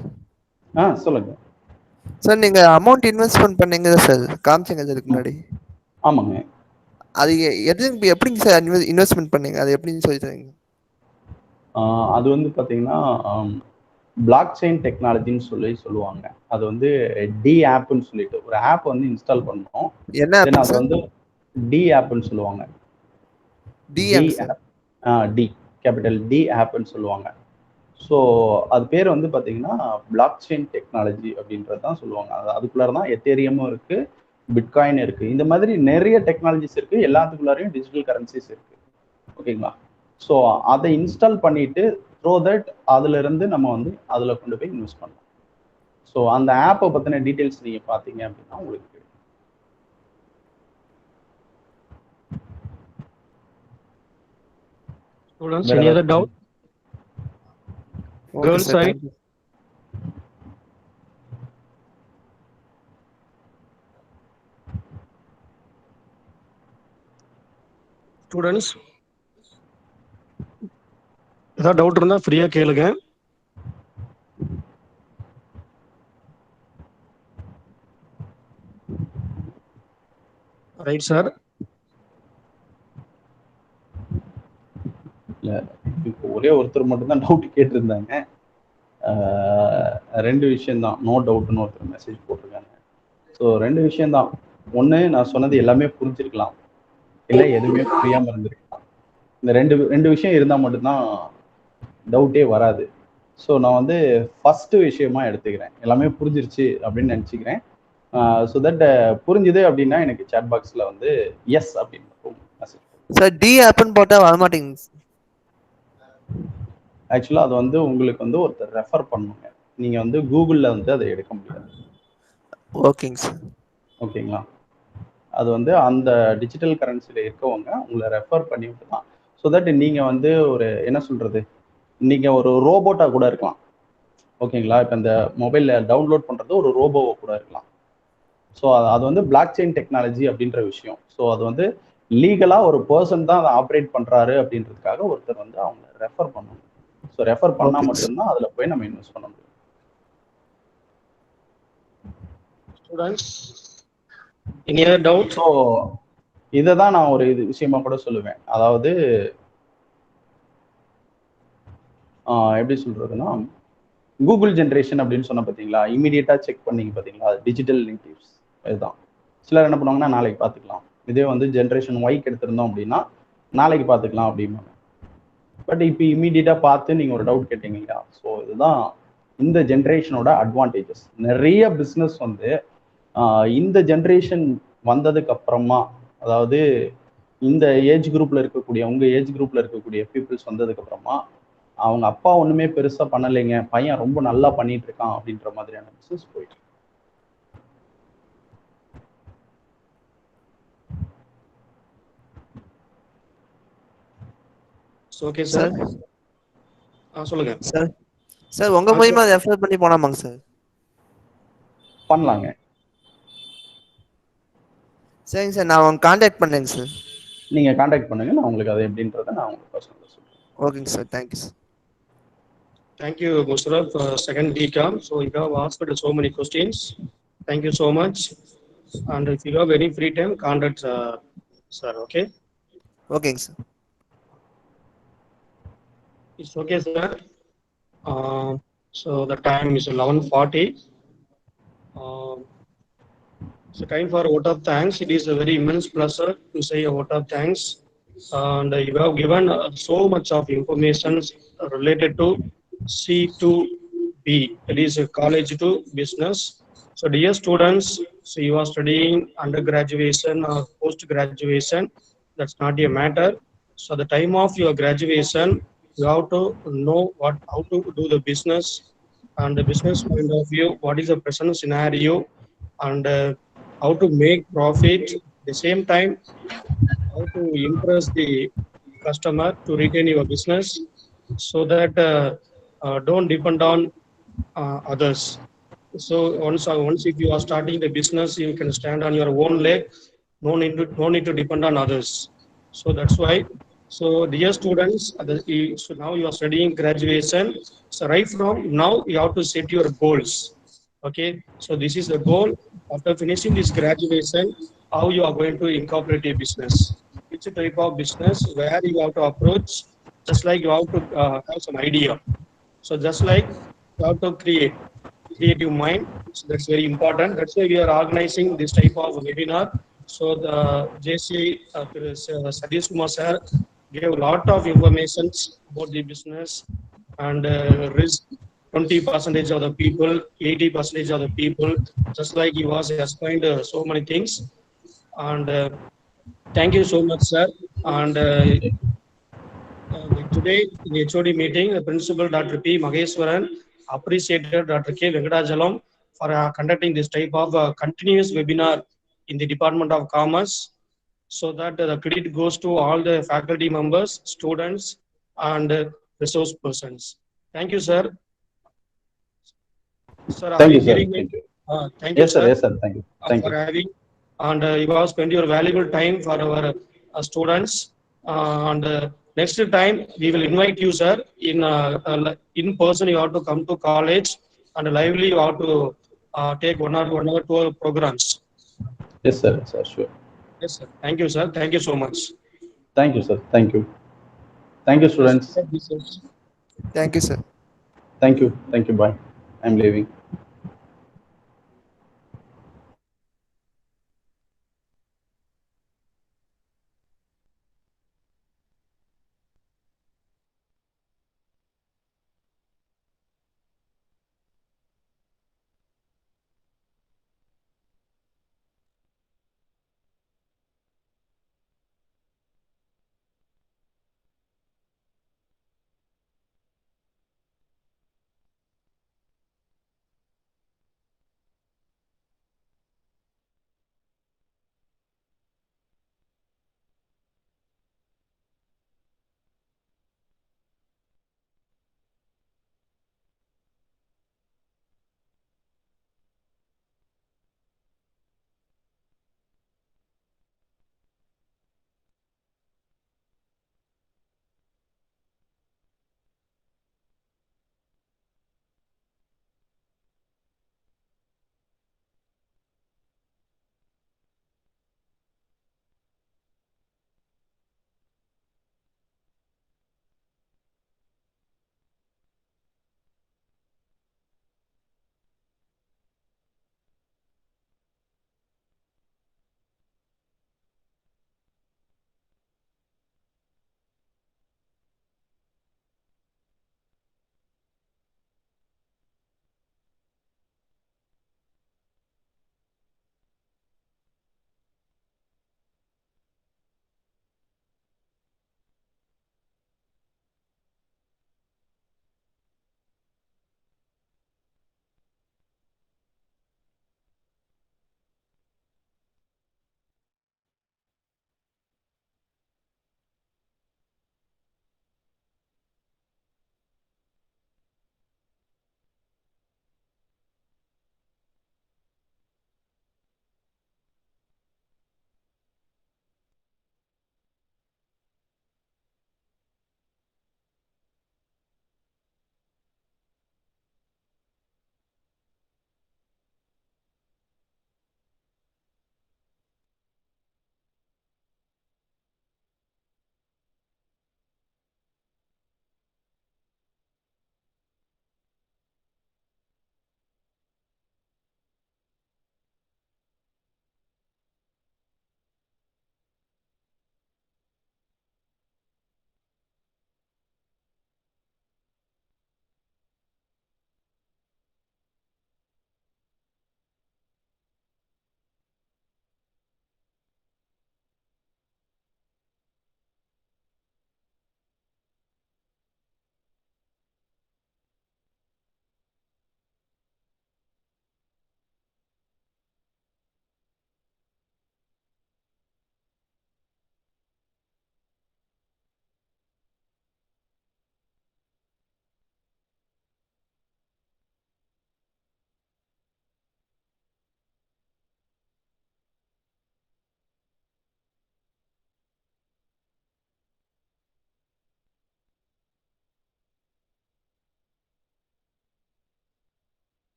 சொல்லுங்க சார். நீங்க அமௌண்ட் இன்வெஸ்ட்மெண்ட் பண்ணீங்க சார், காமிச்சிங்க அதுக்கு முன்னாடி. ஆமாங்க. அது எப்படிங்க சார் இன்வெஸ்ட்மெண்ட் பண்ணீங்க, அது எப்படின்னு சொல்லி தரீங்க? அது வந்து பார்த்தீங்கன்னா பிளாக் செயின் டெக்னாலஜின்னு சொல்லுவாங்க. அது வந்து டி ஆப்னு சொல்லிட்டு ஒரு ஆப் வந்து இன்ஸ்டால் பண்ணோம். என்ன ஆப்? அது வந்து டி ஆப்னு சொல்லுவாங்க. டி கேபிட்டல் டி ஆப்னு சொல்லுவாங்க. ஸோ அது பேர் வந்து பார்த்தீங்கன்னா பிளாக் செயின் டெக்னாலஜி அப்படின்றது தான் சொல்லுவாங்க. அதுக்குள்ளார தான் எத்தேரியமும் இருக்கு, பிட்காயின் இருக்கு, இந்த மாதிரி நிறைய டெக்னாலஜிஸ் இருக்கு. எல்லாத்துக்குள்ளாரையும் டிஜிட்டல் கரன்சிஸ் இருக்கு. ஓகேங்களா? ஸோ அதை இன்ஸ்டால் பண்ணிட்டு த்ரோ தட் அதுல இருந்து நம்ம வந்து அதுல கொண்டு போய் இன்வெஸ்ட் பண்ணலாம். ஸோ அந்த ஆப்பை பத்தின டீடைல்ஸ் நீங்க பாத்தீங்க அப்படின்னா உங்களுக்கு Students, any other doubt? Okay, Girls sir. side. Thank you. Students, ஏதாவது டவுட் இருந்தா ஃப்ரீயா கேளுங்க. Right sir. இல்ல இப்போ ஒரே ஒருத்தர் மட்டும் தான் டவுட் கேட்டிருந்தாங்க. 2 விஷயம்தான், நோ டவுட்னு ஒருத்தர் மெசேஜ் போட்டிருக்காங்க. ஸோ 2 விஷயம்தான். ஒன்று, நான் சொன்னது எல்லாமே புரிஞ்சிருக்கலாம், இல்லை எதுவுமே புரியாமல் இருந்திருக்கலாம். இந்த ரெண்டு விஷயம் இருந்தால் மட்டும்தான் டவுட்டே வராது. ஸோ நான் வந்து ஃபர்ஸ்ட் விஷயமா எடுத்துக்கிறேன், எல்லாமே புரிஞ்சிருச்சு அப்படின்னு நினச்சிக்கிறேன். ஸோ தட் புரிஞ்சுது அப்படின்னா எனக்கு சேட் பாக்ஸில் வந்து எஸ் அப்படின்னு மெசேஜ். சார் டி ஆப்னு போட்டால் வரமாட்டேங்குது. ஆக்சுவலாக அது வந்து உங்களுக்கு வந்து ஒருத்தர் ரெஃபர் பண்ணுங்க, நீங்கள் வந்து கூகுளில் வந்து அதை எடுக்க முடியாது. ஓகேங்க சார். ஓகேங்களா? அது வந்து அந்த டிஜிட்டல் கரன்சியில் இருக்கவங்க உங்களை ரெஃபர் பண்ணி விட்டுலாம். ஸோ தட் நீங்கள் வந்து ஒரு என்ன சொல்கிறது, நீங்கள் ஒரு ரோபோட்டாக கூட இருக்கலாம். ஓகேங்களா? இப்போ இந்த மொபைலில் டவுன்லோட் பண்ணுறது ஒரு ரோபோவை கூட இருக்கலாம். ஸோ அது வந்து பிளாக் செயின் டெக்னாலஜி அப்படின்ற விஷயம். ஸோ அது வந்து லீகலாக ஒரு பர்சன் தான் அதை ஆப்ரேட் பண்ணுறாரு அப்படின்றதுக்காக ஒருத்தர் வந்து அவங்க ரெஃபர் பண்ணணும். ஸோ ரெஃபர் பண்ணால் மட்டும்தான் அதில் போய் நம்ம இன்வெஸ்ட் பண்ண முடியும். Students, any other doubt? So இதை தான் நான் ஒரு விஷயமா கூட சொல்லுவேன். அதாவது எப்படி சொல்றதுன்னா, கூகுள் ஜென்ரேஷன் அப்படின்னு சொன்ன பார்த்தீங்களா, இமீடியட்டாக செக் பண்ணீங்க பார்த்தீங்களா, டிஜிட்டல் லிங்க்டிவ்ஸ் இதுதான். சிலர் என்ன பண்ணுவாங்கன்னா நாளைக்கு பார்த்துக்கலாம், இதே வந்து ஜென்ரேஷன் ஒய்க்கு எடுத்திருந்தோம் அப்படின்னா நாளைக்கு பார்த்துக்கலாம் அப்படிம்பாங்க. பட் இப்போ இமீடியட்டாக பார்த்து நீங்கள் ஒரு டவுட் கேட்டீங்க இல்லையா, ஸோ இதுதான் இந்த ஜென்ரேஷனோட அட்வான்டேஜஸ். நிறைய பிஸ்னஸ் வந்து இந்த ஜென்ரேஷன் வந்ததுக்கு அப்புறமா, அதாவது இந்த ஏஜ் குரூப்ல இருக்கக்கூடிய உங்க ஏஜ் குரூப்ல இருக்கக்கூடிய பீப்புள்ஸ் வந்ததுக்கு அப்புறமா அவங்க அப்பா ஒண்ணுமே பெருசா பண்ணலைங்க, பையன் ரொம்ப நல்லா பண்ணிட்டு இருக்கான் அப்படின்ற மாதிரியான பிசினஸ் போயிட்டு. Okay sir. சொல்லுங்க சார். சார் உங்க மூலமா ரெஃபர் பண்ணி போலாமாங்க சார்? பண்ணலாங்க. சரிங்க சார், நான் அவங்க கான்டாக்ட் பண்ணேங்க சார். நீங்க கான்டாக்ட் பண்ணுங்க, நான் உங்களுக்கு அது எப்படின்றத நான் உங்களுக்கு பர்சனலா சொல்றேன். ஓகேங்க sir, thank you sir. Thank you, Musharraf, second DCOM. So you have asked so many questions. Thank you so much. And if you have any free time, contact sir. Okay. ஓகேங்க sir. It's okay, sir. So the time is 11:40. So time for a vote of thanks. It is a very immense pleasure to say a vote of thanks. And you have given so much of information related to C2B, it is a college to business. So dear students, so you are studying undergraduation or post-graduation, that's not a matter. So at the time of your graduation, you have to know how to do the business, and the business point of view, what is the present scenario, and how to make profit. At the same time, how to impress the customer to retain your business, so that don't depend on others. So once if you are starting the business, you can stand on your own leg. No need to depend on others. So that's why. So dear students, so now you are studying graduation. So right from now you have to set your goals. Okay. So this is the goal. After finishing this graduation, how you are going to incorporate a business, which type of business, where you have to approach. Just like you have to have some idea. So just like you have to creative mind. So that's very important. That's why we are organizing this type of webinar. So the JC Sadish Kumar sir gave a lot of information about the business and risk. 20% of the people, 80% of the people, just like he was explained so many things. And thank you so much, sir. And Today, in the HOD meeting, the Principal Dr. P. Maheswaran appreciated Dr. K. Venkatachalam for conducting this type of continuous webinar in the Department of Commerce, so that the credit goes to all the faculty members, students, and resource persons. Thank you, sir. Sir, are Thank you you, sir. hearing me? Thank you. Thank you, Yes, sir. sir, Yes, sir. Thank you. Thank for you. having, and you have spent your valuable time for our students. And next time we will invite you, sir, in person. You have to come to college, and lively you have to take one or two programs. Yes, sir. Yes, sir. Sure. Yes, sir. Thank you, sir. Thank you so much. Thank you, sir. Thank you. Thank you, students. Thank you, sir. Thank you. Thank you. Bye. I'm leaving.